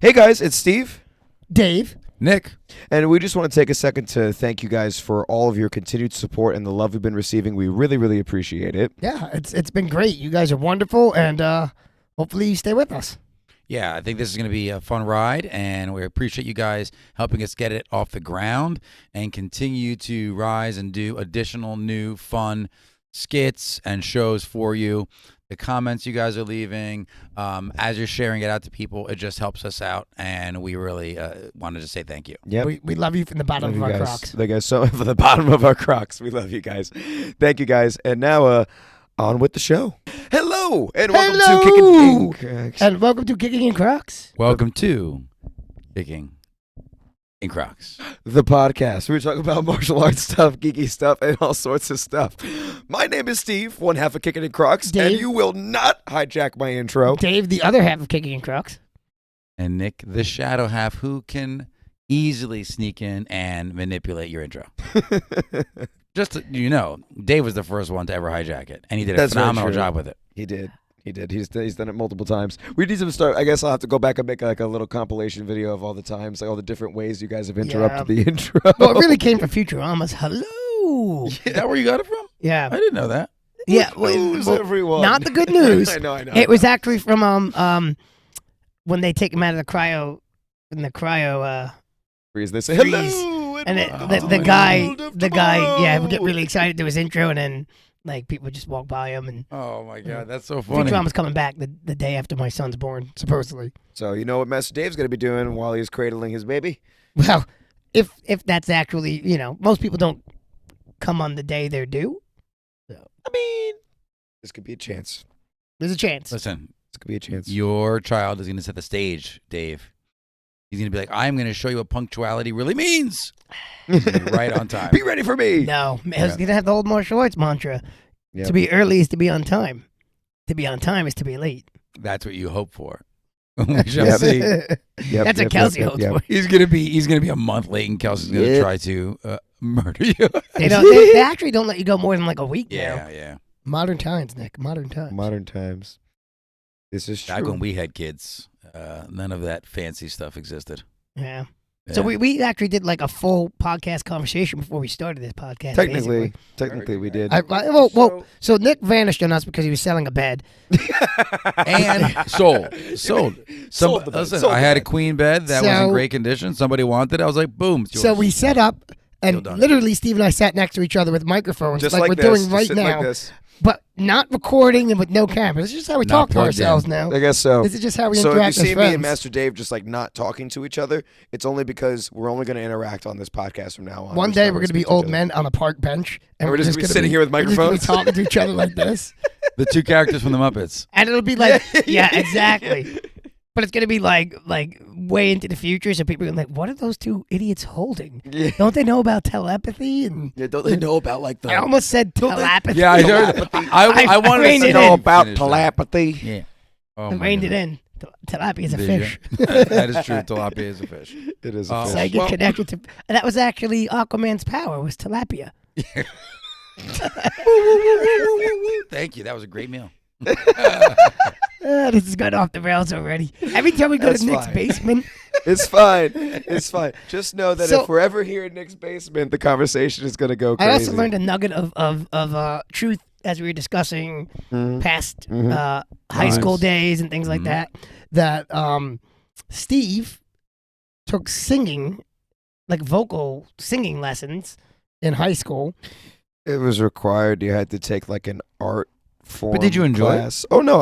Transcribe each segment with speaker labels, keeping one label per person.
Speaker 1: Hey guys, it's Steve.
Speaker 2: Dave.
Speaker 3: Nick.
Speaker 1: And we just want to take a second to thank you guys for all of your continued support and the love we've been receiving. We really, really appreciate it.
Speaker 2: Yeah, it's been great. You guys are wonderful, and hopefully you stay with us.
Speaker 3: Yeah, I think this is going to be a fun ride, and we appreciate you guys helping us get it off the ground and continue to rise and do additional new fun skits and shows for you. The comments you guys are leaving, as you're sharing it out to people, it just helps us out, and we really wanted to say thank you.
Speaker 1: Yep.
Speaker 2: We love you from the bottom of our
Speaker 1: guys.
Speaker 2: Crocs.
Speaker 1: Thank you guys so from the bottom of our Crocs. We love you guys. Thank you guys. And now, on with the show. Hello, and welcome to Kickin' Crocs.
Speaker 2: And welcome to Kickin in Crocs.
Speaker 3: Welcome to Kicking in Crocs.
Speaker 1: The podcast. We're talking about martial arts stuff, geeky stuff, and all sorts of stuff. My name is Steve, one half of Kickin' in Crocs,
Speaker 2: Dave.
Speaker 1: and you will not hijack my intro.
Speaker 2: Dave, the other half of Kickin in Crocs.
Speaker 3: And Nick, the shadow half, who can easily sneak in and manipulate your intro. Just so you know, Dave was the first one to ever hijack it, and he did a
Speaker 1: That's very
Speaker 3: phenomenal
Speaker 1: true.
Speaker 3: job with it.
Speaker 1: He did. He's done it multiple times. We need to start. I guess I'll have to go back and make like a little compilation video of all the times, like all the different ways you guys have interrupted the intro.
Speaker 2: Well, it really came from Futurama's Hello.
Speaker 3: Is that where you got it from?
Speaker 2: Yeah.
Speaker 3: I didn't know that.
Speaker 2: Yeah.
Speaker 1: Who's everyone?
Speaker 2: Not the good news.
Speaker 1: I know.
Speaker 2: It was actually from when they take him out of the cryo,
Speaker 1: Freeze. They say
Speaker 2: freeze.
Speaker 1: hello.
Speaker 2: And
Speaker 3: Oh,
Speaker 2: the guy,
Speaker 1: world of
Speaker 2: yeah, would get
Speaker 1: tomorrow.
Speaker 2: really excited to his intro, and then like people would just walk by him, and
Speaker 3: Oh my God, that's so funny.
Speaker 2: Futurama's coming back the day after my son's born, supposedly.
Speaker 1: So you know what Master Dave's going to be doing while he's cradling his baby?
Speaker 2: Well, if that's actually, most people don't come on the day they're due. So
Speaker 1: I mean, this could be a chance.
Speaker 2: there's a chance.
Speaker 3: Listen,
Speaker 1: This could be a chance.
Speaker 3: your child is going to set the stage, Dave. He's going to be like, I'm going to show you what punctuality really means. He's gonna be right on time.
Speaker 1: Be ready for me.
Speaker 2: No, I was gonna have the old martial arts mantra.
Speaker 1: Yep.
Speaker 2: To be early is to be on time. To be on time is to be late.
Speaker 3: That's what you hope for. We shall
Speaker 1: Yep.
Speaker 3: see.
Speaker 2: That's what Kelsey hopes for.
Speaker 3: He's gonna be a month late, and Kelsey's gonna
Speaker 1: Yep.
Speaker 3: try to murder you.
Speaker 2: They actually don't let you go more than like a week now.
Speaker 3: Yeah.
Speaker 2: Modern times, Nick. Modern times.
Speaker 1: Modern times. This is true.
Speaker 3: Back when we had kids, none of that fancy stuff existed.
Speaker 2: Yeah.
Speaker 3: Yeah.
Speaker 2: So we actually did like a full podcast conversation before we started this podcast.
Speaker 1: Technically, we did.
Speaker 2: So Nick vanished on us because he was selling a bed.
Speaker 3: And sold.
Speaker 1: Sold the bed.
Speaker 3: Listen,
Speaker 1: Sold
Speaker 3: I
Speaker 1: the
Speaker 3: had a
Speaker 1: bed.
Speaker 3: queen bed that was in great condition. Somebody wanted it. I was like, boom. It's yours.
Speaker 2: So we set up, and
Speaker 3: Deal done.
Speaker 2: literally Steve and I sat next to each other with microphones,
Speaker 1: Just
Speaker 2: like we're
Speaker 1: this,
Speaker 2: doing
Speaker 1: just
Speaker 2: right
Speaker 1: sitting
Speaker 2: now,
Speaker 1: Like this.
Speaker 2: but not recording and with no cameras. This is just how we
Speaker 3: Not
Speaker 2: talk to
Speaker 3: plugged in.
Speaker 2: ourselves now.
Speaker 1: I guess so.
Speaker 2: This is just how we
Speaker 1: So if you
Speaker 2: interact as
Speaker 1: see me
Speaker 2: friends.
Speaker 1: and Master Dave just like not talking to each other, it's only because we're only going to interact on this podcast from now on.
Speaker 2: One
Speaker 1: Just
Speaker 2: day
Speaker 1: not
Speaker 2: we're going to be
Speaker 1: speak to
Speaker 2: old
Speaker 1: each other.
Speaker 2: men on a park bench, and
Speaker 1: We're just gonna be
Speaker 2: gonna
Speaker 1: sitting here with
Speaker 2: we're just gonna be
Speaker 1: microphones.
Speaker 2: talking to each other like this,
Speaker 3: the two characters from the Muppets.
Speaker 2: and it'll be like, yeah, exactly. But it's going to be like way into the future, so people are gonna be like, what are those two idiots holding?
Speaker 1: Yeah.
Speaker 2: Don't they know about telepathy? And
Speaker 1: Yeah, don't they know about like the?
Speaker 2: I almost said telepathy.
Speaker 3: Yeah, I heard. I wanted
Speaker 2: reined
Speaker 3: to
Speaker 2: it
Speaker 3: say
Speaker 2: in.
Speaker 1: about
Speaker 3: finish that.
Speaker 1: telepathy.
Speaker 3: Yeah. Oh,
Speaker 2: I
Speaker 3: my
Speaker 2: reined it
Speaker 3: goodness.
Speaker 2: in. Tilapia is a
Speaker 3: Did
Speaker 2: fish.
Speaker 3: you? That is true. Tilapia is a fish.
Speaker 1: It is.
Speaker 3: Oh.
Speaker 1: A
Speaker 2: So
Speaker 1: fish.
Speaker 2: I get
Speaker 3: Well-
Speaker 2: connected to. And that was actually Aquaman's power, was tilapia.
Speaker 3: Thank you. That was a great meal.
Speaker 2: This has got off the rails already. Every time we go
Speaker 1: That's
Speaker 2: to Nick's
Speaker 1: fine.
Speaker 2: basement,
Speaker 1: It's fine. It's fine. Just know that
Speaker 2: So-
Speaker 1: if we're ever here in Nick's basement, the conversation is going to go
Speaker 2: I
Speaker 1: crazy.
Speaker 2: also learned a nugget of truth as we were discussing
Speaker 1: Mhm.
Speaker 2: past
Speaker 1: Mhm.
Speaker 2: high
Speaker 3: Nice.
Speaker 2: school days and things like
Speaker 3: Mhm.
Speaker 2: that. Steve took singing, like vocal singing lessons in high school.
Speaker 1: It was required. You had to take like an art form.
Speaker 3: did you enjoy it?
Speaker 1: class. Oh no!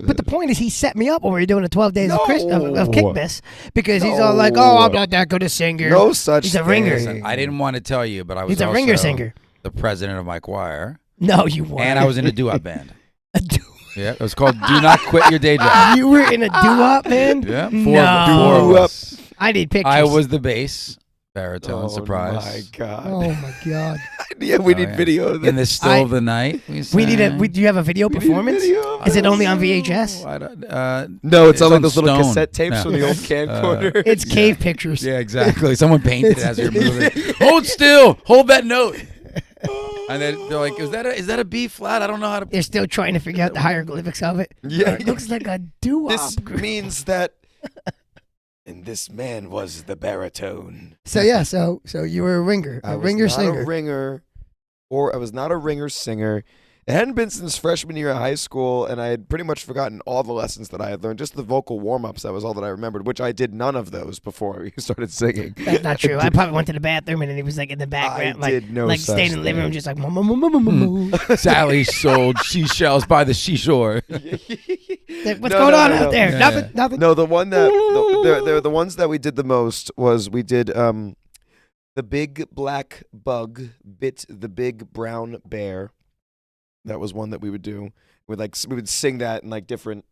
Speaker 2: But the point is, he set me up when we were doing the 12 days of
Speaker 1: No.
Speaker 2: Kickmas, because he's all like, "Oh, I'm not that good a singer."
Speaker 1: no such.
Speaker 2: He's a ringer.
Speaker 1: thing.
Speaker 3: Listen, I didn't want to tell you, but I was
Speaker 2: He's a
Speaker 3: also
Speaker 2: ringer singer.
Speaker 3: the president of my choir,
Speaker 2: No, you weren't.
Speaker 3: and I was in a doo-wop band.
Speaker 2: A doo-
Speaker 3: Yeah, it was called "Do Not Quit Your Day Job."
Speaker 2: You were in a doo-wop band?
Speaker 3: Yeah, four
Speaker 2: No.
Speaker 3: of us.
Speaker 2: I need pictures.
Speaker 3: I was the bass, baritone,
Speaker 1: Oh
Speaker 3: surprise.
Speaker 1: my god!
Speaker 2: Oh my god.
Speaker 1: Yeah, we need
Speaker 3: yeah.
Speaker 1: video of
Speaker 3: In
Speaker 1: this.
Speaker 3: the still of the night,
Speaker 2: We need a. Do you have a video
Speaker 1: We need
Speaker 2: performance?
Speaker 1: video of
Speaker 2: Is it
Speaker 1: this.
Speaker 2: only on VHS?
Speaker 3: I don't,
Speaker 1: No, it's on like
Speaker 3: on
Speaker 1: those little
Speaker 3: stone.
Speaker 1: cassette tapes
Speaker 3: No.
Speaker 1: from the old camcorder.
Speaker 2: It's cave pictures.
Speaker 3: Yeah, exactly. Someone painted it as you're moving. Hold still. Hold that note. And then they're like, is that a B flat? I don't know how to.
Speaker 2: They're still trying to figure out the hieroglyphics of it.
Speaker 1: Yeah.
Speaker 2: It looks like a doo-wop.
Speaker 1: This means that And this man was the baritone.
Speaker 2: So yeah, so you were a ringer,
Speaker 1: I
Speaker 2: a
Speaker 1: was
Speaker 2: ringer
Speaker 1: not
Speaker 2: singer.
Speaker 1: a ringer, or I was not a ringer singer. It hadn't been since freshman year of high school, and I had pretty much forgotten all the lessons that I had learned. Just the vocal warm-ups, that was all that I remembered, which I did none of those before you started singing.
Speaker 2: That's not true. I probably went to the bathroom and then he was like in the background,
Speaker 1: I did no
Speaker 2: like
Speaker 1: such
Speaker 2: staying in the living room,
Speaker 1: thing.
Speaker 2: just like moo.
Speaker 3: Sally sold seashells by the seashore.
Speaker 2: What's going on out there?
Speaker 3: Yeah.
Speaker 2: Nothing.
Speaker 1: No, the one that the ones that we did the most was we did the big black bug bit the big brown bear. That was one that we would do. We would sing that in like different.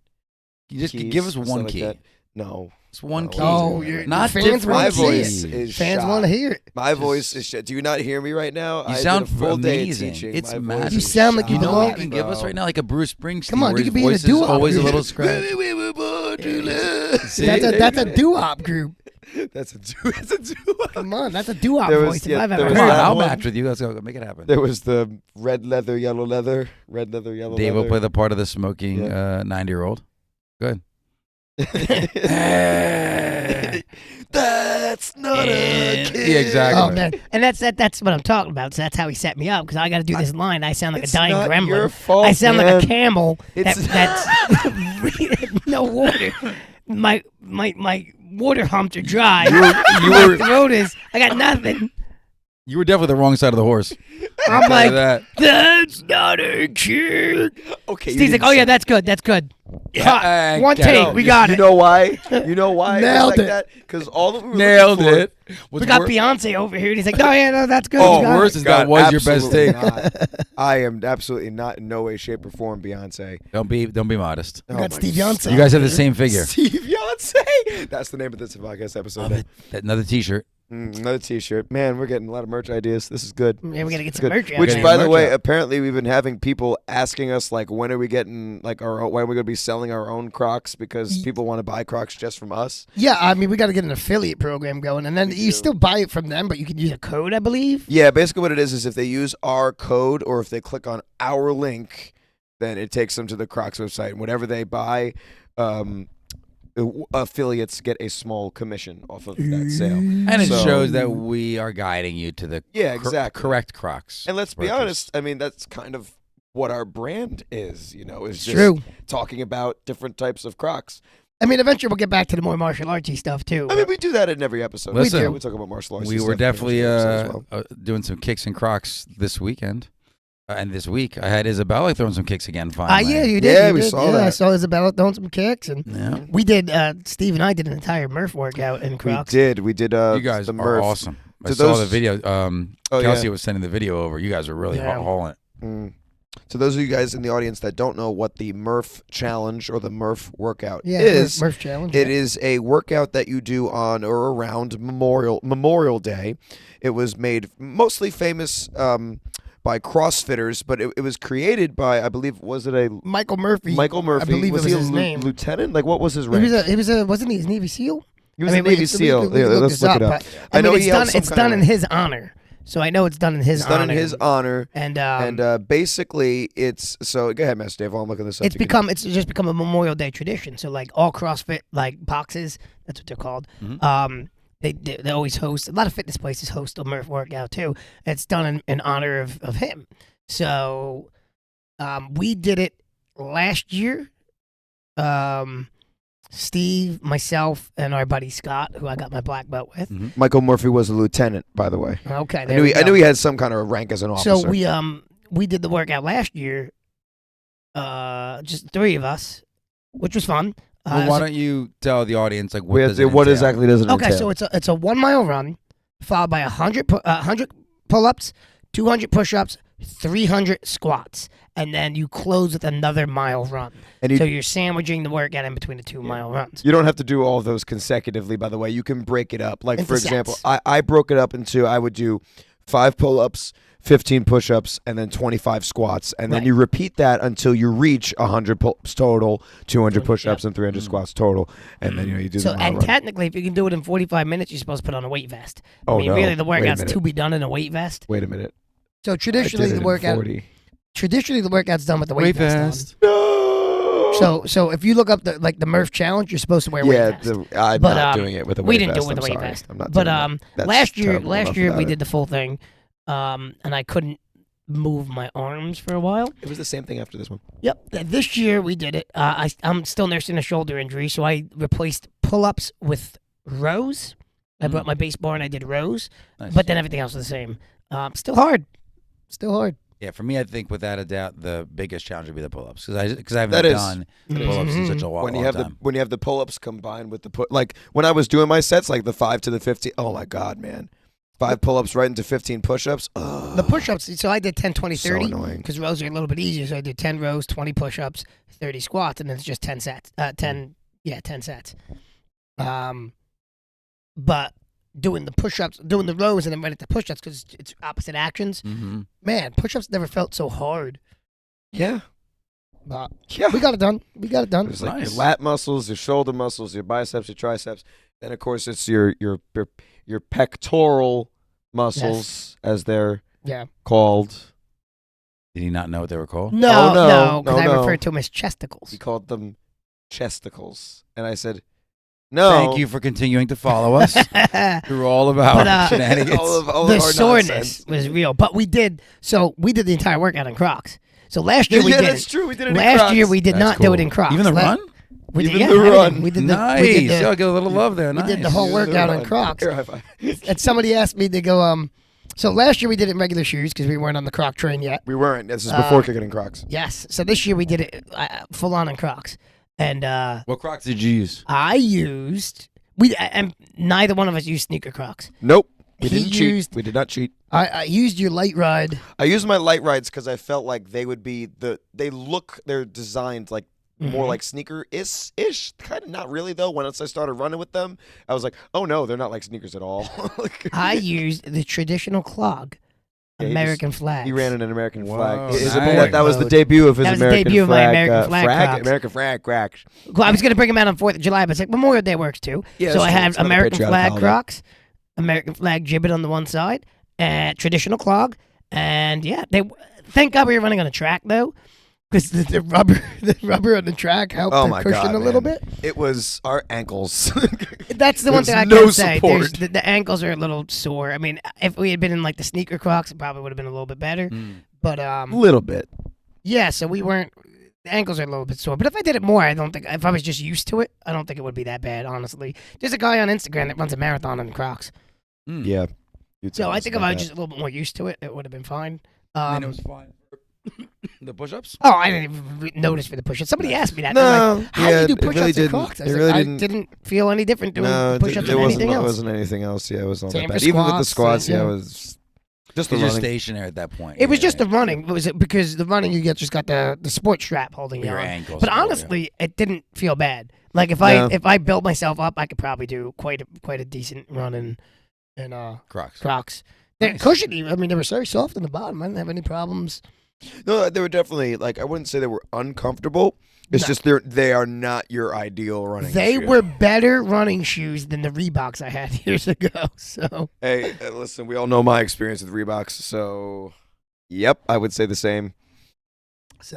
Speaker 3: You just
Speaker 1: keys
Speaker 3: give us
Speaker 1: and
Speaker 3: one
Speaker 1: stuff
Speaker 3: key.
Speaker 1: like that. No,
Speaker 3: It's one
Speaker 1: No.
Speaker 3: key.
Speaker 2: Oh, you're
Speaker 3: not
Speaker 2: fans
Speaker 3: different.
Speaker 2: wanna
Speaker 1: my
Speaker 2: see
Speaker 1: voice
Speaker 2: it.
Speaker 1: is
Speaker 2: Fans
Speaker 1: shot.
Speaker 2: want to hear it.
Speaker 1: My voice is shit. Do you not hear me right now?
Speaker 3: You
Speaker 1: I
Speaker 3: sound
Speaker 1: did a full day of
Speaker 3: amazing.
Speaker 1: teaching.
Speaker 3: It's
Speaker 1: My voice
Speaker 3: magic.
Speaker 2: You
Speaker 1: is
Speaker 2: sound like you
Speaker 3: You know
Speaker 2: belong.
Speaker 3: what you can give us right now, like a Bruce Springsteen.
Speaker 2: Come on,
Speaker 3: where
Speaker 2: you
Speaker 3: his
Speaker 2: could be in a
Speaker 3: voice is
Speaker 2: doo-wop
Speaker 3: always a
Speaker 2: group.
Speaker 3: little scratch. See?
Speaker 2: That's a doo-wop group.
Speaker 1: That's a doo-wop.
Speaker 2: Come on, that's a doo-wop
Speaker 1: There was-
Speaker 2: voice if
Speaker 1: yeah,
Speaker 2: I've
Speaker 1: there
Speaker 2: ever
Speaker 1: was
Speaker 3: Come on,
Speaker 2: heard.
Speaker 1: that
Speaker 3: I'll
Speaker 1: one.
Speaker 3: match with you. Let's go. Make it happen.
Speaker 1: There was the red leather, yellow leather, red leather, yellow
Speaker 3: Dave will
Speaker 1: leather.
Speaker 3: play the part of the smoking 90-year-old. Good.
Speaker 1: That's not a kid.
Speaker 3: Yeah, exactly.
Speaker 2: Oh man, and that's what I'm talking about. So that's how he set me up because I got to do this line. I sound like a
Speaker 1: It's
Speaker 2: dying
Speaker 1: not
Speaker 2: gremlin.
Speaker 1: your fault,
Speaker 2: I sound like
Speaker 1: man.
Speaker 2: a camel
Speaker 1: It's-
Speaker 2: that's no water. My water humps are dry.
Speaker 3: You
Speaker 2: My
Speaker 3: were
Speaker 2: throat is. I got nothing.
Speaker 3: you were definitely the wrong side of the horse.
Speaker 2: I'm
Speaker 3: Tell you
Speaker 2: like,
Speaker 3: that.
Speaker 2: that's not a kid.
Speaker 1: Okay.
Speaker 2: Steve's like, oh yeah, that's good. That's good.
Speaker 3: Yeah,
Speaker 2: One
Speaker 3: get
Speaker 2: take,
Speaker 3: out.
Speaker 2: we got
Speaker 1: You
Speaker 2: it.
Speaker 1: know why? You know why?
Speaker 2: Nailed
Speaker 1: it was like
Speaker 2: it.
Speaker 1: that? Because all that we were
Speaker 3: Nailed
Speaker 1: looking for,
Speaker 3: it.
Speaker 2: We got Beyonce over here, and he's like, no, yeah, no, that's good.
Speaker 3: Oh,
Speaker 2: we got
Speaker 3: worse
Speaker 2: it.
Speaker 3: is that
Speaker 1: God,
Speaker 3: was your best
Speaker 1: absolutely
Speaker 3: take.
Speaker 1: not. I am absolutely not in no way, shape, or form Beyonce.
Speaker 3: Don't be modest.
Speaker 2: We got
Speaker 1: my
Speaker 2: Steveyoncé.
Speaker 1: God.
Speaker 3: You guys have the same figure.
Speaker 1: Steveyoncé. That's the name of this podcast episode.
Speaker 3: Love it. Another T-shirt.
Speaker 1: Another T-shirt. Man, we're getting a lot of merch ideas. This is good.
Speaker 2: Yeah, we gotta get
Speaker 1: It's
Speaker 2: some
Speaker 1: good.
Speaker 2: merch out.
Speaker 1: Which,
Speaker 3: Getting
Speaker 1: by the
Speaker 3: merch
Speaker 1: way,
Speaker 3: out.
Speaker 1: apparently we've been having people asking us like, when are we getting like when are we going to be selling our own Crocs because people want to buy Crocs just from us.
Speaker 2: Yeah, I mean, we got to get an affiliate program going, and then
Speaker 1: We
Speaker 2: you
Speaker 1: do.
Speaker 2: still buy it from them, but you can use a code, I believe.
Speaker 1: Yeah, basically what it is if they use our code or if they click on our link, then it takes them to the Crocs website. And whatever they buy, affiliates get a small commission off of that sale.
Speaker 3: And it
Speaker 1: So-
Speaker 3: shows that we are guiding you to the
Speaker 1: Yeah, exactly.
Speaker 3: correct Crocs.
Speaker 1: And let's be
Speaker 3: purchase.
Speaker 1: honest, I mean, that's kind of what our brand is, is
Speaker 2: It's
Speaker 1: just
Speaker 2: true.
Speaker 1: talking about different types of Crocs.
Speaker 2: I mean, eventually we'll get back to the more martial artsy stuff too.
Speaker 1: I mean, we do that in every episode.
Speaker 3: Listen,
Speaker 1: we talk about martial arts.
Speaker 3: We
Speaker 1: and
Speaker 3: were
Speaker 1: stuff in
Speaker 3: definitely
Speaker 1: every episode as well.
Speaker 3: doing some kicks and Crocs this weekend. And this week, I had Isabella throwing some kicks again finally.
Speaker 2: Yeah, you did.
Speaker 1: Yeah,
Speaker 2: you
Speaker 1: we
Speaker 2: did.
Speaker 1: saw
Speaker 2: Yeah, I
Speaker 1: that.
Speaker 2: saw Isabella throwing some kicks, and
Speaker 3: Yeah.
Speaker 2: we did. Steve and I did an entire Murph workout in Crocs.
Speaker 1: We did.
Speaker 3: You guys
Speaker 1: the
Speaker 3: are
Speaker 1: Murph.
Speaker 3: awesome. I
Speaker 1: To
Speaker 3: saw
Speaker 1: those-
Speaker 3: the video.
Speaker 1: Oh,
Speaker 3: Kelsey
Speaker 1: yeah.
Speaker 3: was sending the video over. You guys are really
Speaker 2: Yeah.
Speaker 3: hauling it.
Speaker 1: Mm. So those of you guys in the audience that don't know what the Murph challenge or the Murph workout
Speaker 2: Yeah,
Speaker 1: is,
Speaker 2: Murph challenge.
Speaker 1: it is a workout that you do on or around Memorial Day. It was made mostly famous by CrossFitters, but it was created by, I believe, was it a
Speaker 2: Michael Murphy.
Speaker 1: Michael Murphy?
Speaker 2: I believe
Speaker 1: was
Speaker 2: it was
Speaker 1: he
Speaker 2: his
Speaker 1: a
Speaker 2: name.
Speaker 1: lieutenant? Like, what was his
Speaker 2: He
Speaker 1: rank?
Speaker 2: was a wasn't he his Navy SEAL?
Speaker 1: He was
Speaker 2: I
Speaker 1: a
Speaker 2: mean,
Speaker 1: Navy
Speaker 2: we
Speaker 1: SEAL.
Speaker 2: can
Speaker 1: Yeah,
Speaker 2: look
Speaker 1: let's
Speaker 2: this
Speaker 1: look
Speaker 2: up,
Speaker 1: it up.
Speaker 2: but,
Speaker 1: I know
Speaker 2: mean,
Speaker 1: he
Speaker 2: it's
Speaker 1: held
Speaker 2: done.
Speaker 1: some
Speaker 2: It's
Speaker 1: kind
Speaker 2: done
Speaker 1: of
Speaker 2: in his honor. So I know it's done in his
Speaker 1: It's done
Speaker 2: honor.
Speaker 1: in his honor,
Speaker 2: And
Speaker 1: basically, it's so. Go ahead, Master Dave. While I'm looking this up.
Speaker 2: it's just become a Memorial Day tradition. So like all CrossFit like boxes, that's what they're called.
Speaker 3: Mhm.
Speaker 2: They always host a lot of fitness places host a Murph workout too. It's done in honor of him. So we did it last year. Steve, myself, and our buddy Scott, who I got my black belt with.
Speaker 1: Michael Murphy was a lieutenant, by the way.
Speaker 2: Okay,
Speaker 1: I
Speaker 2: there
Speaker 1: knew
Speaker 2: we
Speaker 1: I
Speaker 2: go.
Speaker 1: knew he had some kind of rank as an officer.
Speaker 2: So we did the workout last year, just the three of us, which was fun.
Speaker 3: Well, why don't you tell the audience like what does it
Speaker 1: what
Speaker 3: entail?
Speaker 1: exactly does it
Speaker 2: Okay,
Speaker 1: entail?
Speaker 2: so it's a 1 mile run, followed by 100 pull-ups, 200 push-ups, 300 squats, and then you close with another mile run.
Speaker 1: And
Speaker 2: So you're sandwiching the workout in between the 2 mile runs.
Speaker 1: you don't have to do all of those consecutively, by the way. You can break it up. Like,
Speaker 2: Into
Speaker 1: for example,
Speaker 2: sets.
Speaker 1: I broke it up into, I would do 5 pull-ups, 15 push-ups, and then 25 squats. And then
Speaker 2: Right.
Speaker 1: you repeat that until you reach 100 pull-ups total, 200 push-ups,
Speaker 2: Yep.
Speaker 1: and 300 squats total. And then, you do
Speaker 2: So
Speaker 1: the mile
Speaker 2: and
Speaker 1: run.
Speaker 2: technically, if you can do it in 45 minutes, you're supposed to put on a weight vest.
Speaker 1: Oh,
Speaker 2: I mean,
Speaker 1: no.
Speaker 2: really, the
Speaker 1: Wait a
Speaker 2: workout's
Speaker 1: minute.
Speaker 2: to be done in a weight vest.
Speaker 1: Wait a minute.
Speaker 2: So
Speaker 1: I
Speaker 2: traditionally,
Speaker 1: did it
Speaker 2: the
Speaker 1: in
Speaker 2: workout
Speaker 1: 40.
Speaker 2: Traditionally, the workout's done with the weight vest on.
Speaker 1: No!
Speaker 2: So if you look up the Murph challenge, you're supposed to wear a weight vest.
Speaker 1: I'm
Speaker 2: But,
Speaker 1: not doing it with a weight
Speaker 2: we didn't
Speaker 1: vest.
Speaker 2: do it with
Speaker 1: I'm
Speaker 2: a weight
Speaker 1: sorry.
Speaker 2: vest.
Speaker 1: I'm not
Speaker 2: But
Speaker 1: doing that. That's
Speaker 2: last year
Speaker 1: terrible enough
Speaker 2: we
Speaker 1: without it.
Speaker 2: did the full thing, and I couldn't move my arms for a while.
Speaker 1: It was the same thing after this one.
Speaker 2: Yep. This year we did it. I'm still nursing a shoulder injury, so I replaced pull-ups with rows. I brought my base bar and I did rows,
Speaker 3: Nice.
Speaker 2: but then everything else was the same. Still hard.
Speaker 3: Yeah, for me, I think without a doubt, the biggest challenge would be the pull-ups because I haven't
Speaker 1: That is-
Speaker 3: done pull-ups in such a long,
Speaker 1: When you have
Speaker 3: time.
Speaker 1: when you have the pull-ups combined with the like when I was doing my sets, like the 5 to the 15. Oh my god, man! 5 pull-ups right into 15 push-ups. Ugh.
Speaker 2: The push-ups, so I did 10, 20,
Speaker 1: So
Speaker 2: 30,
Speaker 1: annoying.
Speaker 2: because rows are a little bit easier. So I did 10 rows, 20 push-ups, 30 squats, and then it's just 10 sets. 10 sets. But doing the push-ups, doing the rows, and then right at the push-ups, because it's opposite actions.
Speaker 3: Mm-hmm.
Speaker 2: Man, push-ups never felt so hard.
Speaker 1: Yeah,
Speaker 2: But
Speaker 1: yeah.
Speaker 2: we got it done.
Speaker 1: It's like
Speaker 3: Nice.
Speaker 1: your lat muscles, your shoulder muscles, your biceps, your triceps. Then of course it's your pectoral muscles, as they're
Speaker 2: Yeah.
Speaker 1: called.
Speaker 3: Did he not know what they were called?
Speaker 2: No,
Speaker 1: no,
Speaker 2: because I
Speaker 1: no.
Speaker 2: referred to them as chesticles.
Speaker 1: He called them chesticles, and I said, "No."
Speaker 3: Thank you for continuing to follow us.
Speaker 2: The
Speaker 3: We're all about
Speaker 2: But,
Speaker 3: shenanigans.
Speaker 1: all of our
Speaker 2: soreness
Speaker 1: nonsense.
Speaker 2: was real. But we did the entire workout in Crocs. So last year we
Speaker 1: Yeah,
Speaker 2: did
Speaker 1: that's
Speaker 2: it.
Speaker 1: true. We did it in
Speaker 2: Last
Speaker 1: Crocs.
Speaker 2: year we did
Speaker 3: That's
Speaker 2: not do it
Speaker 3: cool.
Speaker 2: in Crocs.
Speaker 3: Even the run?
Speaker 2: We did,
Speaker 1: Even
Speaker 2: yeah,
Speaker 1: the
Speaker 2: everything.
Speaker 1: run.
Speaker 2: We did
Speaker 3: Nice.
Speaker 2: we did
Speaker 3: Yeah, get a little love there.
Speaker 2: we
Speaker 3: Nice.
Speaker 2: did the whole
Speaker 1: Even the
Speaker 2: workout in
Speaker 1: run.
Speaker 2: Crocs.
Speaker 1: Here, high five.
Speaker 2: And somebody asked me to go. So last year we did it in regular shoes because we weren't on the Croc train yet.
Speaker 1: We weren't. This is before kicking in Crocs.
Speaker 2: Yes. So this year we did it full on in Crocs, and
Speaker 3: What Crocs did you use?
Speaker 2: I used and neither one of us used sneaker Crocs.
Speaker 1: Nope. We
Speaker 2: He
Speaker 1: didn't cheat.
Speaker 2: used-
Speaker 1: We did not cheat.
Speaker 2: I used your light ride.
Speaker 1: I used my light rides because I felt like they would be they're designed like more
Speaker 2: Mhm.
Speaker 1: like sneaker-ish. Kind of not really though. Once I started running with them, I was like, oh no, they're not like sneakers at all. Like-
Speaker 2: I used the traditional clog,
Speaker 1: Yeah, he
Speaker 2: American flag.
Speaker 1: He ran in an American
Speaker 3: Whoa,
Speaker 1: flag.
Speaker 3: nice.
Speaker 1: That was the debut of his
Speaker 2: That was the
Speaker 1: American
Speaker 2: debut of my
Speaker 1: flag.
Speaker 2: American flag Crocs.
Speaker 1: American flag Crocs.
Speaker 2: Well, I was going to bring them out on 4th of July, but it's like Memorial Day works too.
Speaker 1: Yeah,
Speaker 2: so
Speaker 1: that's
Speaker 2: I
Speaker 1: true.
Speaker 2: had
Speaker 1: It's not a
Speaker 2: American
Speaker 1: patriotic
Speaker 2: flag
Speaker 1: holiday.
Speaker 2: Crocs, American flag gibbet on the one side, and traditional clog. And yeah, thank God we were running on a track though, because the rubber on the track helped
Speaker 1: Oh
Speaker 2: the
Speaker 1: my
Speaker 2: cushion
Speaker 1: God,
Speaker 2: a little
Speaker 1: man.
Speaker 2: bit.
Speaker 1: It was our ankles.
Speaker 2: That's the one
Speaker 1: There's
Speaker 2: thing I
Speaker 1: no
Speaker 2: can say.
Speaker 1: support.
Speaker 2: The ankles are a little sore. I mean, if we had been in like the sneaker Crocs, it probably would have been a little bit better. But
Speaker 1: a little bit.
Speaker 2: yeah, so we weren't. The ankles are a little bit sore. But if I did it more, I don't think. If I was just used to it, I don't think it would be that bad. Honestly, there's a guy on Instagram that runs a marathon in Crocs.
Speaker 1: Yeah. You'd
Speaker 2: So
Speaker 1: tell
Speaker 2: I
Speaker 1: us
Speaker 2: think if
Speaker 1: about
Speaker 2: I was
Speaker 1: that.
Speaker 2: just a little bit more used to it, it would have been fine.
Speaker 3: And it was fine. The push-ups?
Speaker 2: Oh, I didn't even notice for the push-ups. Somebody asked me that. They're like,
Speaker 1: No,
Speaker 2: how
Speaker 1: yeah,
Speaker 2: do you
Speaker 1: it
Speaker 2: do push-ups
Speaker 1: really
Speaker 2: in
Speaker 1: didn't.
Speaker 2: Crocs? I,
Speaker 1: It
Speaker 2: said,
Speaker 1: really
Speaker 2: I
Speaker 1: didn't.
Speaker 2: didn't feel any different doing
Speaker 1: No, it
Speaker 2: push-ups than
Speaker 1: wasn't.
Speaker 2: anything
Speaker 1: It
Speaker 2: else.
Speaker 1: wasn't anything else. Yeah, it wasn't all
Speaker 2: Same
Speaker 1: that
Speaker 2: for
Speaker 1: bad. Even with the
Speaker 2: squats,
Speaker 1: squats, yeah,
Speaker 2: yeah.
Speaker 1: it was just the
Speaker 3: Because you're
Speaker 1: running.
Speaker 3: stationary at that point.
Speaker 2: It was
Speaker 3: Yeah,
Speaker 2: just
Speaker 3: yeah.
Speaker 2: the running. Was it because the running you just got the sport strap holding you
Speaker 3: Your
Speaker 2: on?
Speaker 3: ankles.
Speaker 2: But
Speaker 3: yeah.
Speaker 2: honestly, it didn't feel bad. Like if
Speaker 1: No.
Speaker 2: I built myself up, I could probably do quite a decent run in
Speaker 3: Crocs.
Speaker 2: Crocs. They're
Speaker 3: Nice.
Speaker 2: cushiony. I mean, they were very soft in the bottom. I didn't have any problems.
Speaker 1: No, they were definitely like I wouldn't say they were uncomfortable. It's
Speaker 2: No.
Speaker 1: just they are not your ideal running.
Speaker 2: They
Speaker 1: shoe.
Speaker 2: were better running shoes than the Reeboks I had years ago. So
Speaker 1: Hey, listen, we all know my experience with Reeboks, so yep, I would say the same.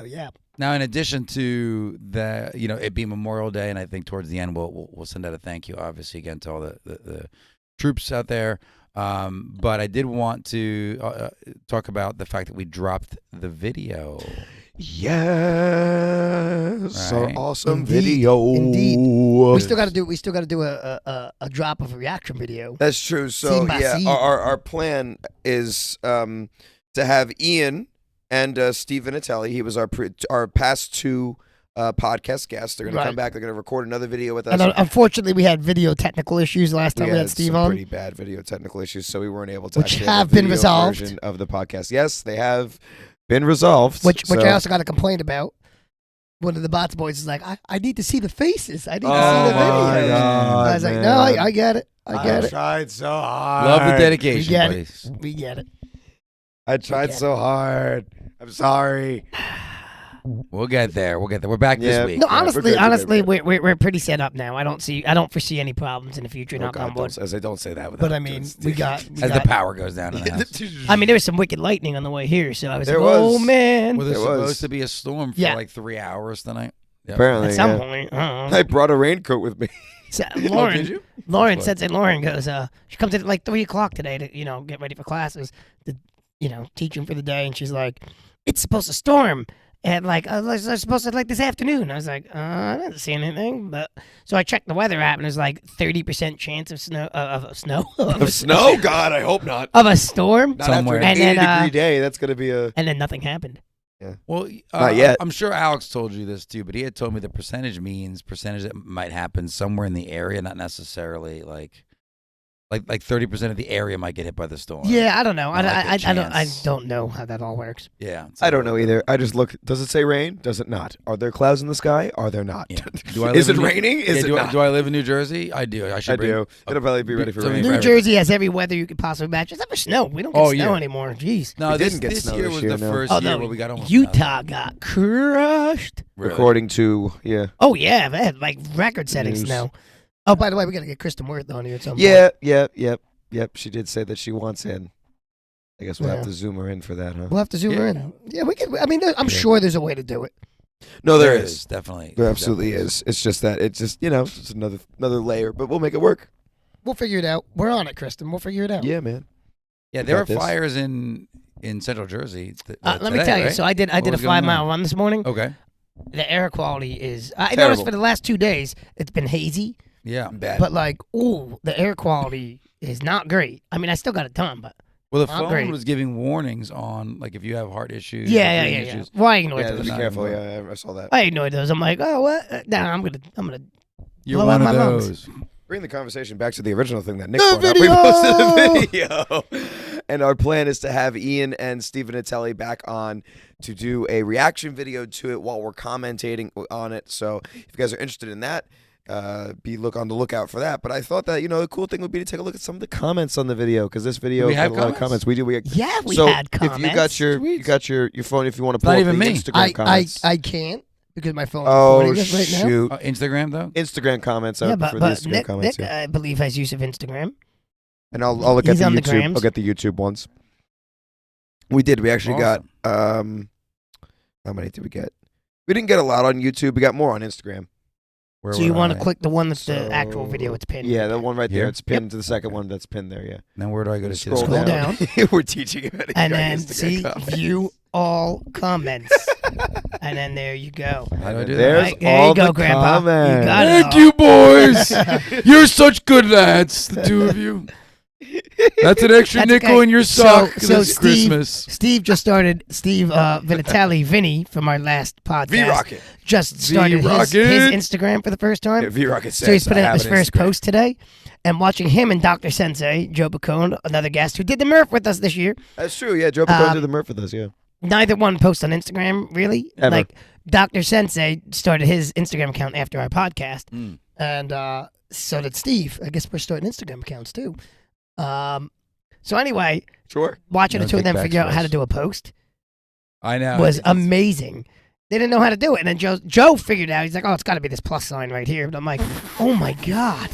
Speaker 2: yeah.
Speaker 3: Now, in addition to the, it being Memorial Day, and I think towards the end we'll send out a thank you, obviously, again to all the troops out there. But I did want to talk about the fact that we dropped the video.
Speaker 1: Yes,
Speaker 3: Right.
Speaker 1: our awesome
Speaker 2: Indeed.
Speaker 1: video.
Speaker 2: Indeed. We still got to do a drop of a reaction video.
Speaker 1: That's true. So
Speaker 2: Scene by
Speaker 1: yeah,
Speaker 2: scene.
Speaker 1: our plan is to have Ian and Steve Vinatelli. He was our past two podcast guests. They're going to
Speaker 2: Right.
Speaker 1: come back. They're going to record another video with us.
Speaker 2: And unfortunately, we had video technical issues last time we had Steve
Speaker 1: some
Speaker 2: on.
Speaker 1: pretty bad video technical issues, so we weren't able to
Speaker 2: Which
Speaker 1: actually
Speaker 2: have
Speaker 1: a
Speaker 2: been
Speaker 1: video
Speaker 2: resolved.
Speaker 1: version of the podcast. Yes, they have been resolved.
Speaker 2: Which
Speaker 1: so.
Speaker 2: I also got a complaint about. One of the bots boys is like, I need to see the faces. I need to see
Speaker 1: Oh
Speaker 2: the
Speaker 1: my
Speaker 2: videos.
Speaker 1: God,
Speaker 2: I was like,
Speaker 1: man.
Speaker 2: no, I get it. I get it.
Speaker 1: tried so hard.
Speaker 3: Love the
Speaker 2: We
Speaker 3: dedication,
Speaker 2: get
Speaker 3: buddies.
Speaker 2: it. We get it.
Speaker 1: I tried
Speaker 2: get
Speaker 1: so hard. I'm sorry.
Speaker 3: We'll get there. We're back
Speaker 1: Yeah.
Speaker 3: this week.
Speaker 2: No,
Speaker 1: Yeah, we're
Speaker 2: honestly,
Speaker 1: good, we're good.
Speaker 2: we're pretty set up now. I don't foresee any problems in the future.
Speaker 1: Oh
Speaker 2: knock on
Speaker 1: God,
Speaker 2: wood.
Speaker 1: don't say that.
Speaker 2: But I mean, we got.
Speaker 3: As the power goes down in the house.
Speaker 2: I mean, there was some wicked lightning on the way here, so I was
Speaker 1: There
Speaker 2: like, oh
Speaker 1: was.
Speaker 2: man.
Speaker 3: Well, there's
Speaker 1: There was.
Speaker 3: supposed to be a storm for
Speaker 2: Yeah.
Speaker 3: like 3 hours tonight. Yep.
Speaker 1: Apparently,
Speaker 2: At some
Speaker 1: yeah.
Speaker 2: point, I don't know.
Speaker 1: I brought a raincoat with me.
Speaker 2: So,
Speaker 3: Oh,
Speaker 2: Lauren,
Speaker 3: did you?
Speaker 2: Lauren
Speaker 3: What?
Speaker 2: said, Lauren goes, she comes in at like 3:00 today to, get ready for classes, to, teach him for the day. And she's like, it's supposed to storm. And like, it's supposed to like this afternoon. I was like, I didn't see anything. But so I checked the weather app and there's like 30% chance of snow, of snow,
Speaker 1: Of snow? God, I hope not.
Speaker 2: of a storm.
Speaker 1: Not after
Speaker 3: Somewhere.
Speaker 1: an
Speaker 2: And
Speaker 1: 80
Speaker 2: then,
Speaker 1: degree day. That's gonna be a.
Speaker 2: And then nothing happened.
Speaker 3: Well,
Speaker 1: Not yet.
Speaker 3: I'm sure Alex told you this too, but he had told me the percentage means percentage that might happen somewhere in the area, not necessarily like 30% of the area might get hit by the storm.
Speaker 2: Yeah, I don't know.
Speaker 3: Not like a
Speaker 2: I
Speaker 3: chance.
Speaker 2: don't know how that all works.
Speaker 3: Yeah.
Speaker 1: I don't know either. I just look. Does it say rain? Does it not? Are there clouds in the sky? Are there not?
Speaker 3: Yeah. Do I
Speaker 1: Is
Speaker 3: live
Speaker 1: it
Speaker 3: in New-
Speaker 1: raining? Is
Speaker 3: Yeah,
Speaker 1: it
Speaker 3: do,
Speaker 1: not?
Speaker 3: do I live in New Jersey? I do. I should
Speaker 1: I
Speaker 3: bring,
Speaker 1: do. It'll probably be ready for
Speaker 3: something
Speaker 1: rain.
Speaker 3: for
Speaker 2: New
Speaker 3: everything.
Speaker 2: Jersey has every weather you could possibly imagine. Except for snow. We don't get
Speaker 3: Oh,
Speaker 2: snow
Speaker 3: yeah.
Speaker 2: anymore. Jeez.
Speaker 3: No,
Speaker 1: We
Speaker 3: this,
Speaker 1: didn't get
Speaker 3: this
Speaker 1: snow
Speaker 3: year
Speaker 1: this
Speaker 3: was
Speaker 1: year,
Speaker 3: the
Speaker 1: no.
Speaker 3: first
Speaker 2: Oh
Speaker 3: year
Speaker 2: no,
Speaker 3: where we got almost
Speaker 2: Utah got crushed.
Speaker 3: Really?
Speaker 1: According to
Speaker 2: Oh yeah, man, like record-setting
Speaker 1: News.
Speaker 2: snow. Oh, by the way, we gotta get Kristen Worth on here at some point.
Speaker 1: Yep. She did say that she wants in. I guess we'll have
Speaker 2: Yeah.
Speaker 1: to zoom her in for that, huh?
Speaker 2: We'll have to zoom her
Speaker 3: Yeah.
Speaker 2: in. Yeah, we could. I mean, I'm
Speaker 1: Yeah.
Speaker 2: sure there's a way to do it.
Speaker 1: No, there is.
Speaker 3: definitely.
Speaker 1: There absolutely
Speaker 3: definitely
Speaker 1: is. It's just that it's just it's another layer, but we'll make it work.
Speaker 2: We'll figure it out. We're on it, Kristen. We'll figure it out.
Speaker 1: Yeah, man.
Speaker 3: Yeah, there
Speaker 1: got
Speaker 3: were
Speaker 1: this.
Speaker 3: fires in Central Jersey.
Speaker 2: Let me
Speaker 3: today,
Speaker 2: tell you.
Speaker 3: right?
Speaker 2: So I did a
Speaker 3: was going
Speaker 2: 5-mile
Speaker 3: on?
Speaker 2: run this morning.
Speaker 3: Okay.
Speaker 2: The air quality is. I
Speaker 1: Terrible.
Speaker 2: noticed for the last 2 days it's been hazy,
Speaker 3: Yeah.
Speaker 1: Bad.
Speaker 2: but like, the air quality is not great. I mean, I still got it done, but
Speaker 3: Well, the
Speaker 2: Not
Speaker 3: phone
Speaker 2: great.
Speaker 3: was giving warnings on like if you have heart issues. or
Speaker 2: yeah.
Speaker 3: breathing issues.
Speaker 2: Well, I ignored
Speaker 1: yeah,
Speaker 2: those.
Speaker 1: be
Speaker 3: not
Speaker 1: careful.
Speaker 3: anymore.
Speaker 1: Yeah, I saw that.
Speaker 2: I ignored those. I'm like, oh, what? Nah, I'm gonna.
Speaker 3: You're
Speaker 2: Blow
Speaker 3: one
Speaker 2: out
Speaker 3: of
Speaker 2: my lungs.
Speaker 3: those.
Speaker 1: Bring the conversation back to the original thing that Nick
Speaker 2: The
Speaker 1: brought up. We posted a video. And our plan is to have Ian and Stephen Atelli back on to do a reaction video to it while we're commentating on it. So if you guys are interested in that, be on the lookout for that. But I thought that, the cool thing would be to take a look at some of the comments on the video, because this video
Speaker 3: we
Speaker 1: had
Speaker 3: have
Speaker 1: a lot of
Speaker 3: comments?
Speaker 1: comments. We do.
Speaker 2: Yeah, we
Speaker 1: so
Speaker 2: had comments.
Speaker 1: if you got your phone, if you want to pull
Speaker 3: Not
Speaker 1: up
Speaker 3: even
Speaker 1: the
Speaker 3: me.
Speaker 1: Instagram comments.
Speaker 2: I can't because my phone's
Speaker 1: Oh
Speaker 2: recording this right now.
Speaker 1: shoot!
Speaker 3: Instagram though.
Speaker 1: Instagram comments.
Speaker 2: Yeah,
Speaker 1: I
Speaker 2: but,
Speaker 1: prefer the
Speaker 2: but
Speaker 1: Instagram
Speaker 2: Nick,
Speaker 1: comments.
Speaker 2: Nick
Speaker 1: yeah.
Speaker 2: I believe, has use of Instagram.
Speaker 1: And I'll look at
Speaker 2: He's
Speaker 1: the
Speaker 2: on the
Speaker 1: YouTube.
Speaker 2: grams.
Speaker 1: I'll get the YouTube ones. We did. We actually got how many did we get? We didn't get a lot on YouTube. We got more on Instagram.
Speaker 3: Where
Speaker 2: So you
Speaker 3: would
Speaker 2: want to
Speaker 3: I-
Speaker 2: click the one that's the actual video. It's pinned.
Speaker 1: Yeah, the one right there.
Speaker 3: Here?
Speaker 1: It's pinned to the second one that's pinned there. Yeah.
Speaker 3: Then where do I go to see the
Speaker 1: Scroll
Speaker 2: Scroll
Speaker 3: comments?
Speaker 1: We're teaching you how to
Speaker 2: And
Speaker 1: get
Speaker 2: then
Speaker 1: Instagram
Speaker 2: see
Speaker 1: comments.
Speaker 2: view all comments. And then there you go.
Speaker 3: How do I do
Speaker 1: There's
Speaker 3: that?
Speaker 2: Right, there
Speaker 1: all
Speaker 2: you go,
Speaker 1: the
Speaker 2: Grandpa. You
Speaker 1: comments.
Speaker 2: got it.
Speaker 3: Thank you, boys. You're such good lads, the two of you. That's an extra
Speaker 2: That's
Speaker 3: nickel
Speaker 2: okay.
Speaker 3: in your
Speaker 2: So-
Speaker 3: sock
Speaker 2: so
Speaker 3: this
Speaker 2: Steve-
Speaker 3: Christmas.
Speaker 2: Steve just started. Steve Vinatelli, Vinny, from our last podcast,
Speaker 1: V-Rocket.
Speaker 2: just started his
Speaker 3: V-Rocket.
Speaker 2: Instagram for the first time.
Speaker 1: Yeah, V-Rocket says
Speaker 2: So he's putting
Speaker 1: I
Speaker 2: up
Speaker 1: have
Speaker 2: his
Speaker 1: an
Speaker 2: first
Speaker 1: Instagram.
Speaker 2: post today, and watching him and Dr. Sensei, Joe Bacone, another guest who did the Murph with us this year.
Speaker 1: That's true. Yeah, Joe Picone
Speaker 2: Um,
Speaker 1: did the Murph with us. Yeah.
Speaker 2: Neither one posts on Instagram, really.
Speaker 1: Ever.
Speaker 2: Like, Dr. Sensei started his Instagram account after our podcast,
Speaker 3: Mm.
Speaker 2: and so did Steve. I guess we're starting Instagram accounts, too. So anyway,
Speaker 1: Sure.
Speaker 2: watching
Speaker 3: No
Speaker 2: the two of them
Speaker 3: take
Speaker 2: figure out
Speaker 3: backs
Speaker 2: how
Speaker 3: for
Speaker 2: to
Speaker 3: us.
Speaker 2: do a post
Speaker 3: I know.
Speaker 2: was
Speaker 3: It's-
Speaker 2: amazing. They didn't know how to do it. And then Joe figured it out. He's like, oh, it's got to be this plus sign right here. But I'm like, oh, my God.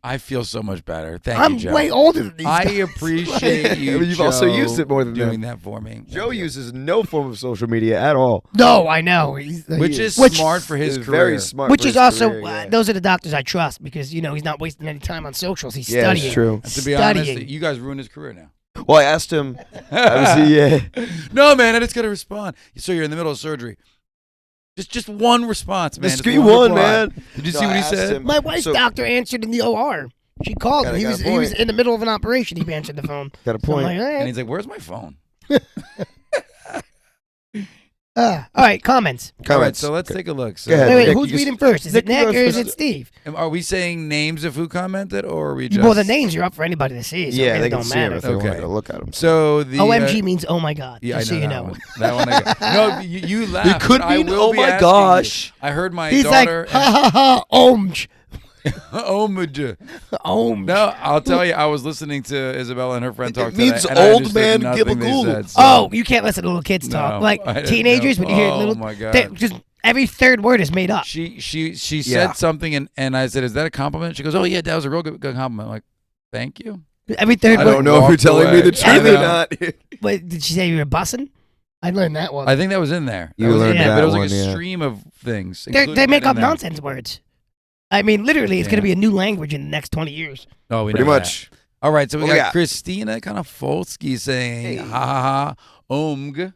Speaker 3: I feel so much better. Thank
Speaker 2: I'm
Speaker 3: you, Joe.
Speaker 2: way older than these
Speaker 3: I
Speaker 2: guys.
Speaker 3: appreciate you.
Speaker 1: You've also
Speaker 3: Joe,
Speaker 1: used it more than
Speaker 3: doing
Speaker 1: them.
Speaker 3: that for me.
Speaker 1: Joe uses no form of social media at all.
Speaker 2: No, I know.
Speaker 3: Which is
Speaker 2: Which-
Speaker 3: smart for his
Speaker 1: He's
Speaker 3: career.
Speaker 1: very smart.
Speaker 2: Which
Speaker 1: for
Speaker 2: is
Speaker 1: his
Speaker 2: also,
Speaker 1: career, yeah.
Speaker 2: those are the doctors I trust because, he's not wasting any time on socials. He's
Speaker 1: Yeah,
Speaker 2: studying.
Speaker 1: it's true.
Speaker 3: And to be honest,
Speaker 2: Studying.
Speaker 3: you guys ruined his career now.
Speaker 1: Well, I asked him. Obviously, yeah.
Speaker 3: No, man, I just got to respond. So you're in the middle of surgery. Just one response, man.
Speaker 1: Just
Speaker 3: Just
Speaker 1: give
Speaker 3: one
Speaker 1: one,
Speaker 3: reply.
Speaker 1: man.
Speaker 3: Did you
Speaker 1: No,
Speaker 3: see what
Speaker 1: I
Speaker 3: he
Speaker 1: asked
Speaker 3: said?
Speaker 1: him-
Speaker 2: My wife's
Speaker 1: So-
Speaker 2: doctor answered in the OR. She called
Speaker 1: Got a-
Speaker 2: me. He
Speaker 1: got a
Speaker 2: was, he was
Speaker 1: point.
Speaker 2: in the middle of an operation. He answered the phone.
Speaker 1: Got a
Speaker 2: So I'm
Speaker 1: point.
Speaker 2: like, all
Speaker 3: And
Speaker 2: right.
Speaker 3: he's like, "Where's my phone?"
Speaker 2: All right, comments.
Speaker 3: All right,
Speaker 1: Comments.
Speaker 3: so let's take a look. So,
Speaker 1: Go ahead.
Speaker 2: Wait,
Speaker 1: Nick,
Speaker 2: who's
Speaker 1: you
Speaker 2: reading first? Is it
Speaker 1: Nick, you
Speaker 2: Nick
Speaker 1: go
Speaker 2: or is
Speaker 1: first.
Speaker 2: it Steve?
Speaker 3: Are we saying names of who commented, or are we just?
Speaker 2: Well, the names are up for anybody to see. So it
Speaker 1: Yeah,
Speaker 2: really
Speaker 1: they can
Speaker 2: don't
Speaker 1: see him
Speaker 2: matter.
Speaker 1: if they want
Speaker 3: Okay.
Speaker 1: to look at him.
Speaker 3: So the
Speaker 2: OMG means oh my God.
Speaker 3: Yeah,
Speaker 2: just
Speaker 3: I know
Speaker 2: so you
Speaker 3: that
Speaker 2: know.
Speaker 3: one. That one. I got. No, you laughed.
Speaker 1: It could
Speaker 3: but I
Speaker 1: mean,
Speaker 3: will
Speaker 1: oh
Speaker 3: be
Speaker 1: my
Speaker 3: asking
Speaker 1: gosh.
Speaker 3: you. I heard my
Speaker 2: He's like,
Speaker 3: daughter.
Speaker 2: ha ha ha, omj.
Speaker 3: Omj.
Speaker 2: Omj.
Speaker 3: No, I'll tell you. I was listening to Isabella and her friend talk
Speaker 1: It means
Speaker 3: today, and I
Speaker 1: old
Speaker 3: understood
Speaker 1: man
Speaker 3: nothing they
Speaker 1: gabagool.
Speaker 3: said, so-
Speaker 2: Oh, you can't listen to little kids talk.
Speaker 3: No,
Speaker 2: Like
Speaker 3: I didn't
Speaker 2: teenagers,
Speaker 3: know.
Speaker 2: when you hear
Speaker 3: Oh,
Speaker 2: little,
Speaker 3: my God.
Speaker 2: just every third word is made up.
Speaker 3: She
Speaker 1: Yeah.
Speaker 3: said something, and I said, "Is that a compliment?" She goes, "Oh yeah, that was a real good compliment." I'm like, "Thank you."
Speaker 2: Every third
Speaker 3: I
Speaker 2: word.
Speaker 1: don't know if you're
Speaker 3: Walked
Speaker 1: telling me
Speaker 3: away.
Speaker 1: the truth
Speaker 3: I
Speaker 1: or
Speaker 3: know.
Speaker 1: not.
Speaker 2: Wait, did she say you were bussing? I learned that one.
Speaker 3: I think that was in there.
Speaker 1: You
Speaker 3: That was in
Speaker 1: learned
Speaker 3: there,
Speaker 1: that
Speaker 3: but it was like
Speaker 1: one,
Speaker 3: a
Speaker 1: yeah.
Speaker 3: stream of things.
Speaker 2: They
Speaker 3: including
Speaker 2: make
Speaker 3: that
Speaker 2: up
Speaker 3: in there.
Speaker 2: nonsense words. I mean, literally, it's going to be a new language in the next 20 years.
Speaker 3: Oh, we
Speaker 1: Pretty
Speaker 3: know that.
Speaker 1: much.
Speaker 3: All right, so we
Speaker 1: What we
Speaker 3: got
Speaker 1: got?
Speaker 3: Christina kind of Folsky saying,
Speaker 1: Hey.
Speaker 3: ha ha ha, omg.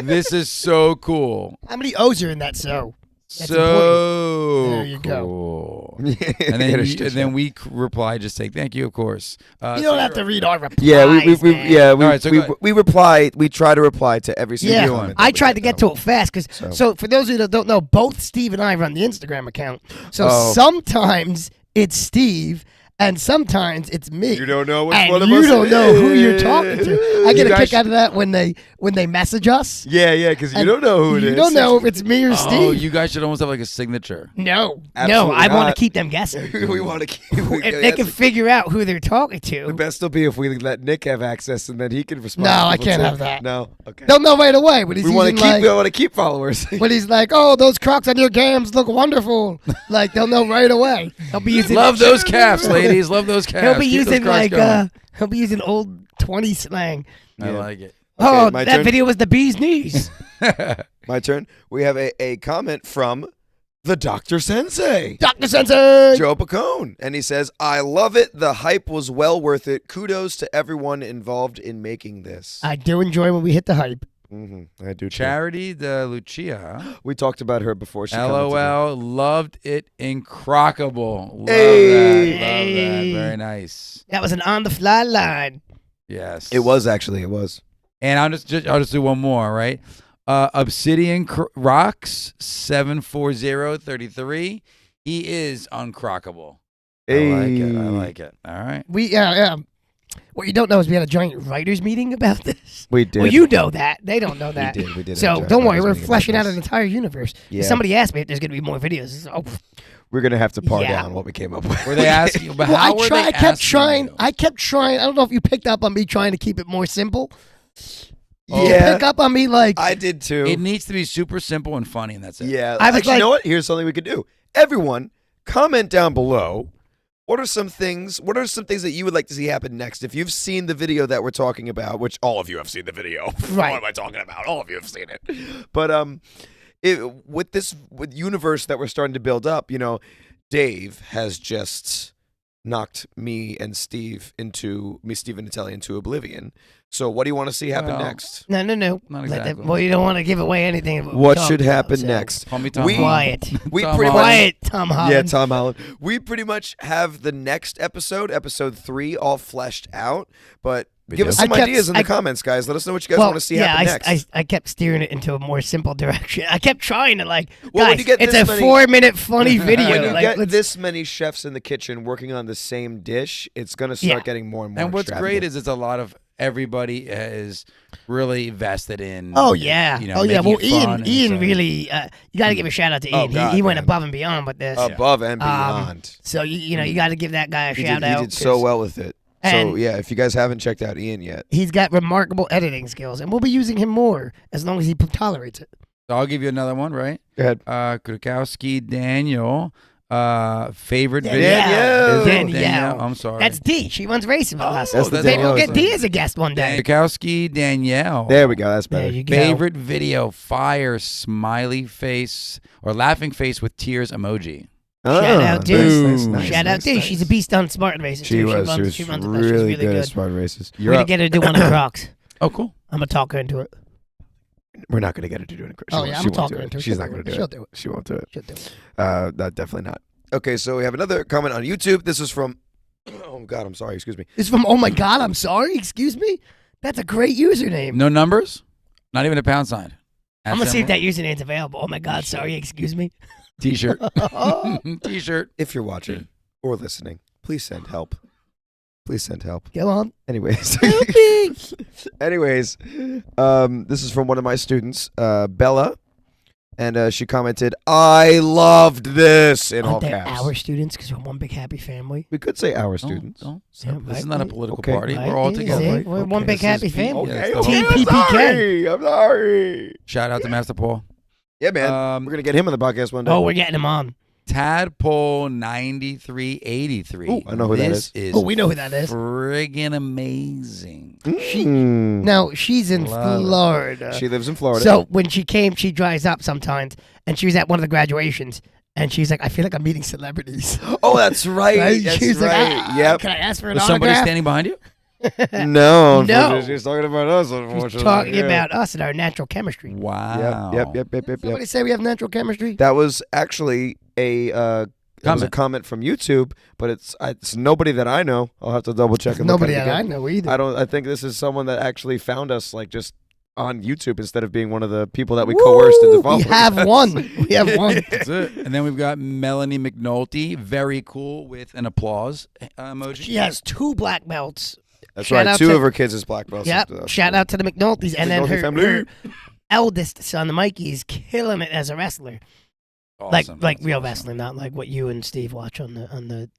Speaker 3: This is so cool.
Speaker 2: How many O's are in that so? That's
Speaker 3: So
Speaker 2: There you go.
Speaker 3: cool.
Speaker 1: and
Speaker 3: And then we reply, just say thank you, of course.
Speaker 2: You don't have to read our replies.
Speaker 1: Yeah,
Speaker 2: man.
Speaker 1: we
Speaker 3: All right, so go ahead.
Speaker 1: we reply. We try to reply to every single
Speaker 2: Yeah,
Speaker 1: comment.
Speaker 2: I
Speaker 1: that we
Speaker 2: tried to get
Speaker 1: though.
Speaker 2: to it fast because so for those of you that don't know, both Steve and I run the Instagram account. So
Speaker 1: Oh.
Speaker 2: sometimes it's Steve and sometimes it's me.
Speaker 1: You don't know which
Speaker 2: and
Speaker 1: one of
Speaker 2: you
Speaker 1: us
Speaker 2: don't
Speaker 1: it
Speaker 2: know who you're
Speaker 1: is.
Speaker 2: talking to. I
Speaker 3: You
Speaker 2: get a
Speaker 3: guys
Speaker 2: kick out of that when they message us.
Speaker 1: Yeah, because you
Speaker 2: And
Speaker 1: don't know who it is.
Speaker 2: You don't know if it's me or
Speaker 3: Oh,
Speaker 2: Steve.
Speaker 3: you guys should almost have like a signature.
Speaker 2: No,
Speaker 1: Absolutely
Speaker 2: I want
Speaker 1: not.
Speaker 2: to keep them guessing.
Speaker 1: we want to keep.
Speaker 2: If they can figure out who they're talking
Speaker 1: The
Speaker 2: to,
Speaker 1: best will be if we let Nick have access and then he can respond.
Speaker 2: No,
Speaker 1: to
Speaker 2: I
Speaker 1: people
Speaker 2: can't
Speaker 1: too.
Speaker 2: have that.
Speaker 1: No, okay.
Speaker 2: they'll know right away. When he's
Speaker 1: We want to
Speaker 2: using,
Speaker 1: keep.
Speaker 2: like,
Speaker 1: We want to keep followers.
Speaker 2: when he's like, "Oh, those Crocs on your gams look wonderful," like they'll know right away. They'll be using
Speaker 3: Love those calves, ladies. Love those calves.
Speaker 2: He'll be
Speaker 3: Keep those
Speaker 2: using
Speaker 3: Crocs
Speaker 2: like
Speaker 3: going.
Speaker 2: he'll be using old 20 slang.
Speaker 3: I
Speaker 1: Yeah.
Speaker 3: like it.
Speaker 2: Oh,
Speaker 1: my
Speaker 2: that
Speaker 1: turn.
Speaker 2: video was the bee's knees.
Speaker 1: My turn. We have a comment from the Dr. Sensei.
Speaker 2: Dr. Sensei.
Speaker 1: Joe Pacone. And he says, I love it. The hype was well worth it. Kudos to everyone involved in making this.
Speaker 2: I do enjoy when we hit the hype.
Speaker 1: I do too.
Speaker 3: Charity de Lucia.
Speaker 1: We talked about her before she commented.
Speaker 3: LOL. Loved it. Incrockable. Love
Speaker 1: Hey.
Speaker 3: that. Love that. Very nice.
Speaker 2: That was an on the fly line.
Speaker 3: Yes.
Speaker 1: It was actually. It was.
Speaker 3: And I'll just do one more, right? Obsidian Rocks 74033. He is uncrockable. I like it. I like it. All right.
Speaker 2: Yeah. What you don't know is we had a joint writers meeting about this.
Speaker 1: We did.
Speaker 2: Well, you know that. They don't know that.
Speaker 1: We did.
Speaker 2: So don't worry, we're fleshing out an entire universe.
Speaker 1: Yeah.
Speaker 2: Somebody asked me if there's going to be more videos. Oh,
Speaker 1: We're going to have to par
Speaker 2: Yeah.
Speaker 1: down what we came up with.
Speaker 3: Were they asking you? But
Speaker 2: well,
Speaker 3: how were they
Speaker 2: I kept trying.
Speaker 3: asking you?
Speaker 2: I kept trying. I don't know if you picked up on me trying to keep it more simple.
Speaker 3: Oh.
Speaker 2: You
Speaker 1: Yeah.
Speaker 2: pick up on me like
Speaker 1: I did too.
Speaker 3: It needs to be super simple and funny, and that's it.
Speaker 1: Yeah.
Speaker 2: I was
Speaker 1: Actually, you
Speaker 2: like-
Speaker 1: know what? Here's something we could do. Everyone, comment down below. What are some things that you would like to see happen next? If you've seen the video that we're talking about, which all of you have seen the video.
Speaker 2: Right.
Speaker 1: What am I talking about? All of you have seen it. But with universe that we're starting to build up, Dave has just knocked me and Steve and Natalia into oblivion. So what do you want to see happen
Speaker 3: Well,
Speaker 1: next?
Speaker 2: no.
Speaker 3: Not
Speaker 2: Let
Speaker 3: exactly.
Speaker 2: them- well, you don't want to give away anything. Of
Speaker 1: What
Speaker 2: we
Speaker 1: should
Speaker 2: talked
Speaker 1: happen
Speaker 2: about, so-
Speaker 1: next?
Speaker 3: Call me Tom
Speaker 1: We-
Speaker 3: Holland.
Speaker 2: Quiet.
Speaker 1: We
Speaker 3: Tom
Speaker 1: pretty
Speaker 3: Holland.
Speaker 1: much
Speaker 2: Quiet, Tom Holland.
Speaker 1: Yeah, Tom Holland. We pretty much have the next episode 3, all fleshed out. But
Speaker 3: We
Speaker 1: give
Speaker 3: do.
Speaker 1: us some
Speaker 2: I kept-
Speaker 1: ideas in the
Speaker 2: I-
Speaker 1: comments, guys. Let us know what you guys
Speaker 2: Well,
Speaker 1: want to see
Speaker 2: yeah,
Speaker 1: happen next.
Speaker 2: I kept steering it into a more simple direction. I kept trying to
Speaker 1: Well, when
Speaker 2: guys,
Speaker 1: you get
Speaker 2: it's
Speaker 1: this
Speaker 2: a
Speaker 1: many-
Speaker 2: 4-minute funny video.
Speaker 1: when you
Speaker 2: like,
Speaker 1: get
Speaker 2: let's-
Speaker 1: this many chefs in the kitchen working on the same dish, it's going to start
Speaker 2: Yeah.
Speaker 1: getting more and more
Speaker 3: And what's great
Speaker 1: extravagant.
Speaker 3: is it's a lot of everybody is really vested in.
Speaker 2: Oh yeah,
Speaker 3: you know,
Speaker 2: oh yeah.
Speaker 3: making
Speaker 2: Well,
Speaker 3: it fun and
Speaker 2: Ian
Speaker 3: so-
Speaker 2: really. You got to give a shout out to
Speaker 1: Oh,
Speaker 2: Ian.
Speaker 1: God,
Speaker 2: he went
Speaker 1: man.
Speaker 2: above and beyond with this.
Speaker 1: Above and beyond.
Speaker 2: So you got to give that guy a
Speaker 1: He
Speaker 2: shout
Speaker 1: did, he
Speaker 2: out.
Speaker 1: did so
Speaker 2: 'cause
Speaker 1: well with it. So,
Speaker 2: and-
Speaker 1: yeah, if you guys haven't checked out Ian yet.
Speaker 2: He's got remarkable editing skills, and we'll be using him more as long as he tolerates it.
Speaker 3: So I'll give you another one, right?
Speaker 1: Go ahead.
Speaker 3: Krakowski Daniel. Favorite video.
Speaker 1: Danielle.
Speaker 3: Is it
Speaker 2: Danielle.
Speaker 3: I'm sorry.
Speaker 2: That's D. She runs racing with us.
Speaker 1: That's the
Speaker 2: Maybe we'll
Speaker 1: Danielle
Speaker 2: get D as a guest one day.
Speaker 3: Krakowski Danielle.
Speaker 1: There we go. That's
Speaker 2: There
Speaker 1: better.
Speaker 2: you go.
Speaker 3: Favorite video, fire smiley face or laughing face with tears emoji.
Speaker 2: Shout out D.
Speaker 1: Nice,
Speaker 2: Shout out D. She's a beast on Spartan races.
Speaker 1: She
Speaker 2: too.
Speaker 1: was.
Speaker 2: She runs
Speaker 1: really,
Speaker 2: She's really
Speaker 1: good at
Speaker 2: good.
Speaker 1: smart races.
Speaker 2: We're
Speaker 3: You're
Speaker 2: gonna
Speaker 3: up.
Speaker 2: get her to do one of the Crocs.
Speaker 3: Oh, cool.
Speaker 2: I'm gonna talk her into it.
Speaker 1: We're not going to get her to do it.
Speaker 2: Oh yeah, I'm
Speaker 1: won't
Speaker 2: talking
Speaker 1: do
Speaker 2: her
Speaker 1: it.
Speaker 2: into it.
Speaker 1: She's not going to do
Speaker 2: She'll
Speaker 1: it.
Speaker 2: do it.
Speaker 1: She won't do it.
Speaker 2: She'll do it.
Speaker 1: Definitely not. Okay, so we have another comment on YouTube. This is from. Oh God, I'm sorry. Excuse me.
Speaker 2: It's from. Oh my God, I'm sorry. Excuse me. That's a great username.
Speaker 3: No numbers? Not even a pound sign.
Speaker 2: I'm gonna see if that username's available. Oh my God, sorry. Excuse me.
Speaker 3: T-shirt. T-shirt.
Speaker 1: If you're watching or listening, please send help. Please send help.
Speaker 2: Go on.
Speaker 1: Anyways.
Speaker 2: Help me.
Speaker 1: Anyways, this is from one of my students, Bella, and she commented, "I loved this" in all
Speaker 2: Aren't they
Speaker 1: caps.
Speaker 2: our students? Because we're one big happy family.
Speaker 1: We could say our students.
Speaker 3: Don't.
Speaker 2: Yeah,
Speaker 3: This is not a
Speaker 2: right.
Speaker 3: political
Speaker 1: Okay.
Speaker 3: party.
Speaker 2: Right,
Speaker 3: We're all
Speaker 2: yeah,
Speaker 3: together.
Speaker 2: see? We're one
Speaker 3: Okay,
Speaker 2: big
Speaker 3: this
Speaker 2: happy
Speaker 3: is
Speaker 2: family.
Speaker 3: yeah,
Speaker 1: Okay,
Speaker 3: it's the
Speaker 2: Team
Speaker 3: whole-
Speaker 1: I'm
Speaker 2: PPK.
Speaker 1: sorry. I'm sorry.
Speaker 3: Shout out to Master Paul.
Speaker 1: Yeah, man. We're gonna get him on the podcast one day.
Speaker 2: Oh, we're getting him on.
Speaker 3: Tadpole 9383.
Speaker 1: Ooh, I know who that
Speaker 3: This is.
Speaker 2: Oh, we know who that is.
Speaker 3: Friggin' amazing.
Speaker 2: No, she's in
Speaker 3: Love it.
Speaker 2: Florida.
Speaker 1: She lives in Florida.
Speaker 2: So when she came, she dries up sometimes, and she was at one of the graduations, and she's like, I feel like I'm meeting celebrities.
Speaker 1: oh, that's right.
Speaker 2: Right?
Speaker 1: That's
Speaker 2: She's
Speaker 1: right.
Speaker 2: like,
Speaker 1: Yep.
Speaker 2: Can I ask for an
Speaker 3: Was somebody
Speaker 2: autograph?
Speaker 3: standing behind you?
Speaker 1: No,
Speaker 2: No.
Speaker 1: unfortunately, she's talking about us.
Speaker 2: She's
Speaker 1: Unfortunately,
Speaker 2: talking
Speaker 1: Yeah.
Speaker 2: about us and our natural chemistry.
Speaker 3: Wow.
Speaker 1: Yep.
Speaker 2: Somebody say we have natural chemistry?
Speaker 1: That was actually a comment from YouTube, but it's nobody that I know. I'll have to double check and
Speaker 2: Nobody
Speaker 1: look at
Speaker 2: that
Speaker 1: it
Speaker 2: I
Speaker 1: again.
Speaker 2: know either.
Speaker 1: I think this is someone that actually found us like just on YouTube instead of being one of the people that we coerced into
Speaker 2: We
Speaker 1: following.
Speaker 2: have
Speaker 1: us.
Speaker 2: one. We have one.
Speaker 3: That's it. And then we've got Melanie McNulty, very cool, with an applause emoji.
Speaker 2: She has 2 black belts.
Speaker 1: That's
Speaker 2: Shout
Speaker 1: right.
Speaker 2: out
Speaker 1: 2
Speaker 2: to-
Speaker 1: of her kids is black belts.
Speaker 2: Yep. Shout out to the McNultys. And then
Speaker 1: McNulty
Speaker 2: her,
Speaker 1: family.
Speaker 2: her eldest son, Mikey, is killing it as a wrestler.
Speaker 3: Awesome.
Speaker 2: Like
Speaker 3: That's
Speaker 2: real
Speaker 3: awesome.
Speaker 2: wrestling, not like what you and Steve watch on the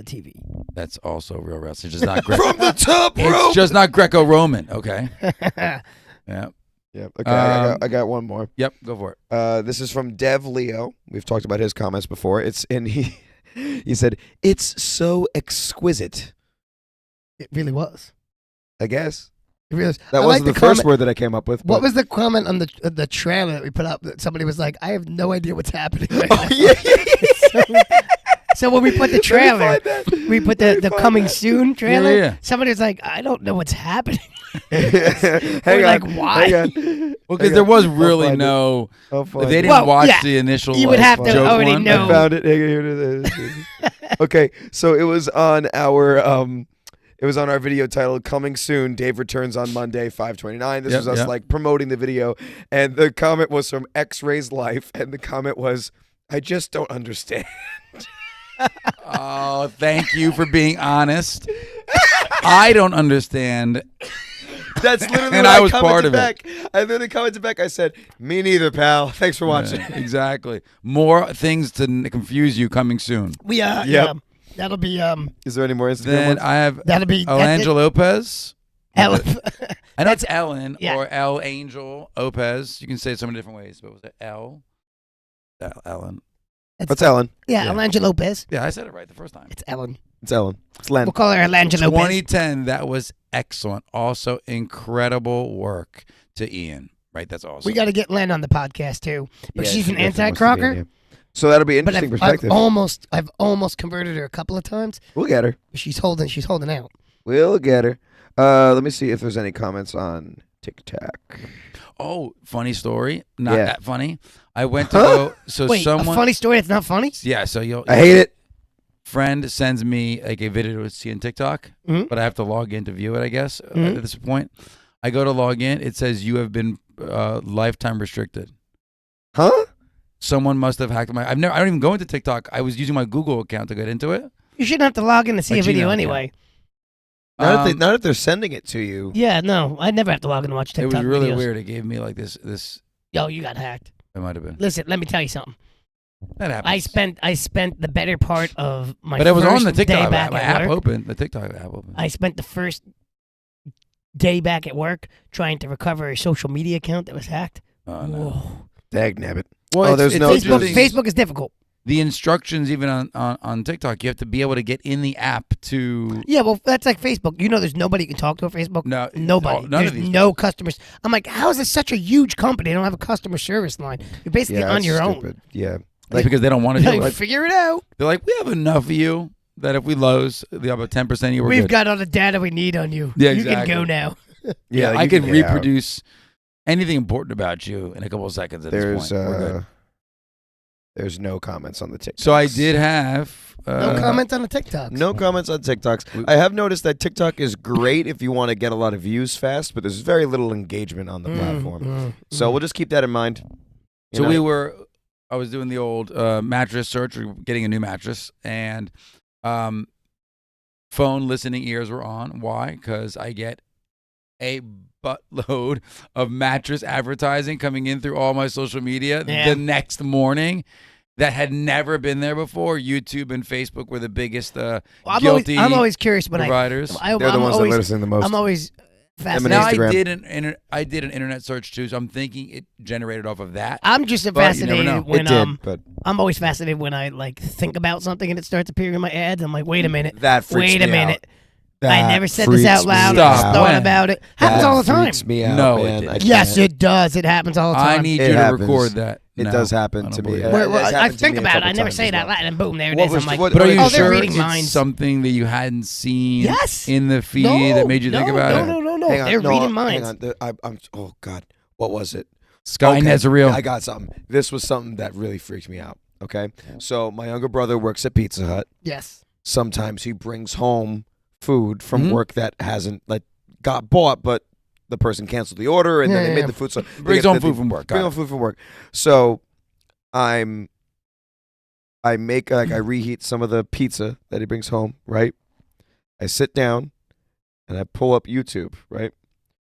Speaker 2: TV.
Speaker 3: That's also real wrestling. Just not
Speaker 1: From the top
Speaker 3: It's
Speaker 1: rope.
Speaker 3: just not Greco-Roman. Okay. Yeah.
Speaker 1: Yep. Okay. I got one more.
Speaker 3: Yep. Go for it.
Speaker 1: This is from Dev Leo. We've talked about his comments before. He said it's so exquisite.
Speaker 2: It really was.
Speaker 1: I guess
Speaker 2: It really was.
Speaker 1: that
Speaker 2: I
Speaker 1: wasn't
Speaker 2: like
Speaker 1: the
Speaker 2: comment-
Speaker 1: first word that I came up with.
Speaker 2: What
Speaker 1: but-
Speaker 2: was the comment on the trailer that we put up? That somebody was like, "I have no idea what's happening." Right
Speaker 1: Oh
Speaker 2: now.
Speaker 1: yeah.
Speaker 2: So when we put the trailer, we put the coming soon trailer.
Speaker 3: Yeah.
Speaker 2: Somebody was like, "I don't know what's happening."
Speaker 1: Hang
Speaker 2: We're
Speaker 1: on,
Speaker 2: like, why?
Speaker 1: hang on.
Speaker 3: Well, because
Speaker 1: Hang
Speaker 3: there
Speaker 1: on.
Speaker 3: was
Speaker 1: I'll
Speaker 3: really
Speaker 1: find it.
Speaker 3: no.
Speaker 1: I'll
Speaker 3: If
Speaker 1: find
Speaker 3: they
Speaker 1: it.
Speaker 3: didn't
Speaker 2: Well,
Speaker 3: watch
Speaker 2: yeah,
Speaker 3: the initial.
Speaker 2: you would
Speaker 3: like,
Speaker 2: have to
Speaker 3: joke
Speaker 2: already
Speaker 3: one,
Speaker 2: know.
Speaker 1: I found it. Here it is. Okay, so it was on our video titled "Coming Soon." Dave returns on Monday, 5/29. This
Speaker 3: Yep,
Speaker 1: was us
Speaker 3: yep.
Speaker 1: like promoting the video, and the comment was from X-Ray's Life, and the comment was, "I just don't understand."
Speaker 3: Oh, thank you for being honest. I don't understand.
Speaker 1: That's literally
Speaker 3: And
Speaker 1: what
Speaker 3: I was
Speaker 1: commented
Speaker 3: part of it.
Speaker 1: back. I literally commented back. I said, "Me neither, pal. Thanks for watching."
Speaker 3: Yeah, exactly. More things to confuse you coming soon.
Speaker 2: We
Speaker 1: Yep.
Speaker 2: yeah, that'll be
Speaker 1: Is there any more Instagram
Speaker 3: Then
Speaker 1: ones?
Speaker 3: I have
Speaker 2: that'll be
Speaker 3: Elangel Lopez.
Speaker 2: Ellen.
Speaker 3: I know it's Ellen
Speaker 2: yeah.
Speaker 3: or El Angel Opez. You can say it so many different ways, but was it Ellen?
Speaker 1: What's Ellen?
Speaker 2: Yeah,
Speaker 3: Yeah.
Speaker 2: Elangel Lopez.
Speaker 3: Yeah, I said it right the first time.
Speaker 2: It's Ellen.
Speaker 1: It's Ellen. It's Len.
Speaker 2: We'll call her Elangel Lopez.
Speaker 3: 2010, that was excellent. Also, incredible work to Ian. Right, that's awesome.
Speaker 2: We got to get Len on the podcast too, but
Speaker 1: Yeah,
Speaker 2: she's
Speaker 1: she
Speaker 2: an
Speaker 1: definitely wants to be
Speaker 2: anti-crocker.
Speaker 1: in here. So that'll be
Speaker 2: But
Speaker 1: interesting
Speaker 2: I've
Speaker 1: perspective.
Speaker 2: almost converted her a couple of times.
Speaker 1: We'll get her.
Speaker 2: But she's holding out.
Speaker 1: We'll get her. Let me see if there's any comments on TikTok.
Speaker 3: Oh, funny story. Not
Speaker 1: Yeah.
Speaker 3: that funny. I went to go. So
Speaker 2: Wait,
Speaker 3: someone.
Speaker 2: a funny story that's not funny?
Speaker 3: Yeah. So you'll.
Speaker 1: I hate it.
Speaker 3: Friend sends me like a video to see on TikTok,
Speaker 2: Mhm.
Speaker 3: but I have to log in to view it. I guess
Speaker 2: Mhm.
Speaker 3: at this point, I go to log in. It says you have been lifetime restricted.
Speaker 1: Huh?
Speaker 3: Someone must have hacked my. I don't even go into TikTok. I was using my Google account to get into it.
Speaker 2: You shouldn't have to log in to see
Speaker 3: My
Speaker 2: a video
Speaker 3: Gmail
Speaker 2: anyway.
Speaker 1: Not if they're sending it to you.
Speaker 2: Yeah, no, I never have to log in to watch
Speaker 3: It
Speaker 2: TikTok
Speaker 3: was really
Speaker 2: videos.
Speaker 3: weird. It gave me like this.
Speaker 2: Yo, you got hacked.
Speaker 3: It might have been.
Speaker 2: Listen, let me tell you something.
Speaker 3: That happens.
Speaker 2: I spent the better part of my
Speaker 3: But it was on
Speaker 2: first
Speaker 3: the
Speaker 2: day
Speaker 3: TikTok
Speaker 2: back
Speaker 3: my
Speaker 2: at
Speaker 3: app
Speaker 2: work.
Speaker 3: open. The TikTok app open.
Speaker 2: I spent the first day back at work trying to recover a social media account that was hacked.
Speaker 3: Oh no.
Speaker 2: Whoa.
Speaker 1: Dag nabbit.
Speaker 3: Well,
Speaker 1: Oh,
Speaker 3: it's-
Speaker 1: there's
Speaker 3: it's
Speaker 1: no-
Speaker 3: interesting.
Speaker 2: Facebook is difficult.
Speaker 3: The instructions, even on TikTok, you have to be able to get in the app to.
Speaker 2: Yeah, well, that's like Facebook. You know, there's nobody you can talk to on Facebook.
Speaker 3: No,
Speaker 2: Nobody.
Speaker 3: none
Speaker 2: There's
Speaker 3: of these.
Speaker 2: no customers. I'm like, how is this such a huge company? They don't have a customer service line. You're basically
Speaker 1: Yeah,
Speaker 2: on
Speaker 1: that's
Speaker 2: your own.
Speaker 1: stupid. Yeah.
Speaker 3: Like, because they don't want to do
Speaker 2: Like,
Speaker 3: it.
Speaker 2: figure it out.
Speaker 3: They're like, we have enough of you that if we lose, the about 10% of you, we're
Speaker 2: We've
Speaker 3: good.
Speaker 2: got all the data we need on you.
Speaker 3: Yeah,
Speaker 2: You can
Speaker 3: exactly.
Speaker 2: go now.
Speaker 3: Yeah,
Speaker 1: like,
Speaker 3: I
Speaker 1: you
Speaker 3: could
Speaker 1: can get out.
Speaker 3: reproduce anything important about you in a couple of seconds at
Speaker 1: There's
Speaker 3: this point. We're good.
Speaker 1: there's no comments on the TikTok.
Speaker 3: So I did have
Speaker 2: No comment on the TikToks.
Speaker 1: No comments on TikToks. I have noticed that TikTok is great if you want to get a lot of views fast, but there's very little engagement on the platform. So we'll just keep that in mind. You
Speaker 3: So
Speaker 1: know?
Speaker 3: I was doing the old mattress search, we were getting a new mattress, and phone listening ears were on. Why? Because I get a buttload of mattress advertising coming in through all my social media the next morning that had never been there before. YouTube and Facebook were the biggest
Speaker 2: I'm
Speaker 3: guilty
Speaker 2: always curious when
Speaker 3: providers.
Speaker 1: They're the ones that let us in the most.
Speaker 2: I'm always fascinated.
Speaker 3: Now
Speaker 1: Instagram.
Speaker 3: I did an internet search too, so I'm thinking it generated off of that.
Speaker 2: I'm just
Speaker 3: But you never
Speaker 2: fascinated
Speaker 3: know.
Speaker 2: when
Speaker 1: It did, but
Speaker 2: I'm always fascinated when I like think about something and it starts appearing in my ads. I'm like, wait a minute.
Speaker 1: that freaks
Speaker 2: Wait a
Speaker 1: me
Speaker 2: minute.
Speaker 1: out.
Speaker 2: I
Speaker 1: That
Speaker 2: never said this out
Speaker 1: freaks
Speaker 2: loud.
Speaker 1: me
Speaker 2: I
Speaker 3: Stop.
Speaker 2: just
Speaker 1: out.
Speaker 2: thought
Speaker 3: When?
Speaker 2: about it. Happens
Speaker 1: That
Speaker 2: all the time.
Speaker 1: freaks me out,
Speaker 3: No, it
Speaker 1: man.
Speaker 3: didn't.
Speaker 1: I
Speaker 2: Yes,
Speaker 1: can't.
Speaker 2: it does. It happens all the
Speaker 3: I
Speaker 2: time.
Speaker 3: need
Speaker 1: It
Speaker 3: you to
Speaker 1: happens.
Speaker 3: record that.
Speaker 1: It
Speaker 3: No,
Speaker 1: does
Speaker 3: I
Speaker 1: happen
Speaker 3: don't
Speaker 1: to me.
Speaker 3: believe
Speaker 1: It
Speaker 3: that.
Speaker 2: Well,
Speaker 1: has
Speaker 2: I
Speaker 1: happened to
Speaker 2: think
Speaker 1: me a
Speaker 2: about it.
Speaker 1: couple
Speaker 2: I never
Speaker 1: times
Speaker 2: say
Speaker 1: as
Speaker 2: that
Speaker 1: well.
Speaker 2: loud, and boom, there it
Speaker 1: What
Speaker 2: is.
Speaker 1: was-
Speaker 2: I'm like,
Speaker 1: what-
Speaker 3: But are you
Speaker 2: oh, they're
Speaker 3: sure
Speaker 2: reading
Speaker 3: it's
Speaker 2: minds.
Speaker 3: something that you hadn't seen
Speaker 2: Yes.
Speaker 3: in the feed
Speaker 2: No,
Speaker 3: that made you think
Speaker 2: no,
Speaker 3: about
Speaker 2: no,
Speaker 3: it?
Speaker 2: No, no, no,
Speaker 1: Hang on,
Speaker 2: They're
Speaker 1: no,
Speaker 2: reading
Speaker 1: hang
Speaker 2: minds.
Speaker 1: on. I'm. Oh God, what was it?
Speaker 3: Skynet's real.
Speaker 1: I got something. This was something that really freaked me out. Okay, so my younger brother works at Pizza Hut.
Speaker 2: Yes.
Speaker 1: Sometimes he brings home food from
Speaker 3: Mhm.
Speaker 1: work that hasn't got bought, but the person canceled the order and then they
Speaker 2: Yeah,
Speaker 1: made
Speaker 2: yeah.
Speaker 1: the food. So they
Speaker 3: Brings
Speaker 1: get
Speaker 3: home
Speaker 1: the-
Speaker 3: food from work.
Speaker 1: Bring
Speaker 3: Got
Speaker 1: home
Speaker 3: it.
Speaker 1: food from work. So I make I reheat some of the pizza that he brings home. Right. I sit down and I pull up YouTube. Right.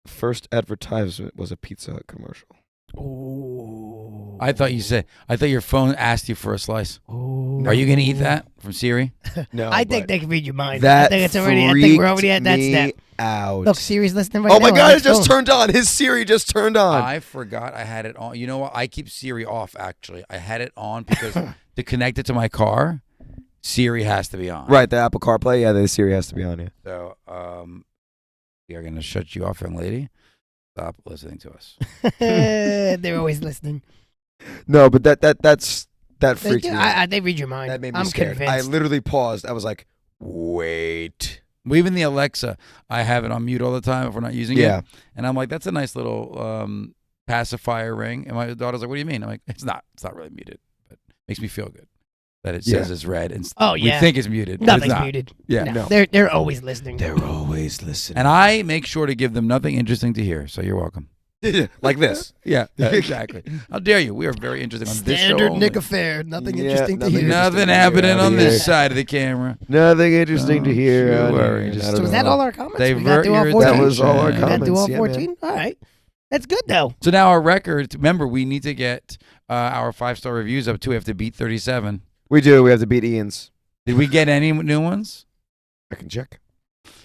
Speaker 1: The first advertisement was a Pizza Hut commercial.
Speaker 2: Oh.
Speaker 3: I thought your phone asked you for a slice.
Speaker 2: Oh.
Speaker 3: Are you going to eat that from Siri?
Speaker 1: No,
Speaker 2: I think
Speaker 1: but
Speaker 2: they can read your mind.
Speaker 1: that
Speaker 2: I think it's already. I think we're already at that
Speaker 1: freaked
Speaker 2: step.
Speaker 1: me out.
Speaker 2: Look, Siri's listening right now.
Speaker 1: Oh my
Speaker 2: on
Speaker 1: God!
Speaker 2: his
Speaker 1: It just
Speaker 2: phone.
Speaker 1: turned on. His Siri just turned on.
Speaker 3: I forgot I had it on. You know what? I keep Siri off, actually. I had it on because to connect it to my car, Siri has to be on.
Speaker 1: Right, the Apple CarPlay. Yeah, the Siri has to be on. Yeah.
Speaker 3: So we are going to shut you off, young lady. Stop listening to us.
Speaker 2: They're always listening.
Speaker 1: No, but that
Speaker 2: They
Speaker 1: freaked
Speaker 2: do.
Speaker 1: me out.
Speaker 2: They read your mind.
Speaker 1: That made me
Speaker 2: I'm
Speaker 1: scared. I
Speaker 2: convinced.
Speaker 1: literally paused. I was like, wait.
Speaker 3: Well, even the Alexa, I have it on mute all the time if we're not using
Speaker 1: Yeah.
Speaker 3: it. And I'm like, that's a nice little pacifier ring. And my daughter's like, what do you mean? I'm like, it's not really muted, but it makes me feel good that it says it's red. And
Speaker 2: Oh,
Speaker 3: we
Speaker 2: yeah.
Speaker 3: think it's muted. but
Speaker 2: Nothing's
Speaker 3: it's not.
Speaker 2: muted.
Speaker 3: Yeah.
Speaker 2: No.
Speaker 1: No.
Speaker 2: They're always listening.
Speaker 1: They're always listening.
Speaker 3: And I make sure to give them nothing interesting to hear. So you're welcome.
Speaker 1: Like this.
Speaker 3: Yeah, exactly. How dare you? We are very interesting on this show.
Speaker 2: Standard
Speaker 3: only.
Speaker 2: Nick affair. Nothing
Speaker 1: Yeah,
Speaker 2: interesting to
Speaker 1: nothing
Speaker 2: hear.
Speaker 1: interesting.
Speaker 3: Nothing happening on
Speaker 1: Yeah.
Speaker 3: this side of the camera.
Speaker 1: Nothing interesting
Speaker 3: Oh,
Speaker 1: to hear.
Speaker 3: sure.
Speaker 1: out here.
Speaker 3: Just-
Speaker 1: I don't
Speaker 2: So was
Speaker 1: know.
Speaker 2: that all our comments?
Speaker 3: They
Speaker 2: we got through all
Speaker 3: vert
Speaker 2: 14?
Speaker 1: That was all our
Speaker 3: attention.
Speaker 2: We got through all
Speaker 1: comments, yeah,
Speaker 2: 14? All right. That's good, though.
Speaker 3: So now our record, remember, we need to get our 5-star reviews up too. We have to beat 37.
Speaker 1: We do. We have to beat Ian's.
Speaker 3: Did we get any new ones?
Speaker 1: I can check.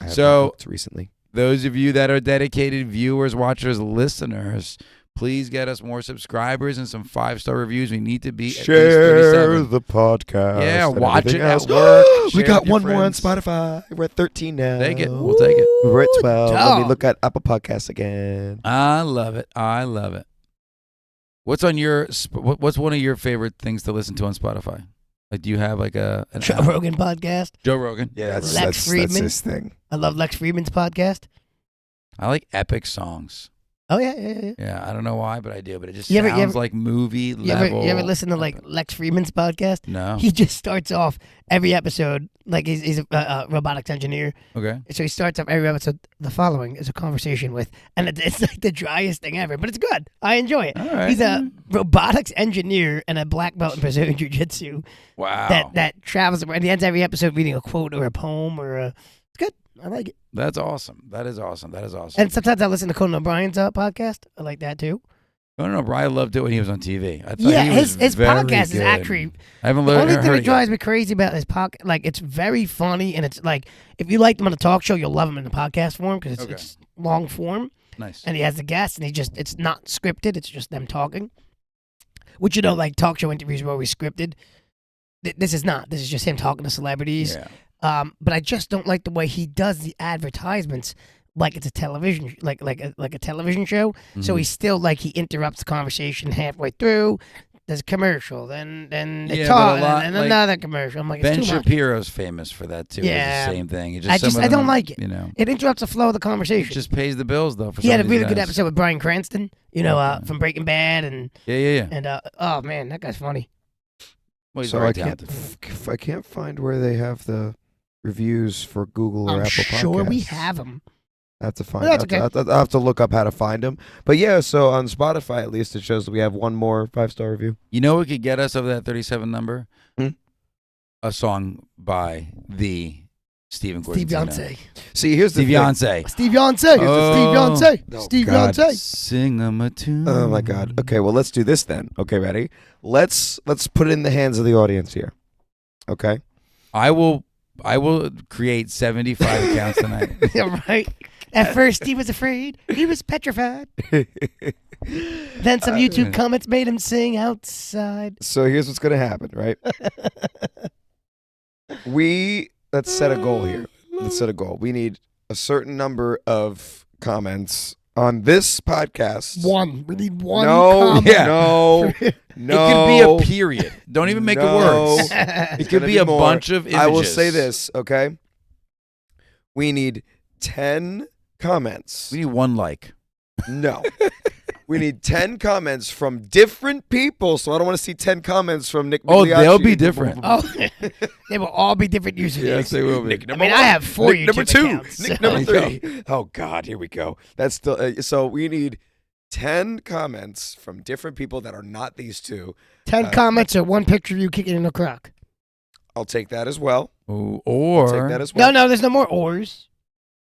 Speaker 1: I have
Speaker 3: So-
Speaker 1: not looked recently.
Speaker 3: Those of you that are dedicated viewers, watchers, listeners, please get us more subscribers and some 5-star reviews. We need to be at least 37.
Speaker 1: the podcast.
Speaker 3: Yeah,
Speaker 1: and
Speaker 3: watch
Speaker 1: everything
Speaker 3: it at
Speaker 1: else.
Speaker 3: work.
Speaker 1: We
Speaker 3: Share
Speaker 1: got
Speaker 3: with your
Speaker 1: one more on
Speaker 3: friends.
Speaker 1: Spotify. We're at 13 now.
Speaker 3: Take it. We'll take it.
Speaker 1: We're at 12. Let me
Speaker 2: dog.
Speaker 1: look at Apple Podcasts again.
Speaker 3: I love it. I love it. What's on your? What's one of your favorite things to listen to on Spotify? Like, do you have like an
Speaker 2: Joe
Speaker 3: app?
Speaker 2: Rogan podcast.
Speaker 3: Joe Rogan?
Speaker 1: Yeah,
Speaker 2: Lex
Speaker 1: that's
Speaker 2: Friedman.
Speaker 1: his thing.
Speaker 2: I love Lex Friedman's podcast.
Speaker 3: I like epic songs.
Speaker 2: Oh, yeah.
Speaker 3: Yeah, I don't know why, but I do. But it just
Speaker 2: You
Speaker 3: sounds
Speaker 2: ever-
Speaker 3: like movie
Speaker 2: You
Speaker 3: level.
Speaker 2: ever listen to like Lex Friedman's podcast?
Speaker 3: No.
Speaker 2: He just starts off every episode like he's a robotics engineer.
Speaker 3: Okay.
Speaker 2: So he starts off every episode. The following is a conversation with, and it's like the driest thing ever, but it's good. I enjoy it.
Speaker 3: All right.
Speaker 2: He's a robotics engineer and a black belt in Brazilian jiu-jitsu
Speaker 3: Wow.
Speaker 2: that travels around. He ends every episode reading a quote or a poem or a. It's good. I like it.
Speaker 3: That's awesome. That is awesome. That is awesome.
Speaker 2: And sometimes I listen to Conan O'Brien's podcast. I like that too.
Speaker 3: I don't know. Brian loved it when he was on TV. I thought
Speaker 2: Yeah,
Speaker 3: he was
Speaker 2: his
Speaker 3: very
Speaker 2: podcast is
Speaker 3: good.
Speaker 2: actually
Speaker 3: I haven't
Speaker 2: the
Speaker 3: learned.
Speaker 2: only thing
Speaker 3: heard
Speaker 2: that
Speaker 3: it yet.
Speaker 2: drives me crazy about his podcast. Like it's very funny and it's like if you like him on a talk show, you'll love him in the podcast form because
Speaker 3: Okay.
Speaker 2: it's long form
Speaker 3: Nice.
Speaker 2: and he has the guests and it's not scripted. It's just them talking. Which like talk show interviews were always scripted. This is not. This is just him talking to celebrities.
Speaker 3: Yeah.
Speaker 2: But I just don't like the way he does the advertisements like it's a television, like a television show. So
Speaker 3: Mhm.
Speaker 2: he's still like he interrupts the conversation halfway through. There's a commercial, then they
Speaker 3: Yeah,
Speaker 2: talk,
Speaker 3: but a lot,
Speaker 2: and
Speaker 3: like,
Speaker 2: another commercial. I'm like, it's
Speaker 3: Ben
Speaker 2: too much.
Speaker 3: Shapiro's famous for that too.
Speaker 2: Yeah.
Speaker 3: It's the same thing. It just some of
Speaker 2: I don't
Speaker 3: them,
Speaker 2: like it.
Speaker 3: You know,
Speaker 2: It interrupts the flow of the
Speaker 3: it
Speaker 2: conversation.
Speaker 3: just pays the bills though. For
Speaker 2: He
Speaker 3: some
Speaker 2: had a
Speaker 3: of these
Speaker 2: really good
Speaker 3: guys.
Speaker 2: episode with Bryan Cranston,
Speaker 3: Okay.
Speaker 2: from Breaking Bad, and
Speaker 3: Yeah.
Speaker 2: oh man, that guy's funny.
Speaker 3: Well, he's
Speaker 1: So
Speaker 3: very
Speaker 1: I can't,
Speaker 3: talented.
Speaker 1: I can't find where they have the reviews for Google or
Speaker 2: I'm
Speaker 1: Apple
Speaker 2: sure we
Speaker 1: Podcasts.
Speaker 2: have him.
Speaker 1: I have to find.
Speaker 2: Well, that's
Speaker 1: I'll have to look up how to find them. But yeah, so on Spotify at least it shows that we have one more 5-star review.
Speaker 3: You know what could get us over that 37 number?
Speaker 1: Hmm?
Speaker 3: A song by the Steve
Speaker 2: Steveyoncé.
Speaker 1: See, here's the thing.
Speaker 3: Steveyoncé.
Speaker 2: Steveyoncé.
Speaker 3: Oh.
Speaker 2: Steveyoncé.
Speaker 1: Oh,
Speaker 2: Steveyoncé.
Speaker 3: Sing them a tune.
Speaker 1: Oh my God. Okay, well let's do this then. Okay, ready? Let's put it in the hands of the audience here. Okay.
Speaker 3: I will create 75 accounts tonight.
Speaker 2: Yeah, right. At first, he was afraid. He was petrified. Then some YouTube comments made him sing outside.
Speaker 1: So here's what's gonna happen, right? Let's set a goal here. Let's set a goal. We need a certain number of comments on this podcast.
Speaker 2: One. We need one
Speaker 1: No,
Speaker 2: comment.
Speaker 3: Yeah.
Speaker 1: no.
Speaker 3: It could be a period. Don't even make it worse.
Speaker 1: It's
Speaker 3: It could
Speaker 1: gonna
Speaker 3: be a
Speaker 1: more.
Speaker 3: bunch of images.
Speaker 1: I will say this, okay? We need 10 comments.
Speaker 3: We need one like.
Speaker 1: No. We need 10 comments from different people, so I don't want to see 10 comments from Nick
Speaker 3: Oh,
Speaker 1: Migliacci.
Speaker 3: they'll be different.
Speaker 2: Oh, they will all be different usernames.
Speaker 3: Yes, they will be.
Speaker 1: Nick
Speaker 2: I
Speaker 1: number
Speaker 2: mean,
Speaker 1: one,
Speaker 2: I have 4
Speaker 1: Nick number
Speaker 2: YouTube
Speaker 1: 2,
Speaker 2: accounts.
Speaker 1: Nick
Speaker 2: so-
Speaker 1: number 3. Oh, God, here we go. That's still so we need 10 comments from different people that are not these two.
Speaker 2: 10 comments or one picture of you kicking in a crock.
Speaker 1: I'll take that as well.
Speaker 3: Ooh,
Speaker 1: I'll take
Speaker 3: or
Speaker 1: that as well.
Speaker 2: No, there's no more ors.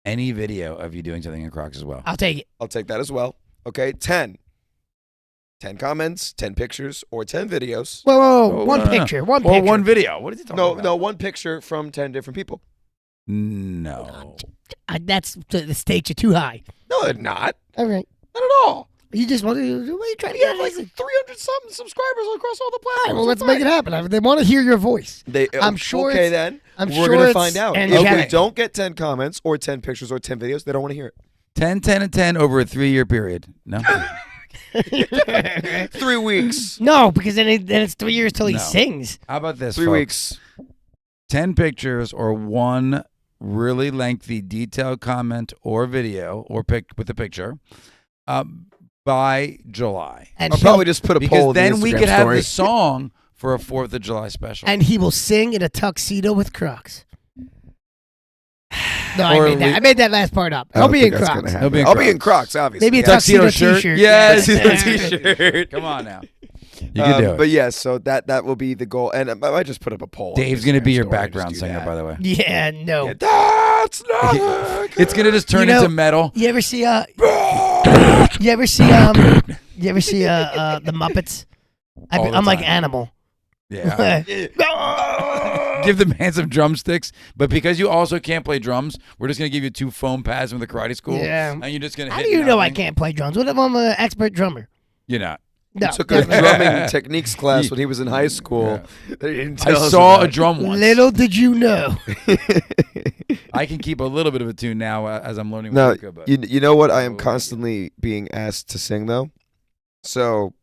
Speaker 3: any video of you doing something in Crocs as well.
Speaker 2: I'll take it.
Speaker 1: I'll take that as well. Okay, 10. 10 comments, 10 pictures, or 10 videos.
Speaker 2: Whoa,
Speaker 3: Oh,
Speaker 2: one
Speaker 3: no, no.
Speaker 2: picture, one
Speaker 3: Or
Speaker 2: picture.
Speaker 3: one video. What is he talking
Speaker 1: No,
Speaker 3: about?
Speaker 1: no, one picture from 10 different people.
Speaker 3: No.
Speaker 2: That's the stakes are too high.
Speaker 1: No, they're not.
Speaker 2: All right.
Speaker 1: Not at all.
Speaker 2: You just want to. What are you trying to
Speaker 1: We
Speaker 2: get?
Speaker 1: have like 300-something subscribers across all the
Speaker 2: All right,
Speaker 1: platforms.
Speaker 2: well, let's make it happen. They want to hear your voice.
Speaker 1: I'm
Speaker 2: sure
Speaker 1: Okay,
Speaker 2: it's-
Speaker 1: then.
Speaker 2: I'm
Speaker 1: we're
Speaker 2: sure
Speaker 1: going to
Speaker 2: it's
Speaker 1: find out. If
Speaker 2: angelic.
Speaker 1: we don't get 10 comments or 10 pictures or 10 videos, they don't want to hear it.
Speaker 3: 10, 10, and 10 over a 3-year period. No?
Speaker 1: 3 weeks.
Speaker 2: No, because then it's 3 years till he
Speaker 3: No.
Speaker 2: sings.
Speaker 3: How about this,
Speaker 1: 3
Speaker 3: folks?
Speaker 1: weeks.
Speaker 3: 10 pictures or one really lengthy detailed comment or video or pic with a picture by July.
Speaker 2: And
Speaker 1: I'll probably just put a
Speaker 3: Because
Speaker 1: poll in
Speaker 3: then
Speaker 1: the
Speaker 3: we
Speaker 1: Instagram
Speaker 3: could have
Speaker 1: story.
Speaker 3: the song for a 4th of July special.
Speaker 2: and he will sing in a tuxedo with Crocs. No,
Speaker 3: Or
Speaker 2: I made that last part up.
Speaker 1: I
Speaker 2: I'll
Speaker 1: don't
Speaker 2: be
Speaker 1: think
Speaker 2: in
Speaker 1: that's
Speaker 2: Crocs.
Speaker 1: gonna happen.
Speaker 3: He'll be in
Speaker 1: I'll be in
Speaker 3: Crocs.
Speaker 1: Crocs, obviously.
Speaker 2: Maybe a
Speaker 1: Yeah.
Speaker 2: tuxedo
Speaker 3: shirt.
Speaker 2: t-shirt.
Speaker 3: Yes.
Speaker 1: Tuxedo t-shirt.
Speaker 3: Come on now. You can do it.
Speaker 1: But yes, so that will be the goal. And I might just put up a poll. on
Speaker 3: Dave's
Speaker 1: the
Speaker 3: going to be
Speaker 1: Instagram
Speaker 3: your
Speaker 1: story and
Speaker 3: background
Speaker 1: just do
Speaker 3: singer,
Speaker 1: that.
Speaker 3: by the way.
Speaker 2: Yeah, no.
Speaker 1: Yeah, that's not
Speaker 3: It's going to just turn
Speaker 2: You know-
Speaker 3: into metal.
Speaker 2: You ever see the Muppets?
Speaker 3: All the
Speaker 2: I'm like
Speaker 3: time.
Speaker 2: Animal.
Speaker 3: Yeah. Give the man some drumsticks, but because you also can't play drums, we're just gonna give you 2 foam pads from the karate school.
Speaker 2: Yeah.
Speaker 3: And you're just gonna
Speaker 2: How
Speaker 3: hit
Speaker 2: do you know I
Speaker 3: nothing.
Speaker 2: can't play drums? What if I'm an expert drummer?
Speaker 3: You're not.
Speaker 2: No.
Speaker 1: Took a
Speaker 2: definitely.
Speaker 1: drumming techniques class when he was in high school. They didn't
Speaker 3: I
Speaker 1: tell us
Speaker 3: saw
Speaker 1: about
Speaker 3: a
Speaker 1: it.
Speaker 3: drum once.
Speaker 2: Little did you know.
Speaker 3: I can keep a little bit of a tune now as I'm learning.
Speaker 1: No,
Speaker 3: With Luca, but
Speaker 1: you know what? I am
Speaker 3: Oh,
Speaker 1: constantly being asked to sing though. So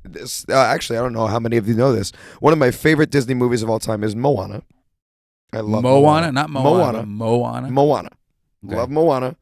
Speaker 1: this actually, I don't know how many of you know this. One of my favorite Disney movies of all time is Moana. I love
Speaker 3: Moana, not Moana.
Speaker 1: Moana.
Speaker 3: Moana.
Speaker 1: Moana.
Speaker 3: Okay.
Speaker 1: Love Moana.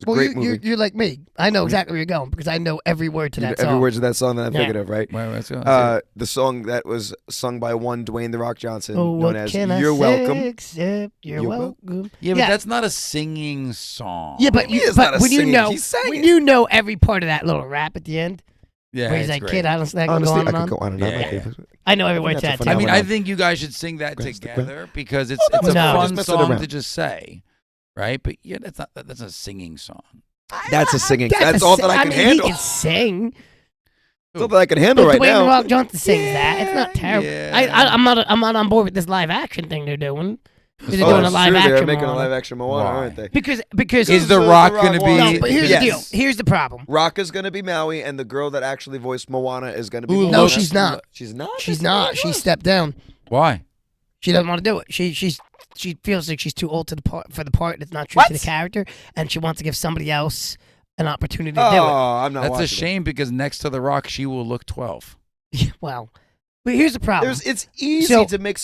Speaker 1: It's a
Speaker 2: Well,
Speaker 1: great movie.
Speaker 2: you're like me. I know exactly where you're going because I know every word to
Speaker 1: You know
Speaker 2: that
Speaker 1: every
Speaker 2: song.
Speaker 1: word to that song that I'm
Speaker 2: Yeah.
Speaker 1: thinking of, right?
Speaker 3: Wait, let's go.
Speaker 1: The song that was sung by one Dwayne The Rock Johnson,
Speaker 2: Oh,
Speaker 1: known
Speaker 2: what
Speaker 1: as
Speaker 2: can I
Speaker 1: "You're
Speaker 2: say
Speaker 1: Welcome."
Speaker 2: except you're
Speaker 1: You're
Speaker 2: welcome.
Speaker 3: yeah, but
Speaker 2: yeah.
Speaker 3: that's not a singing song.
Speaker 2: Yeah, but,
Speaker 1: He is not a
Speaker 2: when you
Speaker 1: singing,
Speaker 2: know
Speaker 1: he sang
Speaker 2: when
Speaker 1: it.
Speaker 2: you know every part of that little rap at the end,
Speaker 3: yeah,
Speaker 2: where he's
Speaker 3: it's
Speaker 2: like,
Speaker 3: great.
Speaker 2: "Kid, I don't snack on
Speaker 1: Honestly,
Speaker 2: going
Speaker 1: I
Speaker 2: on."
Speaker 1: could go on and on.
Speaker 3: Yeah.
Speaker 1: My favorite.
Speaker 2: I know every word to
Speaker 1: That's a
Speaker 2: that.
Speaker 3: I
Speaker 2: too.
Speaker 3: mean,
Speaker 1: phenomenon.
Speaker 3: I think you guys should sing that
Speaker 1: Grasp the
Speaker 3: together because it's
Speaker 1: that
Speaker 3: a
Speaker 1: was
Speaker 2: No.
Speaker 3: fun
Speaker 1: just messing
Speaker 3: song
Speaker 1: around.
Speaker 3: to just say, right? But yeah, that's a singing song.
Speaker 1: That's a singing.
Speaker 2: That's
Speaker 1: That's
Speaker 2: a
Speaker 1: all
Speaker 2: si-
Speaker 1: that I can
Speaker 2: mean,
Speaker 1: handle.
Speaker 2: He can sing.
Speaker 1: That's all that I can handle
Speaker 2: But
Speaker 1: right
Speaker 2: Dwayne The
Speaker 1: now.
Speaker 2: Rock Johnson sings that. It's not terrible.
Speaker 3: yeah.
Speaker 2: I'm not on board with this live action thing they're doing. They're
Speaker 1: Oh,
Speaker 2: doing a
Speaker 1: it's
Speaker 2: live
Speaker 1: true,
Speaker 2: action.
Speaker 1: They're making a
Speaker 2: Moana.
Speaker 1: live action Moana,
Speaker 3: Why?
Speaker 1: aren't they?
Speaker 2: because
Speaker 3: Is The
Speaker 1: So
Speaker 3: Rock
Speaker 1: The
Speaker 3: going to
Speaker 1: Rock
Speaker 3: be?
Speaker 1: wants-
Speaker 2: no, but here's
Speaker 1: Yes.
Speaker 2: the deal. Here's the problem.
Speaker 1: Rock is going to be Maui, and the girl that actually voiced Moana is going to be
Speaker 3: Who
Speaker 1: Moana.
Speaker 2: No,
Speaker 3: looks-
Speaker 2: she's not.
Speaker 1: She's not?
Speaker 2: She's
Speaker 1: That's
Speaker 2: not.
Speaker 1: what
Speaker 2: She
Speaker 1: it was.
Speaker 2: stepped down.
Speaker 3: Why?
Speaker 2: She doesn't want to do it. She feels like she's too old to the part for the part. It's not true to the
Speaker 1: What?
Speaker 2: character, and she wants to give somebody else an opportunity to
Speaker 1: Oh,
Speaker 2: do
Speaker 1: I'm not
Speaker 3: That's a
Speaker 1: watching it.
Speaker 3: shame because next to The Rock, she will look 12.
Speaker 2: it. Well, but here's the problem.
Speaker 1: It's easy
Speaker 2: So-
Speaker 1: to make.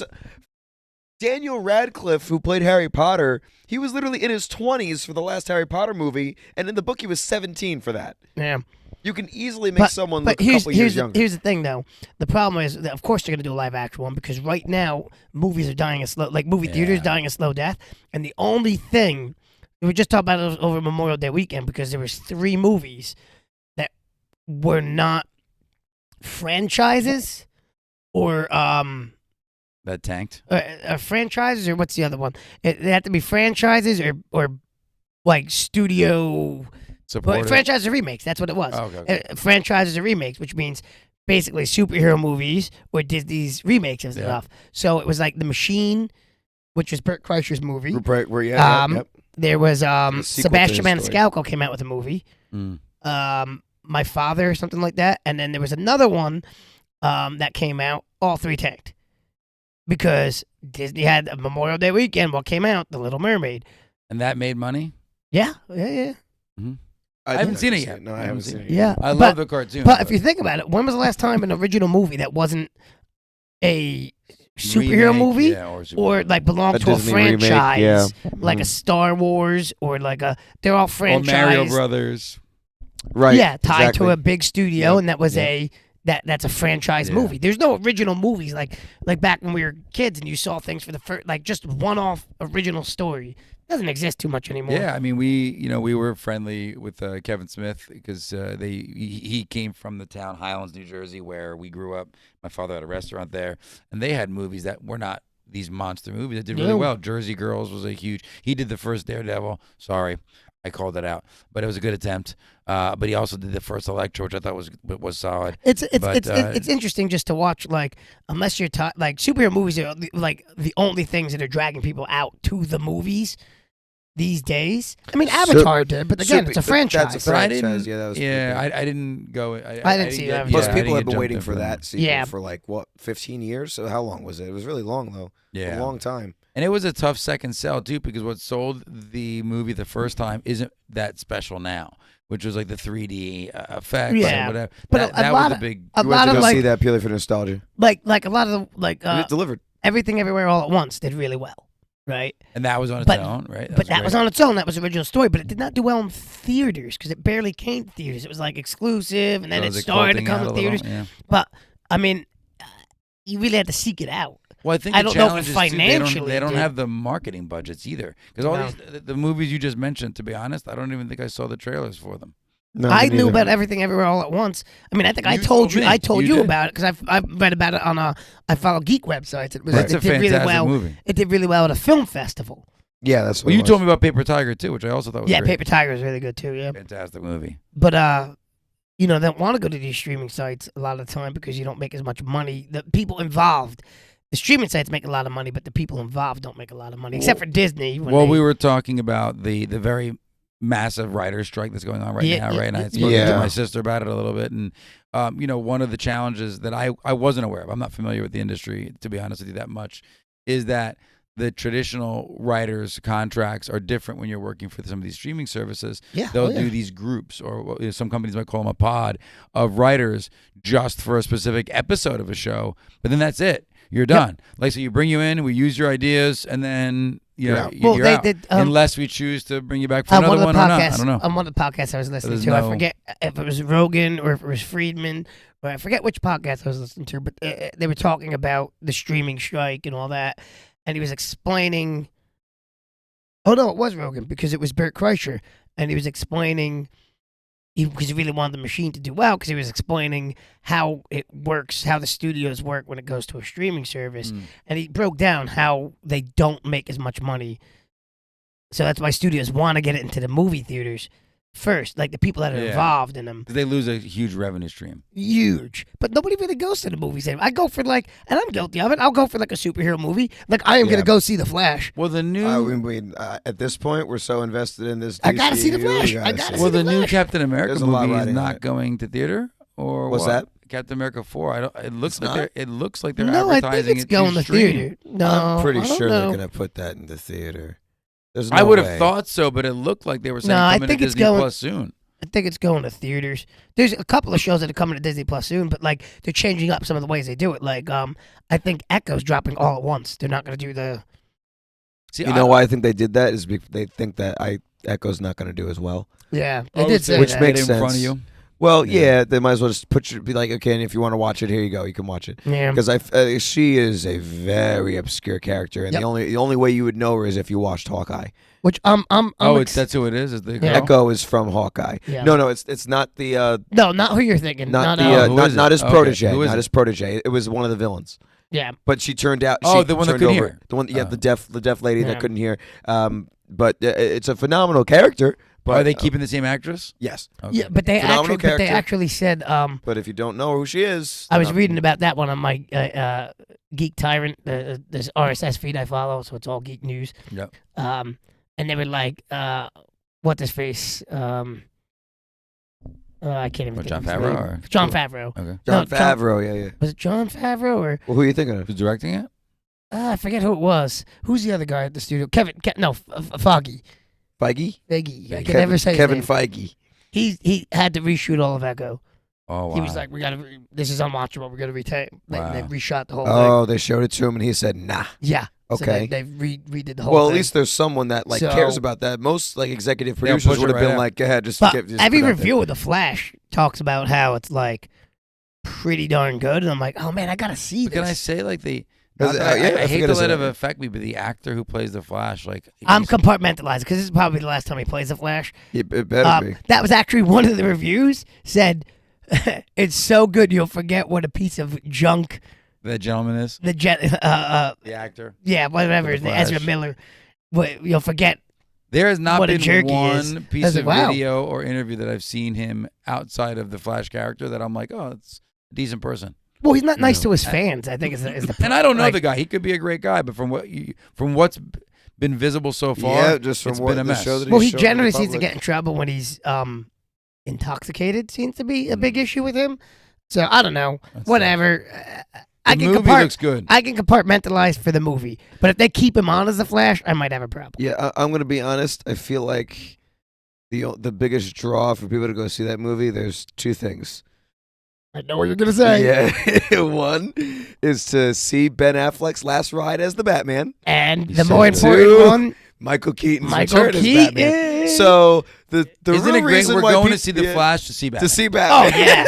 Speaker 1: Daniel Radcliffe, who played Harry Potter, he was literally in his 20s for the last Harry Potter movie, and in the book he was 17 for that.
Speaker 2: Yeah.
Speaker 1: You can easily make someone look a
Speaker 2: here's,
Speaker 1: couple years
Speaker 2: here's the,
Speaker 1: younger.
Speaker 2: here's the thing, though. The problem is that, of course, they're going to do a live action one because right now movies are dying a slow, like movie theaters
Speaker 3: Yeah.
Speaker 2: dying a slow death, and the only thing we were just talking about it over Memorial Day weekend because there was 3 movies that were not franchises or
Speaker 3: That tanked.
Speaker 2: franchises or what's the other one? They have to be franchises or like studio.
Speaker 3: Support
Speaker 2: Well, franchises or remakes. That's what it was.
Speaker 3: Oh, okay.
Speaker 2: Franchises or remakes, which means basically superhero movies or Disney's remakes of
Speaker 3: Yeah.
Speaker 2: stuff. So it was like The Machine, which was Burt Kreischer's movie.
Speaker 1: Right, where, yeah,
Speaker 2: Um,
Speaker 1: yep.
Speaker 2: There was
Speaker 1: sequel to
Speaker 2: Sebastian
Speaker 1: his story.
Speaker 2: Maniscalco came out with a movie. My Father, or something like that, and then there was another one that came out. All three tanked because Disney had a Memorial Day weekend. What came out? The Little Mermaid.
Speaker 3: And that made money?
Speaker 2: Yeah.
Speaker 3: I haven't seen it yet.
Speaker 1: No, I haven't seen it.
Speaker 2: Yeah.
Speaker 3: I love the cartoon.
Speaker 2: But if you think about it, when was the last time an original movie that wasn't a superhero
Speaker 3: Remake,
Speaker 2: movie
Speaker 3: yeah,
Speaker 2: or like belonged
Speaker 1: A
Speaker 2: to a
Speaker 1: Disney remake,
Speaker 2: franchise,
Speaker 1: yeah.
Speaker 2: like a Star Wars or like they're all
Speaker 3: or
Speaker 2: franchise.
Speaker 3: Mario Brothers.
Speaker 1: Right.
Speaker 2: Yeah, tied
Speaker 1: exactly.
Speaker 2: to a big studio,
Speaker 1: Yep,
Speaker 2: and that was
Speaker 1: yep.
Speaker 2: that's a franchise
Speaker 3: Yeah.
Speaker 2: movie. There's no original movies like back when we were kids and you saw things for the first, like just one-off original story. Doesn't exist too much anymore.
Speaker 3: Yeah, I mean, we were friendly with Kevin Smith because he came from the town Highlands, New Jersey, where we grew up. My father had a restaurant there, and they had movies that were not these monster movies that did really
Speaker 2: No.
Speaker 3: well. Jersey Girls was a huge. He did the first Daredevil. Sorry, I called it out, but it was a good attempt. But he also did the first Electro, which I thought was solid.
Speaker 2: It's interesting just to watch, like, unless you're like superhero movies are like the only things that are dragging people out to the movies these days. I mean, Avatar did, but again, it's a franchise.
Speaker 1: That's a
Speaker 3: But I
Speaker 1: franchise.
Speaker 3: didn't.
Speaker 1: Yeah, that was
Speaker 3: I didn't go.
Speaker 2: I didn't see that.
Speaker 1: Plus,
Speaker 3: I
Speaker 1: people
Speaker 3: didn't
Speaker 1: have
Speaker 3: get
Speaker 1: been waiting
Speaker 3: jumped
Speaker 1: for
Speaker 3: in
Speaker 1: that sequel
Speaker 2: Yeah.
Speaker 1: for like what 15 years. So how long was it? It was really long though.
Speaker 3: Yeah,
Speaker 1: A long time.
Speaker 3: and it was a tough second sell too because what sold the movie the first time isn't that special now, which was like the 3D effects.
Speaker 2: Yeah.
Speaker 3: and whatever.
Speaker 2: But
Speaker 3: that
Speaker 2: a
Speaker 3: was
Speaker 2: lot
Speaker 3: a
Speaker 2: of-
Speaker 3: big.
Speaker 2: a
Speaker 1: You
Speaker 2: lot
Speaker 1: went to
Speaker 2: of
Speaker 1: go
Speaker 2: like
Speaker 1: see that purely for nostalgia.
Speaker 2: like a lot of
Speaker 1: And it delivered.
Speaker 2: Everything Everywhere All at Once did really well, right?
Speaker 3: And that was on its
Speaker 2: But-
Speaker 3: own, right?
Speaker 2: But that was on its own. That was the original story, but it did not do well in theaters because it barely came to theaters. It was like exclusive, and then it started to come to theaters.
Speaker 3: Yeah.
Speaker 2: But I mean, you really had to seek it out.
Speaker 3: Well, I think
Speaker 2: I
Speaker 3: the
Speaker 2: don't know if
Speaker 3: challenge is
Speaker 2: financially
Speaker 3: they don't
Speaker 2: did.
Speaker 3: have the marketing budgets either. Because all
Speaker 2: No.
Speaker 3: the movies you just mentioned, to be honest, I don't even think I saw the trailers for them.
Speaker 1: No,
Speaker 2: I
Speaker 1: me
Speaker 2: knew
Speaker 1: neither.
Speaker 2: about Everything Everywhere All at Once. I mean, I think I
Speaker 3: You
Speaker 2: told
Speaker 3: told
Speaker 2: you.
Speaker 3: me.
Speaker 2: I told
Speaker 3: You
Speaker 2: you
Speaker 3: did.
Speaker 2: about it because I've read about it on I follow geek websites. It was
Speaker 3: It's
Speaker 2: it
Speaker 3: a
Speaker 2: did really
Speaker 3: fantastic
Speaker 2: well.
Speaker 3: movie.
Speaker 2: It did really well at a film festival.
Speaker 1: Yeah, that's what
Speaker 3: Well,
Speaker 1: it
Speaker 3: you
Speaker 1: was.
Speaker 3: told me about Paper Tiger too, which I also thought was
Speaker 2: Yeah,
Speaker 3: great.
Speaker 2: Paper Tiger is really good too. Yeah,
Speaker 3: Fantastic movie.
Speaker 2: but they don't want to go to these streaming sites a lot of the time because you don't make as much money. The people involved, the streaming sites make a lot of money, but the people involved don't make a lot of money, except for Disney.
Speaker 3: Well, we were talking about the very massive writer's strike that's going on right
Speaker 2: Yeah,
Speaker 3: now,
Speaker 2: yeah,
Speaker 3: right? And I
Speaker 2: yeah.
Speaker 3: had spoken
Speaker 1: Yeah.
Speaker 3: to my sister about it a little bit, and one of the challenges that I wasn't aware of, I'm not familiar with the industry, to be honest with you, that much, is that the traditional writers' contracts are different when you're working for some of these streaming services.
Speaker 2: Yeah,
Speaker 3: They'll
Speaker 2: oh, yeah.
Speaker 3: do these groups, or some companies might call them a pod, of writers just for a specific episode of a show, but then that's it. You're done. Like, so you bring you in, we use your ideas, and then
Speaker 1: You're out.
Speaker 2: Well,
Speaker 3: you're
Speaker 2: they
Speaker 3: out.
Speaker 2: did,
Speaker 3: Unless we choose to bring you back for
Speaker 2: on
Speaker 3: another
Speaker 2: one
Speaker 3: one
Speaker 2: of the
Speaker 3: or not.
Speaker 2: podcasts,
Speaker 3: I don't know.
Speaker 2: on one of the podcasts I was listening
Speaker 3: There's
Speaker 2: to, I
Speaker 3: no-
Speaker 2: forget if it was Rogan or if it was Friedman, or I forget which podcast I was listening to, but they were talking about the streaming strike and all that, and he was explaining. Oh no, it was Rogan because it was Bert Kreischer, and he was explaining. Because he really wanted the machine to do well, because he was explaining how it works, how the studios work when it goes to a streaming service, and he broke down how they don't make as much money. So that's why studios want to get it into the movie theaters first, like the people that are
Speaker 3: Yeah.
Speaker 2: involved in them.
Speaker 3: They lose a huge revenue stream.
Speaker 2: Huge. But nobody really goes to the movies anymore. I go for and I'm guilty of it, I'll go for like a superhero movie. Like I am going
Speaker 1: Yeah.
Speaker 2: to go see The Flash.
Speaker 3: Well, the new
Speaker 1: At this point, we're so invested in this.
Speaker 2: I gotta see The
Speaker 1: DCU,
Speaker 2: Flash.
Speaker 1: we
Speaker 2: I
Speaker 1: gotta
Speaker 2: gotta
Speaker 1: see
Speaker 2: see
Speaker 3: well,
Speaker 2: The
Speaker 3: the new
Speaker 2: Flash.
Speaker 3: Captain America
Speaker 1: There's a lot
Speaker 3: movie is
Speaker 1: riding on
Speaker 3: not
Speaker 1: it.
Speaker 3: going to theater, or
Speaker 1: What's
Speaker 3: what?
Speaker 1: that?
Speaker 3: Captain America 4. I don't. It looks
Speaker 1: It's
Speaker 3: like
Speaker 1: not?
Speaker 3: it looks like they're
Speaker 2: No, I
Speaker 3: advertising
Speaker 2: think it's
Speaker 3: it
Speaker 2: going to
Speaker 3: stream.
Speaker 2: theater. No,
Speaker 1: I'm pretty
Speaker 2: I don't
Speaker 1: sure
Speaker 2: know.
Speaker 1: they're gonna put that in the theater. There's no
Speaker 3: I would have
Speaker 1: way.
Speaker 3: thought so, but it looked like they were saying
Speaker 2: No, I
Speaker 3: coming
Speaker 2: think
Speaker 3: to
Speaker 2: it's
Speaker 3: Disney
Speaker 2: going-
Speaker 3: Plus soon.
Speaker 2: I think it's going to theaters. There's a couple of shows that are coming to Disney Plus soon, but like they're changing up some of the ways they do it. Like I think Echo's dropping all at once. They're not going to do the.
Speaker 3: See,
Speaker 1: You know why I think they did that is they think that Echo's not going to do as well.
Speaker 2: Yeah, they did say
Speaker 1: Which
Speaker 2: that.
Speaker 1: makes
Speaker 3: in front of
Speaker 1: sense.
Speaker 3: you.
Speaker 1: Well,
Speaker 3: Yeah.
Speaker 1: yeah, they might as well just be like, okay, and if you want to watch it, here you go, you can watch it.
Speaker 2: Yeah.
Speaker 1: Because she is a very obscure character, and
Speaker 2: Yep.
Speaker 1: the only way you would know her is if you watched Hawkeye.
Speaker 2: Which
Speaker 3: That's who it is. Is the
Speaker 2: Yeah.
Speaker 3: girl?
Speaker 1: Echo is from Hawkeye.
Speaker 2: Yeah.
Speaker 1: No, it's not the
Speaker 2: No, not who you're thinking.
Speaker 1: not
Speaker 2: Not,
Speaker 1: the
Speaker 3: who is it?
Speaker 1: not his
Speaker 3: Okay,
Speaker 1: protege,
Speaker 3: who is
Speaker 1: not
Speaker 3: it?
Speaker 1: his protege. It was one of the villains.
Speaker 2: yeah.
Speaker 1: But she turned out.
Speaker 3: Oh,
Speaker 1: she
Speaker 3: the one that
Speaker 1: turned
Speaker 3: couldn't
Speaker 1: over,
Speaker 3: hear.
Speaker 1: The one, yeah,
Speaker 3: Oh.
Speaker 1: the deaf lady
Speaker 2: Yeah.
Speaker 1: that couldn't hear. But it's a phenomenal character. But
Speaker 3: Are they keeping the same actress?
Speaker 1: yes.
Speaker 3: Okay.
Speaker 2: Yeah, but they
Speaker 1: Phenomenal
Speaker 2: actually
Speaker 1: character.
Speaker 2: said.
Speaker 1: But if you don't know who she is,
Speaker 2: I was
Speaker 1: then
Speaker 2: reading about that one on my Geek Tyrant, this RSS feed I follow, so it's all geek news.
Speaker 3: Yep.
Speaker 2: and they were like, "What's his face?" I can't even.
Speaker 3: What,
Speaker 2: think
Speaker 3: Jon
Speaker 2: of his
Speaker 3: Favreau?
Speaker 2: name.
Speaker 3: Or?
Speaker 2: John Favreau.
Speaker 3: Okay.
Speaker 1: Jon
Speaker 2: No,
Speaker 1: Favreau, yeah.
Speaker 2: Was it John Favreau or
Speaker 1: Well, who are you thinking of?
Speaker 3: Who's directing it?
Speaker 2: I forget who it was. Who's the other guy at the studio? Foggy.
Speaker 1: Feige?
Speaker 2: Feige. I
Speaker 3: Feige.
Speaker 2: can never say his
Speaker 1: Kevin
Speaker 2: name.
Speaker 1: Feige.
Speaker 2: He had to reshoot all of Echo.
Speaker 3: Oh, wow.
Speaker 2: He was like, this is unwatchable. We got to retain.
Speaker 3: Wow.
Speaker 2: They reshot the whole thing.
Speaker 1: Oh, they showed it to him, and he said, "Nah."
Speaker 2: Yeah. So
Speaker 1: Okay.
Speaker 2: they redid the whole
Speaker 1: Well,
Speaker 2: thing.
Speaker 1: at least there's someone that
Speaker 2: So-
Speaker 1: cares about that. Most executive
Speaker 3: They'll
Speaker 1: producers
Speaker 3: push it
Speaker 1: would have
Speaker 3: right
Speaker 1: been
Speaker 3: out.
Speaker 1: like, "Go ahead, just
Speaker 2: But
Speaker 1: just
Speaker 2: every
Speaker 1: put it out
Speaker 2: review of The Flash talks about how it's like pretty darn good. And I'm like, oh man, I got to see
Speaker 3: But can I
Speaker 2: this.
Speaker 3: say like the?
Speaker 1: Does
Speaker 3: not
Speaker 1: it-
Speaker 3: that
Speaker 1: yeah, I
Speaker 3: I hate
Speaker 1: forget
Speaker 3: to
Speaker 1: his
Speaker 3: let it
Speaker 1: name.
Speaker 3: affect me, but the actor who plays the Flash, like
Speaker 2: I'm
Speaker 3: he's-
Speaker 2: compartmentalized because this is probably the last time he plays The Flash.
Speaker 1: there." It better be.
Speaker 2: That was actually one of the reviews said, it's so good you'll forget what a piece of junk
Speaker 3: that gentleman is
Speaker 2: the
Speaker 3: the actor.
Speaker 2: yeah, whatever,
Speaker 3: The
Speaker 2: his name, Ezra
Speaker 3: Flash.
Speaker 2: Miller. You'll forget.
Speaker 3: There has not
Speaker 2: What a
Speaker 3: been
Speaker 2: jerk he is.
Speaker 3: one
Speaker 2: I
Speaker 3: piece
Speaker 2: was
Speaker 3: of
Speaker 2: like, wow.
Speaker 3: video or interview that I've seen him outside of the Flash character that I'm like, oh, it's a decent person.
Speaker 2: Well, he's not nice
Speaker 1: No.
Speaker 2: to his fans, I think is the
Speaker 3: And I don't know
Speaker 2: like,
Speaker 3: the guy. He could be a great guy, but from what's been visible so far,
Speaker 1: Yeah, just from
Speaker 3: it's
Speaker 1: what
Speaker 3: been a
Speaker 1: the
Speaker 3: mess.
Speaker 1: show that
Speaker 2: Well, he
Speaker 1: showed to the
Speaker 2: generally seems to
Speaker 1: public.
Speaker 2: get in trouble when he's intoxicated. Seems to be a big issue with him. So I don't know.
Speaker 3: That's
Speaker 2: Whatever. I
Speaker 3: The
Speaker 2: can
Speaker 3: movie looks good.
Speaker 2: I can compartmentalize for the movie, but if they keep him on as the Flash, I might have a problem.
Speaker 1: Yeah, I'm gonna be honest. I feel like the biggest draw for people to go see that movie. There's two things.
Speaker 2: I know what you're gonna say.
Speaker 1: Yeah, one is to see Ben Affleck's last ride as the Batman.
Speaker 2: And
Speaker 3: You
Speaker 2: the
Speaker 3: said
Speaker 2: more
Speaker 3: it.
Speaker 2: important
Speaker 1: Two,
Speaker 2: one,
Speaker 1: Michael Keaton's
Speaker 2: Michael
Speaker 1: return as Batman.
Speaker 2: Keaton.
Speaker 1: So the
Speaker 3: Isn't
Speaker 1: real
Speaker 3: it great?
Speaker 1: reason
Speaker 3: We're
Speaker 1: why
Speaker 3: going
Speaker 1: people,
Speaker 3: to see the Flash to see Batman.
Speaker 1: to see
Speaker 2: Oh
Speaker 1: Batman.
Speaker 2: yeah.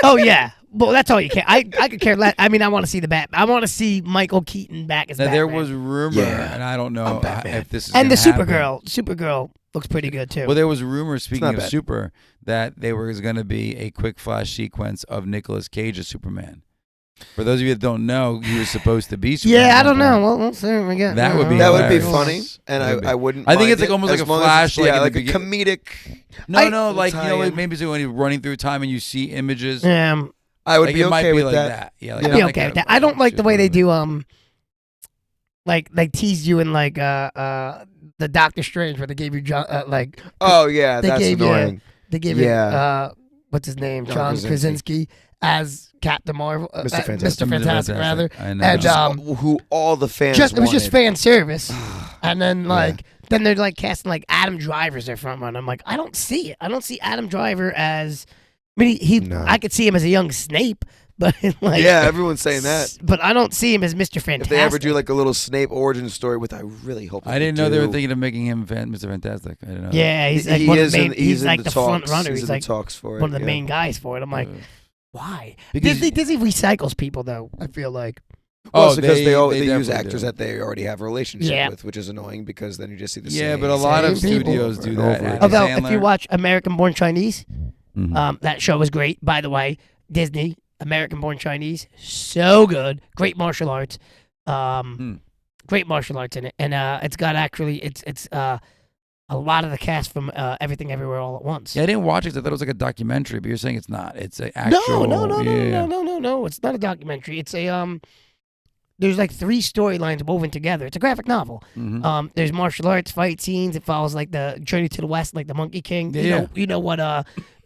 Speaker 2: Oh yeah. Well, that's all you care. I could care less. I mean, I want to see the Bat. I want to see Michael Keaton back as
Speaker 3: Now,
Speaker 2: Batman.
Speaker 3: there was rumor,
Speaker 1: Yeah.
Speaker 3: and I don't know
Speaker 1: I'm Batman.
Speaker 3: if this is
Speaker 2: and the
Speaker 3: gonna happen.
Speaker 2: Supergirl. Supergirl looks pretty good too.
Speaker 3: Well, there was rumor, speaking
Speaker 1: not
Speaker 3: of
Speaker 1: bad.
Speaker 3: Super, that there was going to be a quick flash sequence of Nicolas Cage as Superman. For those of you that don't know, he was supposed to be Superman.
Speaker 2: yeah, I
Speaker 3: at
Speaker 2: don't
Speaker 3: one
Speaker 2: know.
Speaker 3: point.
Speaker 2: Well, we'll see. When we get,
Speaker 3: That would be
Speaker 1: That would be
Speaker 3: hilarious.
Speaker 1: funny, and
Speaker 3: That would be.
Speaker 1: I wouldn't.
Speaker 3: I think
Speaker 1: mind
Speaker 3: it's like
Speaker 1: it
Speaker 3: almost like
Speaker 1: as
Speaker 3: a
Speaker 1: long as
Speaker 3: Flash,
Speaker 1: it's-
Speaker 3: like
Speaker 1: yeah,
Speaker 3: in
Speaker 1: like
Speaker 3: the
Speaker 1: a
Speaker 3: begin-
Speaker 1: comedic.
Speaker 3: No, like
Speaker 1: tie-in.
Speaker 3: maybe so when he's running through time and you see images.
Speaker 2: Yeah,
Speaker 1: I would
Speaker 3: Like,
Speaker 1: be
Speaker 3: it might
Speaker 1: okay
Speaker 3: be
Speaker 1: with
Speaker 3: like
Speaker 1: that.
Speaker 3: Yeah,
Speaker 2: I'd
Speaker 3: like
Speaker 2: be
Speaker 3: that
Speaker 2: okay
Speaker 3: kind
Speaker 2: with
Speaker 3: of
Speaker 2: that. I don't like the way they
Speaker 3: movie.
Speaker 2: do like tease you in like the Doctor Strange where they gave you like
Speaker 1: Oh yeah,
Speaker 2: They
Speaker 1: that's
Speaker 2: gave you-
Speaker 1: annoying.
Speaker 2: they gave
Speaker 1: Yeah.
Speaker 2: you what's his name,
Speaker 1: John
Speaker 2: John
Speaker 1: Krasinski.
Speaker 2: Krasinski as Captain Marvel,
Speaker 1: Mr. Fantastic.
Speaker 2: Mr. Fantastic rather.
Speaker 3: I know.
Speaker 2: And,
Speaker 1: Who all the fans
Speaker 2: It was just
Speaker 1: wanted.
Speaker 2: fan service, and then
Speaker 1: Yeah.
Speaker 2: then they're like casting like Adam Driver's their front runner. I'm like, I don't see it. I don't see Adam Driver as. I mean, he
Speaker 1: No.
Speaker 2: I could see him as a young Snape, but like
Speaker 1: Yeah, everyone's saying that.
Speaker 2: But I don't see him as Mr. Fantastic.
Speaker 1: If they ever do like a little Snape origin story, with I really hope.
Speaker 3: I didn't know they were thinking of making him Mr. Fantastic. I didn't know.
Speaker 2: Yeah, he's like
Speaker 1: he
Speaker 2: one
Speaker 1: is
Speaker 2: of the main.
Speaker 1: in,
Speaker 2: He's
Speaker 1: in
Speaker 2: like
Speaker 1: the
Speaker 2: the
Speaker 1: talks.
Speaker 2: front runner.
Speaker 1: He's
Speaker 2: He's
Speaker 1: in
Speaker 2: like
Speaker 1: the talks for it.
Speaker 2: one of the
Speaker 1: yeah.
Speaker 2: main guys for it. I'm like,
Speaker 3: Uh,
Speaker 2: why?
Speaker 3: Because
Speaker 2: Disney recycles people though. I feel like.
Speaker 1: Well,
Speaker 3: Oh,
Speaker 1: it's because they use
Speaker 3: definitely
Speaker 1: actors
Speaker 3: do.
Speaker 1: that they already have a relationship
Speaker 2: Yeah.
Speaker 1: with, which is annoying because then you just see the
Speaker 3: Yeah,
Speaker 1: same.
Speaker 3: but a lot of
Speaker 2: Same people.
Speaker 3: studios do
Speaker 1: Over
Speaker 3: that.
Speaker 1: and over
Speaker 3: Adam
Speaker 1: again.
Speaker 2: Although, if you
Speaker 3: Sandler.
Speaker 2: watch American Born Chinese,
Speaker 3: Mhm.
Speaker 2: that show was great. By the way, Disney, American Born Chinese, so good. Great martial arts. Great martial arts in it, and it's got actually it's a lot of the cast from Everything Everywhere All at Once.
Speaker 3: Yeah, I didn't watch it. I thought it was like a documentary, but you're saying it's not. It's an actual.
Speaker 2: No. It's not a documentary. It's a There's like 3 storylines woven together. It's a graphic novel.
Speaker 3: Mhm.
Speaker 2: There's martial arts fight scenes. It follows like the Journey to the West, like the Monkey King.
Speaker 3: Yeah.
Speaker 2: You know what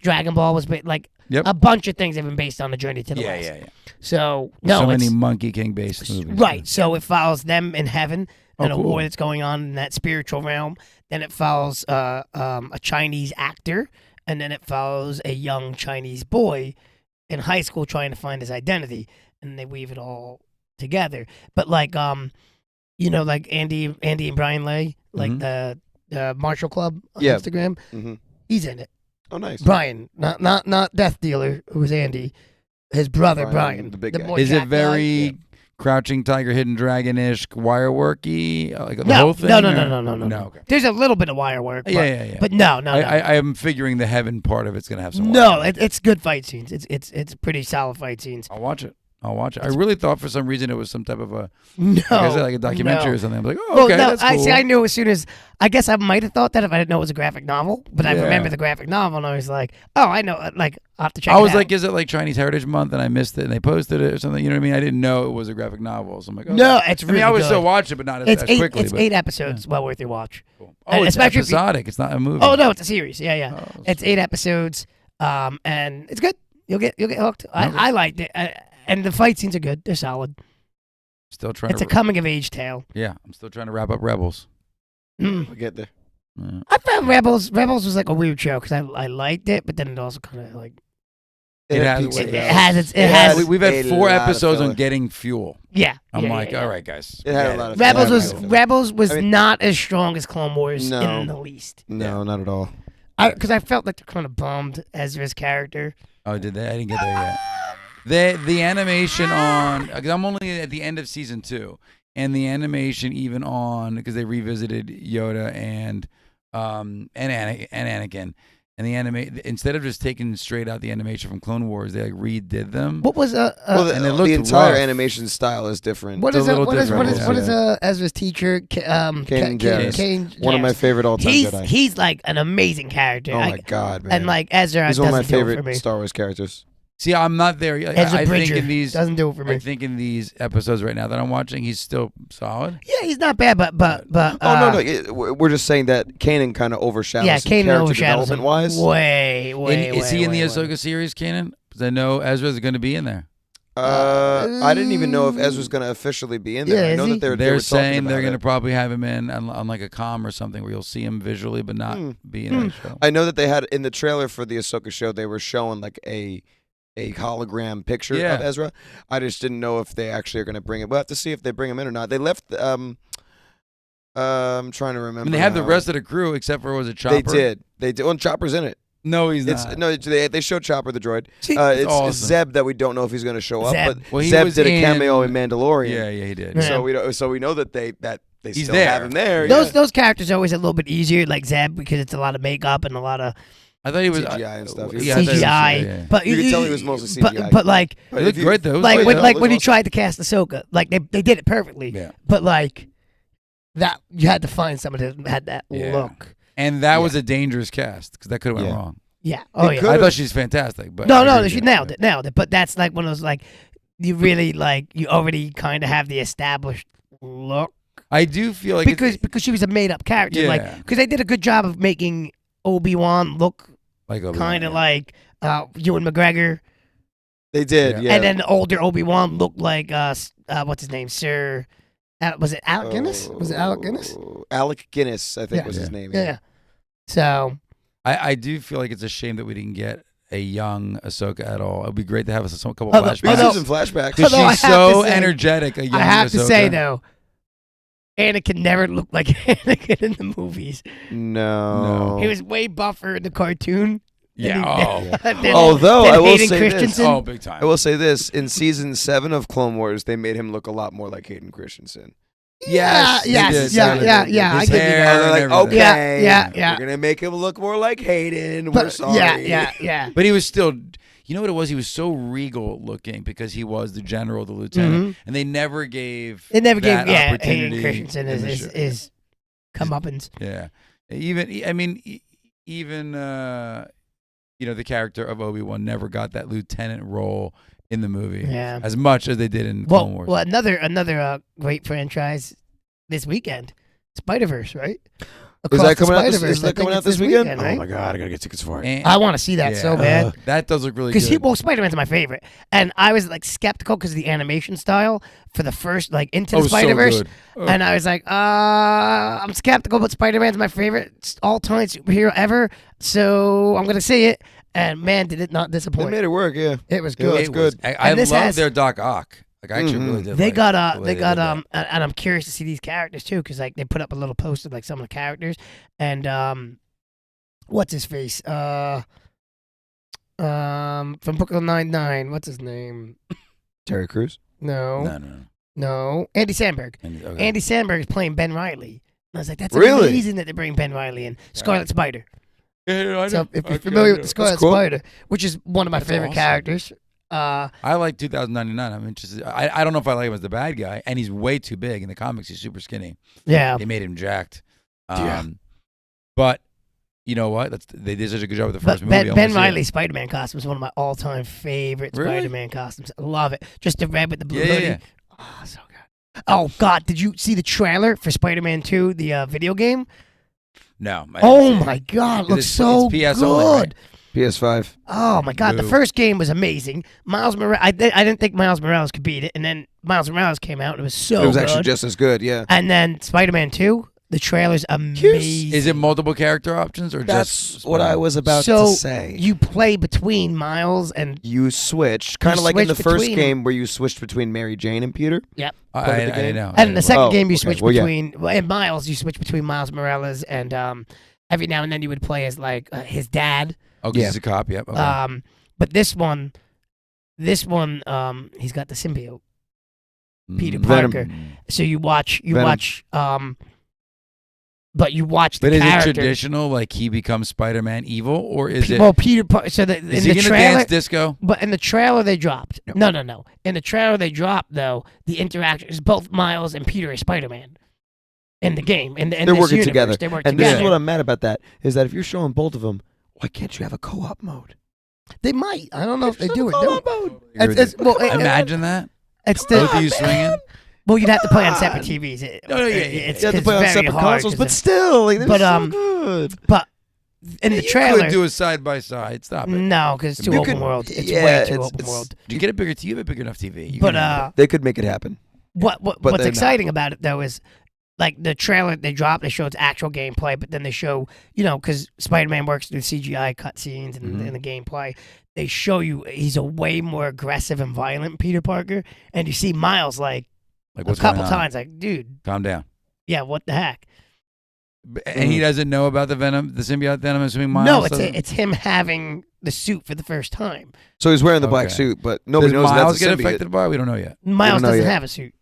Speaker 2: Dragon Ball was like.
Speaker 3: Yep.
Speaker 2: A bunch of things have been based on the Journey to the
Speaker 3: Yeah,
Speaker 2: West.
Speaker 3: yeah, yeah.
Speaker 2: So no,
Speaker 3: So
Speaker 2: it's
Speaker 3: many Monkey King based movies.
Speaker 2: right. So it follows them in heaven and a
Speaker 3: cool.
Speaker 2: war that's going on in that spiritual realm. Then it follows a Chinese actor, and then it follows a young Chinese boy in high school trying to find his identity, and they weave it all together. But like like Andy and Brian Lay, like the Marshall Club on
Speaker 1: Yeah.
Speaker 2: Instagram,
Speaker 1: Mhm.
Speaker 2: he's in it.
Speaker 1: Oh, nice.
Speaker 2: Brian, not Death Dealer, who was Andy, his brother
Speaker 1: Brian,
Speaker 2: Brian,
Speaker 1: the big guy.
Speaker 2: more
Speaker 3: Is it
Speaker 2: jacked guy.
Speaker 3: very
Speaker 2: Yeah.
Speaker 3: Crouching Tiger, Hidden Dragon-ish, wire worky? Like the
Speaker 2: No,
Speaker 3: whole thing?
Speaker 2: no.
Speaker 3: No, okay.
Speaker 2: There's a little bit of wire work, but,
Speaker 3: Yeah.
Speaker 2: but no.
Speaker 3: I am figuring the heaven part of it's gonna have some.
Speaker 2: No,
Speaker 3: wire.
Speaker 2: it's good fight scenes. It's pretty solid fight scenes.
Speaker 3: I'll watch it. I'll watch it. I really thought for some reason it was some type of a
Speaker 2: No,
Speaker 3: like a documentary
Speaker 2: no.
Speaker 3: or something. I'm like, oh,
Speaker 2: Well,
Speaker 3: okay,
Speaker 2: no,
Speaker 3: that's cool.
Speaker 2: I knew as soon as I guess I might have thought that if I didn't know it was a graphic novel, but I
Speaker 3: Yeah.
Speaker 2: remember the graphic novel and I was like, oh, I know. Like I'll have to check.
Speaker 3: I
Speaker 2: it
Speaker 3: was
Speaker 2: out.
Speaker 3: like, is it like Chinese Heritage Month? And I missed it, and they posted it or something. You know what I mean? I didn't know it was a graphic novel, so I'm like, oh,
Speaker 2: no, it's really
Speaker 3: I mean, I would
Speaker 2: good.
Speaker 3: still watch it, but not
Speaker 2: It's
Speaker 3: as
Speaker 2: eight.
Speaker 3: quickly.
Speaker 2: It's
Speaker 3: but,
Speaker 2: 8 episodes. Well worth your watch.
Speaker 3: Cool.
Speaker 2: And
Speaker 3: Oh, it's
Speaker 2: especially if you-
Speaker 3: episodic. It's not a movie.
Speaker 2: Oh no, it's a series. Yeah, yeah.
Speaker 3: Oh,
Speaker 2: It's 8 episodes. And it's good. You'll get hooked.
Speaker 3: Okay.
Speaker 2: I liked it. And the fight scenes are good. They're solid.
Speaker 3: Still trying
Speaker 2: It's
Speaker 3: to.
Speaker 2: a coming of age tale.
Speaker 3: Yeah, I'm still trying to wrap up Rebels.
Speaker 2: Mm.
Speaker 1: We'll get there.
Speaker 3: Yeah.
Speaker 2: I found Rebels was like a weird show because I liked it, but then it also kind of like
Speaker 3: It has-
Speaker 1: peaks and
Speaker 3: it
Speaker 1: valleys.
Speaker 2: has its- it
Speaker 1: It
Speaker 2: has-
Speaker 3: We've had
Speaker 1: a
Speaker 3: 4
Speaker 1: lot of
Speaker 3: episodes on
Speaker 1: filler.
Speaker 3: getting fuel.
Speaker 2: yeah.
Speaker 3: I'm
Speaker 2: yeah,
Speaker 3: like,
Speaker 2: yeah, yeah.
Speaker 3: all right, guys.
Speaker 1: It had
Speaker 3: get
Speaker 1: a lot of
Speaker 2: Rebels
Speaker 1: filler.
Speaker 2: was Rebels was
Speaker 1: I mean-
Speaker 2: not as strong as Clone Wars
Speaker 1: No.
Speaker 2: in the least.
Speaker 1: No, not at all.
Speaker 2: Because I felt like they kind of bummed Ezra's character.
Speaker 3: Oh, did they? I didn't get there yet. The animation on, because I'm only at the end of season 2, and the animation even on, because they revisited Yoda and Anakin, and the instead of just taking straight out the animation from Clone Wars, they like redid them.
Speaker 2: What was
Speaker 1: Well,
Speaker 3: and it
Speaker 1: the
Speaker 3: looked
Speaker 1: entire
Speaker 3: rough.
Speaker 1: animation style is different.
Speaker 2: what
Speaker 3: it's
Speaker 2: is
Speaker 3: a
Speaker 2: it?
Speaker 3: little
Speaker 2: What is
Speaker 3: different,
Speaker 2: Ezra's teacher?
Speaker 1: Kanan Jarrus. One of my favorite all-time Jedi.
Speaker 2: He's like an amazing character.
Speaker 1: Oh my god, man!
Speaker 2: And like Ezra,
Speaker 1: he's one of my
Speaker 2: doesn't do it for
Speaker 1: favorite
Speaker 2: me.
Speaker 1: Star Wars characters.
Speaker 3: See, I'm not there yet.
Speaker 2: Ezra
Speaker 3: I think
Speaker 2: Bridger
Speaker 3: in these,
Speaker 2: doesn't do it for me.
Speaker 3: I think in these episodes right now that I'm watching, he's still solid.
Speaker 2: Yeah, he's not bad, but
Speaker 1: Oh no, we're just saying that Kanan kind of overshadows
Speaker 2: yeah,
Speaker 1: him
Speaker 2: Kanan
Speaker 1: character
Speaker 2: overshadows him
Speaker 1: development wise.
Speaker 2: way.
Speaker 3: Is he in the
Speaker 2: way.
Speaker 3: Ahsoka series, Kanan? Because I know Ezra's going to be in there.
Speaker 1: I didn't even know if Ezra's going to officially be in there.
Speaker 2: Yeah,
Speaker 1: I know
Speaker 2: is he?
Speaker 1: that they were
Speaker 3: They're
Speaker 1: talking
Speaker 3: saying they're
Speaker 1: about
Speaker 3: going to
Speaker 1: it.
Speaker 3: probably have him in on like a comm or something where you'll see him visually, but not be in the show.
Speaker 1: I know that they had in the trailer for the Ahsoka show, they were showing like a hologram picture
Speaker 3: Yeah.
Speaker 1: of Ezra. I just didn't know if they actually are going to bring it. We'll have to see if they bring him in or not. They left. I'm trying to remember.
Speaker 3: I mean, they have the
Speaker 1: now.
Speaker 3: rest of the crew except for was it Chopper?
Speaker 1: They did. They did. Well, Chopper's in it.
Speaker 3: No, he's
Speaker 1: It's
Speaker 3: not.
Speaker 1: no. They showed Chopper the droid.
Speaker 2: See,
Speaker 1: It's
Speaker 3: awesome.
Speaker 1: Zeb that we don't know if he's going to show up.
Speaker 2: Zeb.
Speaker 1: But
Speaker 3: Well, he
Speaker 1: Zeb
Speaker 3: was
Speaker 1: did a
Speaker 3: in-
Speaker 1: cameo in Mandalorian.
Speaker 3: Yeah, he did.
Speaker 2: Yeah.
Speaker 1: So we know that they
Speaker 3: He's
Speaker 1: still
Speaker 3: there.
Speaker 1: have him there.
Speaker 2: Those characters are always a little bit easier, like Zeb, because it's a lot of makeup and a lot of
Speaker 3: I thought he was
Speaker 1: CGI and stuff.
Speaker 3: Yeah, I thought he was-
Speaker 2: CGI.
Speaker 3: yeah.
Speaker 2: But
Speaker 1: You could tell he was mostly CGI.
Speaker 2: But like
Speaker 3: He looked great though. It was
Speaker 2: like
Speaker 3: great,
Speaker 2: when
Speaker 3: though.
Speaker 2: like when he
Speaker 1: awesome.
Speaker 2: tried to cast Ahsoka, like they did it perfectly.
Speaker 3: Yeah.
Speaker 2: But like that, you had to find someone that had that
Speaker 3: Yeah.
Speaker 2: look.
Speaker 3: And that was a dangerous cast because that could have went
Speaker 1: Yeah.
Speaker 3: wrong.
Speaker 2: Yeah. Oh
Speaker 1: It
Speaker 2: yeah.
Speaker 1: could-
Speaker 3: I
Speaker 1: Could've-
Speaker 3: thought she's fantastic, but I
Speaker 2: No,
Speaker 3: agree with
Speaker 2: she
Speaker 3: you.
Speaker 2: nailed it. But that's like one of those like you really like you already kind of have the established look
Speaker 3: I do feel like
Speaker 2: because she was a made up character. Like
Speaker 3: Yeah.
Speaker 2: because they did a good job of making Obi-Wan look
Speaker 3: like
Speaker 2: kind of like Ewan McGregor,
Speaker 1: They did.
Speaker 3: Yeah.
Speaker 1: Yeah.
Speaker 2: and then the older Obi-Wan looked like what's his name, Sir? Was it Alec Guinness? Was it Alec Guinness?
Speaker 1: Alec Guinness, I think
Speaker 2: Yeah.
Speaker 1: was his
Speaker 3: Yeah.
Speaker 1: name.
Speaker 2: Yeah. So
Speaker 3: I do feel like it's a shame that we didn't get a young Ahsoka at all. It would be great to have a couple
Speaker 2: Although-
Speaker 3: flashbacks.
Speaker 1: Because
Speaker 2: Although-
Speaker 1: he's in flashbacks.
Speaker 3: Because
Speaker 2: although I
Speaker 3: she's
Speaker 2: have
Speaker 3: so
Speaker 2: to say-
Speaker 3: energetic. A young
Speaker 2: I have to
Speaker 3: Ahsoka.
Speaker 2: say though, Anakin never looked like Anakin in the movies.
Speaker 1: No.
Speaker 2: He was way buffer in the cartoon.
Speaker 3: Yeah.
Speaker 1: Although, I will
Speaker 2: Hayden
Speaker 1: say this.
Speaker 2: Christensen.
Speaker 3: Oh, big time.
Speaker 1: I will say this: in season 7 of Clone Wars, they made him look a lot more like Hayden Christensen.
Speaker 2: Yes,
Speaker 3: they
Speaker 2: yes,
Speaker 3: did.
Speaker 2: yeah,
Speaker 3: They
Speaker 2: yeah,
Speaker 3: did.
Speaker 2: yeah. I
Speaker 3: His
Speaker 2: give you
Speaker 3: hair
Speaker 2: that.
Speaker 1: They're
Speaker 3: and
Speaker 1: like,
Speaker 3: everything.
Speaker 1: okay,
Speaker 2: Yeah.
Speaker 1: we're gonna make him look more like Hayden. We're
Speaker 2: But
Speaker 1: sorry.
Speaker 2: yeah.
Speaker 3: But he was still, you know what it was? He was so regal looking because he was the general, the lieutenant, and they never gave.
Speaker 2: They never
Speaker 3: that
Speaker 2: gave Hayden
Speaker 3: opportunity
Speaker 2: Christensen
Speaker 3: in the
Speaker 2: his
Speaker 3: show.
Speaker 2: his comeuppance.
Speaker 3: Yeah, even the character of Obi-Wan never got that lieutenant role in the movie.
Speaker 2: Yeah.
Speaker 3: as much as they did in Clone Wars.
Speaker 2: Well, another great franchise this weekend, Spider-Verse, right?
Speaker 1: Is that coming out?
Speaker 2: Spider-Verse,
Speaker 1: Is
Speaker 2: I
Speaker 1: that
Speaker 2: think
Speaker 1: coming out
Speaker 2: it's
Speaker 1: this weekend?
Speaker 2: right?
Speaker 1: Oh my god, I gotta get tickets for it.
Speaker 3: And-
Speaker 2: I want to see that so bad.
Speaker 3: That does look really
Speaker 2: Because
Speaker 3: good.
Speaker 2: Spider-Man's my favorite, and I was like skeptical because of the animation style for the first like Into
Speaker 3: Oh,
Speaker 2: the
Speaker 3: so
Speaker 2: Spider-Verse,
Speaker 3: good. Oh.
Speaker 2: and I was like, I'm skeptical, but Spider-Man's my favorite all-time superhero ever, so I'm gonna see it. And man, did it not
Speaker 1: They
Speaker 2: disappoint!
Speaker 1: made it work. Yeah.
Speaker 2: It was
Speaker 1: Yeah,
Speaker 2: good.
Speaker 1: that's good.
Speaker 3: I
Speaker 2: And this
Speaker 3: love
Speaker 2: has-
Speaker 3: their Doc Ock. Like I actually really did.
Speaker 2: They
Speaker 3: like
Speaker 2: got
Speaker 3: the way
Speaker 2: they
Speaker 3: did
Speaker 2: got
Speaker 3: that.
Speaker 2: and I'm curious to see these characters too, because like they put up a little post of like some of the characters, and what's his face? From Brooklyn Nine-Nine, what's his name?
Speaker 1: Terry Crews.
Speaker 2: No, Andy Samberg.
Speaker 3: Okay.
Speaker 2: Andy Samberg is playing Ben Riley. And I was like, that's
Speaker 1: Really?
Speaker 2: amazing that they bring Ben Riley in. Scarlet Spider.
Speaker 3: Yeah, I
Speaker 2: So
Speaker 3: know.
Speaker 2: if you're
Speaker 3: Okay,
Speaker 2: familiar
Speaker 3: I
Speaker 2: with
Speaker 3: know.
Speaker 2: the Scarlet
Speaker 1: cool.
Speaker 2: Spider, which is one of my
Speaker 3: That's
Speaker 2: favorite
Speaker 3: awesome.
Speaker 2: characters,
Speaker 3: I like 2099. I'm interested. I don't know if I like him as the bad guy, and he's way too big in the comics. He's super skinny.
Speaker 2: Yeah.
Speaker 3: They made him jacked.
Speaker 1: Yeah.
Speaker 3: But you know what? They did such a good job with the
Speaker 2: But
Speaker 3: first movie. I
Speaker 2: Ben
Speaker 3: wanna see it.
Speaker 2: Riley's Spider-Man costume is one of my all-time favorite
Speaker 3: Really?
Speaker 2: Spider-Man costumes. I love it. Just the red with the blue
Speaker 3: Yeah,
Speaker 2: hoodie.
Speaker 3: yeah.
Speaker 2: Oh, so good. Oh God, did you see the trailer for Spider-Man 2, the video game?
Speaker 3: No. I didn't
Speaker 2: Oh
Speaker 3: see it.
Speaker 2: my God,
Speaker 3: It's-
Speaker 2: looks so
Speaker 3: it's PS
Speaker 2: good.
Speaker 3: only, right?
Speaker 1: PS5.
Speaker 2: Oh my God, the
Speaker 3: Boo.
Speaker 2: first game was amazing. Miles Morales, I didn't think Miles Morales could beat it, and then Miles Morales came out, and it was so
Speaker 1: It was
Speaker 2: good.
Speaker 1: actually just as good. Yeah.
Speaker 2: And then Spider-Man 2, the trailer's amazing.
Speaker 3: Is it multiple character options or
Speaker 1: That's
Speaker 3: just
Speaker 1: what I was about
Speaker 2: So
Speaker 1: to say.
Speaker 2: you play between Miles and
Speaker 1: You switch, kind of like in the
Speaker 2: switch
Speaker 1: first
Speaker 2: between-
Speaker 1: game where you switched between Mary Jane and Peter.
Speaker 3: I
Speaker 1: Part of the
Speaker 3: didn't
Speaker 1: game?
Speaker 3: know.
Speaker 2: And in the second
Speaker 1: Oh,
Speaker 2: game, you
Speaker 1: okay.
Speaker 2: switch
Speaker 1: Well, yeah.
Speaker 2: between in Miles. You switch between Miles Morales and every now and then you would play as like his dad.
Speaker 3: Oh, 'cause
Speaker 1: Yeah.
Speaker 3: he's a cop. Yep. Okay.
Speaker 2: But this one, he's got the symbiote. Peter
Speaker 1: Venom.
Speaker 2: Parker. So you watch,
Speaker 1: Venom.
Speaker 2: but you watch the
Speaker 3: But is it
Speaker 2: character.
Speaker 3: traditional? Like he becomes Spider-Man evil, or is it?
Speaker 2: Well, Peter. So
Speaker 3: Is
Speaker 2: in
Speaker 3: he
Speaker 2: the
Speaker 3: gonna
Speaker 2: trailer,
Speaker 3: dance disco?
Speaker 2: but in the trailer they dropped. No. In the trailer they dropped though the interaction is both Miles and Peter as Spider-Man. In the game, in
Speaker 1: They're
Speaker 2: this
Speaker 1: working
Speaker 2: universe,
Speaker 1: together.
Speaker 2: They work
Speaker 1: And
Speaker 2: together.
Speaker 1: this is what I'm mad about that, is that if you're showing both of them, why can't you have a co-op mode?
Speaker 2: They might. I don't know if they do it.
Speaker 1: Co-op mode.
Speaker 3: Imagine that.
Speaker 2: It's
Speaker 3: Both
Speaker 2: the
Speaker 3: of you swinging.
Speaker 2: well, you'd have to play on separate TVs.
Speaker 3: No, yeah.
Speaker 2: It's
Speaker 1: You have to play on
Speaker 2: very
Speaker 1: separate
Speaker 2: hard
Speaker 1: consoles,
Speaker 2: 'cause
Speaker 1: but
Speaker 2: of-
Speaker 1: still, like,
Speaker 2: But,
Speaker 1: so good.
Speaker 2: but in the
Speaker 3: You
Speaker 2: trailer,
Speaker 3: could do a side by side. Stop it.
Speaker 2: no, because it's too
Speaker 1: You
Speaker 2: open
Speaker 1: could-
Speaker 2: world. It's
Speaker 1: yeah,
Speaker 2: way too
Speaker 1: it's-
Speaker 2: open
Speaker 1: it's-
Speaker 2: world.
Speaker 3: You get a bigger TV, you have a big enough TV. You
Speaker 2: But
Speaker 3: can handle
Speaker 1: They could make it happen.
Speaker 2: what's
Speaker 1: they're not.
Speaker 2: exciting about it though is like the trailer they drop, they show its actual gameplay, but then they show because Spider-Man works through CGI cutscenes and, and the gameplay. They show you he's a way more aggressive and violent Peter Parker, and you see Miles like a
Speaker 3: what's
Speaker 2: couple
Speaker 3: going on?
Speaker 2: times, like dude,
Speaker 3: Calm down.
Speaker 2: yeah, what the heck?
Speaker 3: And he doesn't know about the venom, the symbiote venom. Assuming Miles.
Speaker 2: No,
Speaker 3: doesn't?
Speaker 2: it's him having the suit for the first time.
Speaker 1: So he's wearing the black
Speaker 3: Okay.
Speaker 1: suit, but nobody
Speaker 3: Does
Speaker 1: knows
Speaker 3: Miles
Speaker 1: that's a
Speaker 3: get
Speaker 1: symbiote.
Speaker 3: affected by it? We don't know yet.
Speaker 2: Miles
Speaker 1: know
Speaker 2: doesn't
Speaker 1: yet.
Speaker 2: have a suit.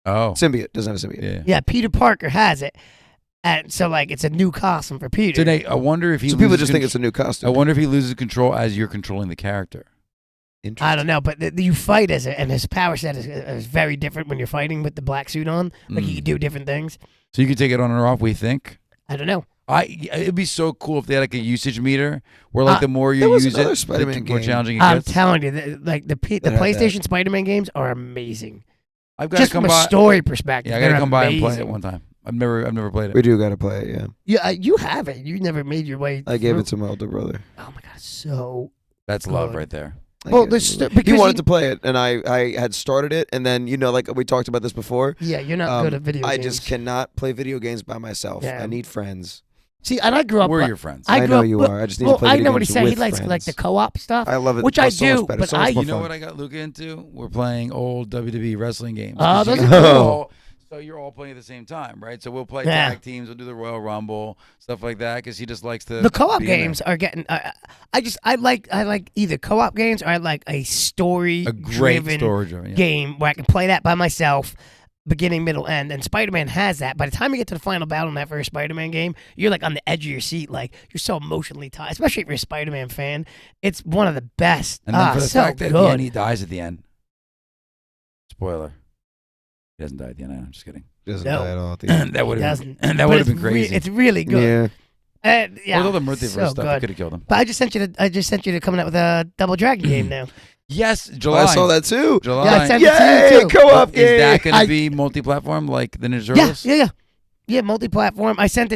Speaker 3: Oh,
Speaker 1: Symbiote doesn't have a symbiote.
Speaker 3: yeah.
Speaker 2: Yeah, Peter Parker has it, and so like it's a new costume for Peter.
Speaker 3: So Nate, I wonder if he.
Speaker 1: So people
Speaker 3: loses
Speaker 1: just think
Speaker 3: con-
Speaker 1: it's a new
Speaker 3: I
Speaker 1: costume.
Speaker 3: wonder if he loses control as you're controlling the character.
Speaker 2: I don't know, but you fight as it, and his power set is very different when you're fighting with the black suit on. Like he can do different things.
Speaker 3: So you can take it on or off. We think.
Speaker 2: I don't know.
Speaker 3: It'd be so cool if they had like a usage meter where like the more you
Speaker 1: there was
Speaker 3: use
Speaker 1: another
Speaker 3: it,
Speaker 1: Spider-Man
Speaker 3: the more
Speaker 1: game.
Speaker 3: challenging it
Speaker 2: I'm
Speaker 3: gets.
Speaker 2: telling you, the
Speaker 1: That had
Speaker 2: PlayStation Spider-Man games are amazing.
Speaker 3: I've got to
Speaker 2: Just
Speaker 3: come
Speaker 2: from a
Speaker 3: by.
Speaker 2: story perspective,
Speaker 3: Yeah, I got to
Speaker 2: they're
Speaker 3: come by and play
Speaker 2: amazing.
Speaker 3: it one time. I've never played it.
Speaker 1: We do got to play it, yeah.
Speaker 2: Yeah, you have it. You never made your way.
Speaker 1: I gave
Speaker 2: through.
Speaker 1: it to my older brother.
Speaker 2: Oh my god, so
Speaker 3: That's love
Speaker 2: good.
Speaker 3: right there.
Speaker 2: Well,
Speaker 1: I
Speaker 2: there's
Speaker 1: gave it to
Speaker 2: because
Speaker 1: he wanted
Speaker 2: you-
Speaker 1: to play it, and I had started it, and then, like we talked about this before,
Speaker 2: yeah, you're not good at video
Speaker 1: I
Speaker 2: games.
Speaker 1: just cannot play video games by myself.
Speaker 2: Yeah.
Speaker 1: I need friends.
Speaker 2: See, and I grew up.
Speaker 3: We're your friends.
Speaker 2: I
Speaker 1: I
Speaker 2: grew
Speaker 1: know
Speaker 2: up,
Speaker 1: you
Speaker 2: well,
Speaker 1: are. I just need
Speaker 2: well,
Speaker 1: to play
Speaker 2: I
Speaker 1: video
Speaker 2: know what
Speaker 1: games
Speaker 2: he's saying. He
Speaker 1: with
Speaker 2: likes like the
Speaker 1: friends.
Speaker 2: co-op stuff.
Speaker 1: I love it.
Speaker 2: Which
Speaker 1: Oh,
Speaker 2: I
Speaker 1: so
Speaker 2: do,
Speaker 1: much better.
Speaker 2: but
Speaker 1: So much
Speaker 2: I-
Speaker 1: more
Speaker 3: You know
Speaker 1: fun.
Speaker 3: what I got Luca into? We're playing old WWE wrestling games.
Speaker 2: Oh,
Speaker 3: 'Cause
Speaker 2: those
Speaker 3: you
Speaker 2: are
Speaker 3: guys
Speaker 1: cool.
Speaker 3: all- So you're all playing at the same time, right? So we'll play
Speaker 2: Yeah.
Speaker 3: tag teams. We'll do the Royal Rumble, stuff like that, because he just likes to.
Speaker 2: The co-op
Speaker 3: be in there.
Speaker 2: games are getting. I like either co-op games or I like a
Speaker 3: A great
Speaker 2: story-driven
Speaker 3: storage room. Yeah.
Speaker 2: game where I can play that by myself, beginning, middle, end. And Spider-Man has that. By the time you get to the final battle in that first Spider-Man game, you're like on the edge of your seat, like you're so emotionally tied. Especially if you're a Spider-Man fan, it's one of the best.
Speaker 3: And then for the
Speaker 2: so
Speaker 3: fact that at the end
Speaker 2: good.
Speaker 3: he dies at the end. Spoiler. He doesn't die at the end. I'm just kidding.
Speaker 1: Doesn't
Speaker 2: No.
Speaker 1: die at all at the end.
Speaker 3: that would have
Speaker 2: Doesn't.
Speaker 3: that
Speaker 2: But
Speaker 3: would have
Speaker 2: it's
Speaker 3: been crazy.
Speaker 2: it's really good.
Speaker 1: Yeah.
Speaker 2: Yeah,
Speaker 3: With all the birthday
Speaker 2: so
Speaker 3: stuff,
Speaker 2: good.
Speaker 3: could have killed him.
Speaker 2: But I just sent you to coming out with a Double Dragon game now.
Speaker 3: Yes, July.
Speaker 1: I saw that too.
Speaker 3: July.
Speaker 2: Yeah, I sent it
Speaker 1: Yay!
Speaker 2: to you too.
Speaker 1: Co-op game.
Speaker 3: Is that going
Speaker 2: I-
Speaker 3: to be multi-platform like the Ninja
Speaker 2: Yeah,
Speaker 3: Turtles?
Speaker 2: yeah, multi-platform. I sent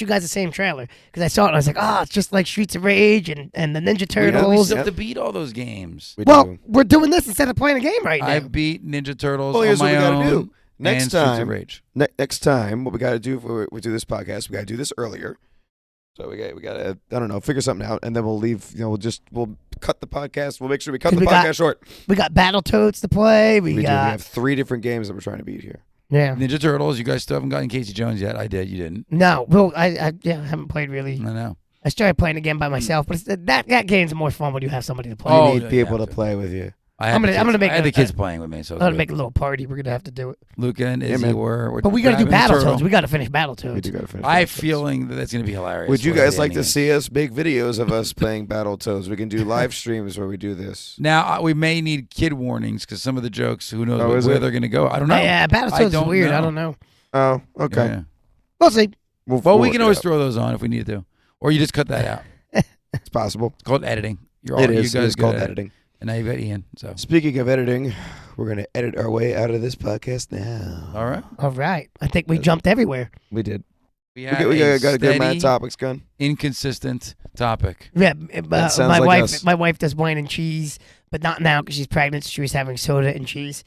Speaker 2: you guys the same trailer because I saw it and I was like, it's just like Streets of Rage and the Ninja
Speaker 3: We
Speaker 2: Turtles.
Speaker 3: still have to beat all those games.
Speaker 1: We
Speaker 2: Well,
Speaker 1: do.
Speaker 2: we're doing this instead of playing a game right now.
Speaker 3: I beat Ninja Turtles
Speaker 1: Well,
Speaker 3: on
Speaker 1: here's what
Speaker 3: my
Speaker 1: we gotta
Speaker 3: own.
Speaker 1: do. Next
Speaker 3: and Streets of
Speaker 1: time,
Speaker 3: Rage.
Speaker 1: next time, what we got to do if we do this podcast, we got to do this earlier. So we got to, I don't know, figure something out, and then we'll leave. We'll cut the podcast. We'll make sure we cut the
Speaker 2: 'Cause we
Speaker 1: podcast
Speaker 2: got-
Speaker 1: short.
Speaker 2: We got Battletoads to play. We
Speaker 1: We
Speaker 2: got
Speaker 1: have 3 different games that we're trying to beat here.
Speaker 2: yeah.
Speaker 3: Ninja Turtles. You guys still haven't gotten Casey Jones yet. I did. You didn't.
Speaker 2: No, well, I haven't played really.
Speaker 3: I know.
Speaker 2: I started playing again by myself, but that game's more fun when you have somebody to play.
Speaker 3: Oh,
Speaker 1: You
Speaker 3: yeah,
Speaker 1: need people
Speaker 3: you
Speaker 1: to
Speaker 3: have to.
Speaker 1: play with you.
Speaker 3: I had
Speaker 2: I'm
Speaker 3: the
Speaker 2: gonna
Speaker 3: kids-
Speaker 2: make
Speaker 3: I had
Speaker 2: a-
Speaker 3: the kids playing with me, so
Speaker 2: I'm gonna make a little party. We're gonna have to do it.
Speaker 3: Luca and
Speaker 1: Yeah,
Speaker 3: Izzy
Speaker 1: man.
Speaker 3: were
Speaker 2: But we gotta do
Speaker 3: grabbing the
Speaker 2: Battletoads.
Speaker 3: turtle.
Speaker 2: We gotta finish
Speaker 1: We
Speaker 2: Battletoads.
Speaker 1: do gotta finish.
Speaker 3: I have
Speaker 1: Battletoads.
Speaker 3: feeling that that's gonna be hilarious.
Speaker 1: Would you
Speaker 3: whatever
Speaker 1: guys
Speaker 3: the
Speaker 1: like to
Speaker 3: ending is.
Speaker 1: see us make videos of us playing Battletoads? We can do live streams where we do this.
Speaker 3: Now we may need kid warnings because some of the jokes, who knows
Speaker 1: Oh, is
Speaker 3: where
Speaker 1: it?
Speaker 3: they're gonna go. I don't know.
Speaker 2: Yeah, Battletoads is
Speaker 3: don't
Speaker 2: weird. I
Speaker 3: know.
Speaker 2: don't know.
Speaker 1: Oh, okay.
Speaker 3: Yeah.
Speaker 2: We'll see.
Speaker 3: Well,
Speaker 1: we'll
Speaker 3: we
Speaker 1: work
Speaker 3: can
Speaker 1: it
Speaker 3: always
Speaker 1: out.
Speaker 3: throw those on if we need to, or you just cut that out.
Speaker 1: It's possible.
Speaker 3: It's called editing. You're
Speaker 1: It
Speaker 3: you
Speaker 1: is.
Speaker 3: guys
Speaker 1: It's
Speaker 3: good
Speaker 1: called
Speaker 3: at it.
Speaker 1: editing.
Speaker 3: And now you've got Ian. So
Speaker 1: Speaking of editing, we're gonna edit our way out of this podcast now.
Speaker 3: all right,
Speaker 2: All right. I think we jumped everywhere.
Speaker 1: We did.
Speaker 3: we
Speaker 1: We
Speaker 3: had
Speaker 1: got a good amount
Speaker 3: steady,
Speaker 1: of topics, Gun.
Speaker 3: inconsistent topic.
Speaker 2: Yeah,
Speaker 1: That sounds
Speaker 2: my
Speaker 1: like
Speaker 2: wife.
Speaker 1: us.
Speaker 2: My wife does wine and cheese, but not now because she's pregnant. So she was having soda and cheese.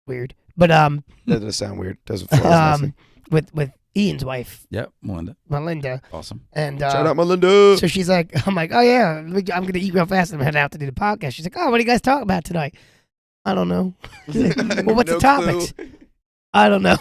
Speaker 2: Weird. But
Speaker 1: That does sound weird. Doesn't feel as nicely.
Speaker 2: with Ian's wife,
Speaker 3: Yep, Melinda,
Speaker 2: Melinda,
Speaker 3: awesome.
Speaker 2: and
Speaker 1: Shout out, Melinda.
Speaker 2: so she's like, I'm like, oh yeah, I'm gonna eat real fast and I'm heading out to do the podcast. She's like, oh, what do you guys talk about tonight? I don't know. Well, what's
Speaker 1: No
Speaker 2: the topics?
Speaker 1: clue.
Speaker 2: I don't know.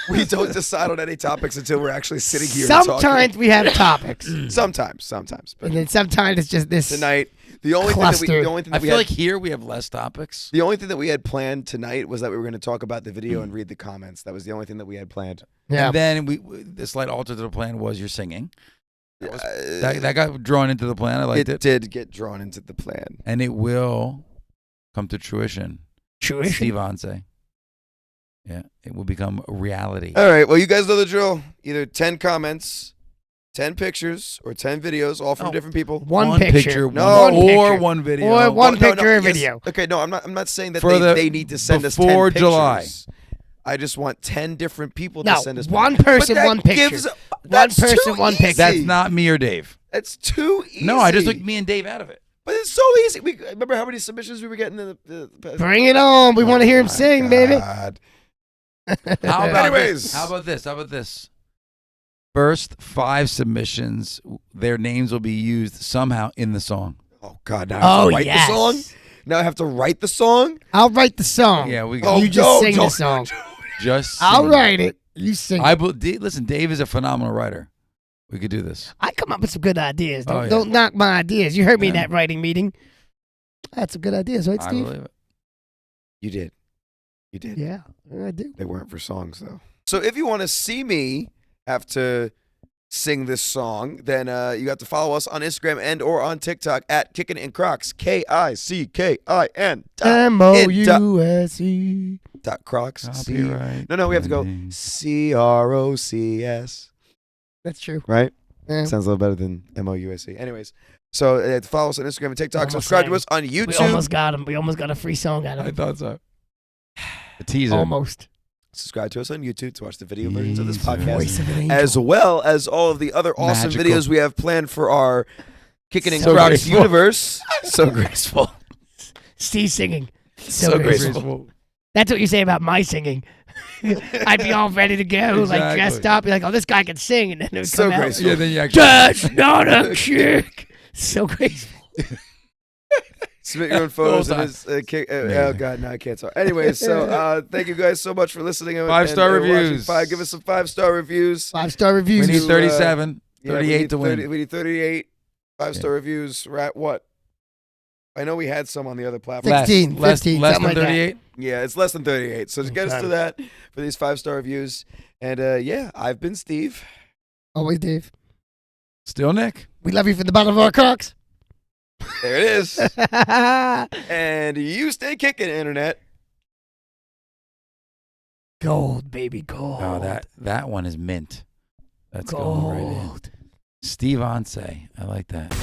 Speaker 1: We don't decide on any topics until we're actually sitting here.
Speaker 2: Sometimes we have topics,
Speaker 1: talking. Sometimes. But
Speaker 2: and then sometimes it's just this.
Speaker 1: tonight, the only
Speaker 2: Cluster.
Speaker 1: thing that
Speaker 3: I
Speaker 1: we
Speaker 3: feel
Speaker 1: had,
Speaker 3: like here we have less topics.
Speaker 1: the only thing that we had planned tonight was that we were going to talk about the video and read the comments. That was the only thing that we had planned.
Speaker 2: Yeah.
Speaker 3: And then the slight alter to the plan was your singing.
Speaker 1: Uh,
Speaker 3: That got drawn into the plan. I liked it.
Speaker 1: did get drawn into the plan.
Speaker 3: And it will come to fruition.
Speaker 2: Tuition.
Speaker 3: Steveyoncé. Yeah, it will become a reality.
Speaker 1: All right. Well, you guys know the drill. Either 10 comments, 10 pictures, or 10 videos, all from
Speaker 3: Oh.
Speaker 1: different people.
Speaker 2: One picture.
Speaker 1: No.
Speaker 3: one,
Speaker 2: One
Speaker 3: or
Speaker 2: picture.
Speaker 3: one video.
Speaker 2: Or one
Speaker 1: Oh, no,
Speaker 2: picture and
Speaker 1: yes.
Speaker 2: video.
Speaker 1: Okay, no, I'm not saying that
Speaker 3: For
Speaker 1: they need to send us 10
Speaker 3: before
Speaker 1: pictures.
Speaker 3: July.
Speaker 1: I just want 10 different people to
Speaker 2: No,
Speaker 1: send us
Speaker 2: one
Speaker 1: pictures.
Speaker 2: person,
Speaker 1: But that
Speaker 2: one picture.
Speaker 1: gives-
Speaker 2: One
Speaker 1: that's
Speaker 2: person,
Speaker 1: too
Speaker 2: one picture.
Speaker 1: easy.
Speaker 3: That's not me or Dave.
Speaker 1: That's too easy.
Speaker 3: No, I just took me and Dave out of it.
Speaker 1: But it's so easy. Remember how many submissions we were getting in the past?
Speaker 2: Bring it on. We want to hear him
Speaker 1: My
Speaker 2: sing, baby.
Speaker 1: God.
Speaker 3: How about
Speaker 1: Anyways.
Speaker 3: this? How about this? First 5 submissions, their names will be used somehow in the song.
Speaker 1: Oh God! Now I have
Speaker 2: Oh,
Speaker 1: to write
Speaker 2: yes.
Speaker 1: the song. Now I have to write the song.
Speaker 2: I'll write the song.
Speaker 3: Yeah, we
Speaker 1: Oh,
Speaker 3: go.
Speaker 2: You just
Speaker 1: no,
Speaker 2: sing the
Speaker 1: don't-
Speaker 2: song.
Speaker 3: Just
Speaker 2: I'll
Speaker 3: sing.
Speaker 2: write it. You sing.
Speaker 3: Listen, Dave is a phenomenal writer. We could do this.
Speaker 2: I come up with some good ideas. Don't,
Speaker 3: Oh, yeah.
Speaker 2: don't knock my ideas. You heard me in
Speaker 3: Yeah.
Speaker 2: that writing meeting. I had some good ideas, right,
Speaker 3: I
Speaker 2: Steve?
Speaker 3: believe it.
Speaker 1: You did. You did.
Speaker 2: Yeah, I do.
Speaker 1: They weren't for songs though. So if you want to see me have to sing this song, then you have to follow us on Instagram and or on TikTok at Kickin and Crocs. KICKIN.
Speaker 2: MOUSE.
Speaker 1: Crocs.
Speaker 3: Copyright.
Speaker 1: No, we have to go
Speaker 3: pending.
Speaker 1: CROCS.
Speaker 2: That's true.
Speaker 1: Right?
Speaker 2: Yeah.
Speaker 1: Sounds a little better than MOUSE. Anyways, so follow us on Instagram and TikTok.
Speaker 2: Almost
Speaker 1: Subscribe to
Speaker 2: sang.
Speaker 1: us on
Speaker 2: We
Speaker 1: YouTube.
Speaker 2: almost got him. We almost got a free song out of
Speaker 3: I
Speaker 2: him.
Speaker 3: thought so. A teaser.
Speaker 2: Almost.
Speaker 1: Subscribe to us on YouTube to watch the video versions of this
Speaker 3: Teaser.
Speaker 1: podcast,
Speaker 2: Voice of an angel.
Speaker 1: as well as all of the other awesome
Speaker 3: Magical.
Speaker 1: videos we have planned for our Kickin' and
Speaker 3: So
Speaker 1: Crocs
Speaker 3: graceful.
Speaker 1: universe. So graceful.
Speaker 2: Steve singing.
Speaker 1: So graceful.
Speaker 2: That's what you say about my singing. I'd be all ready to go, like
Speaker 3: Exactly.
Speaker 2: dressed up, be like, "Oh, this guy can sing," and then it would
Speaker 1: So
Speaker 2: come out.
Speaker 1: graceful.
Speaker 3: Yeah, then you actually.
Speaker 2: That's not a chick. So graceful.
Speaker 1: Submit your own photos
Speaker 3: Hold
Speaker 1: and
Speaker 3: on.
Speaker 1: his oh
Speaker 3: Amazing.
Speaker 1: God, no, I can't talk. Anyways, so thank you guys so much for listening. and-
Speaker 3: 5-star
Speaker 1: and watching.
Speaker 3: reviews.
Speaker 1: Give us some 5-star reviews.
Speaker 2: 5-star
Speaker 3: We
Speaker 2: reviews.
Speaker 3: need
Speaker 1: to,
Speaker 3: 37,
Speaker 1: Yeah, we
Speaker 3: 38
Speaker 1: need
Speaker 3: to
Speaker 1: 30
Speaker 3: win.
Speaker 1: We need 38 5-star reviews. We're at what? I know we had some on the other platform.
Speaker 3: Less,
Speaker 2: 16,
Speaker 3: less,
Speaker 2: 15,
Speaker 3: less
Speaker 2: something
Speaker 3: than
Speaker 2: like that.
Speaker 3: 38.
Speaker 1: Yeah, it's less than 38. So just get us
Speaker 2: Okay.
Speaker 1: to that for these 5-star reviews. And yeah, I've been Steve.
Speaker 2: Always, Dave.
Speaker 3: Still Nick.
Speaker 2: We love you from the bottom of our Crocs.
Speaker 1: There it is. And you stay kicking, internet.
Speaker 2: Gold, baby, gold.
Speaker 3: Oh, that one is mint. That's going right in.
Speaker 2: gold.
Speaker 3: Steveyoncé. I like that.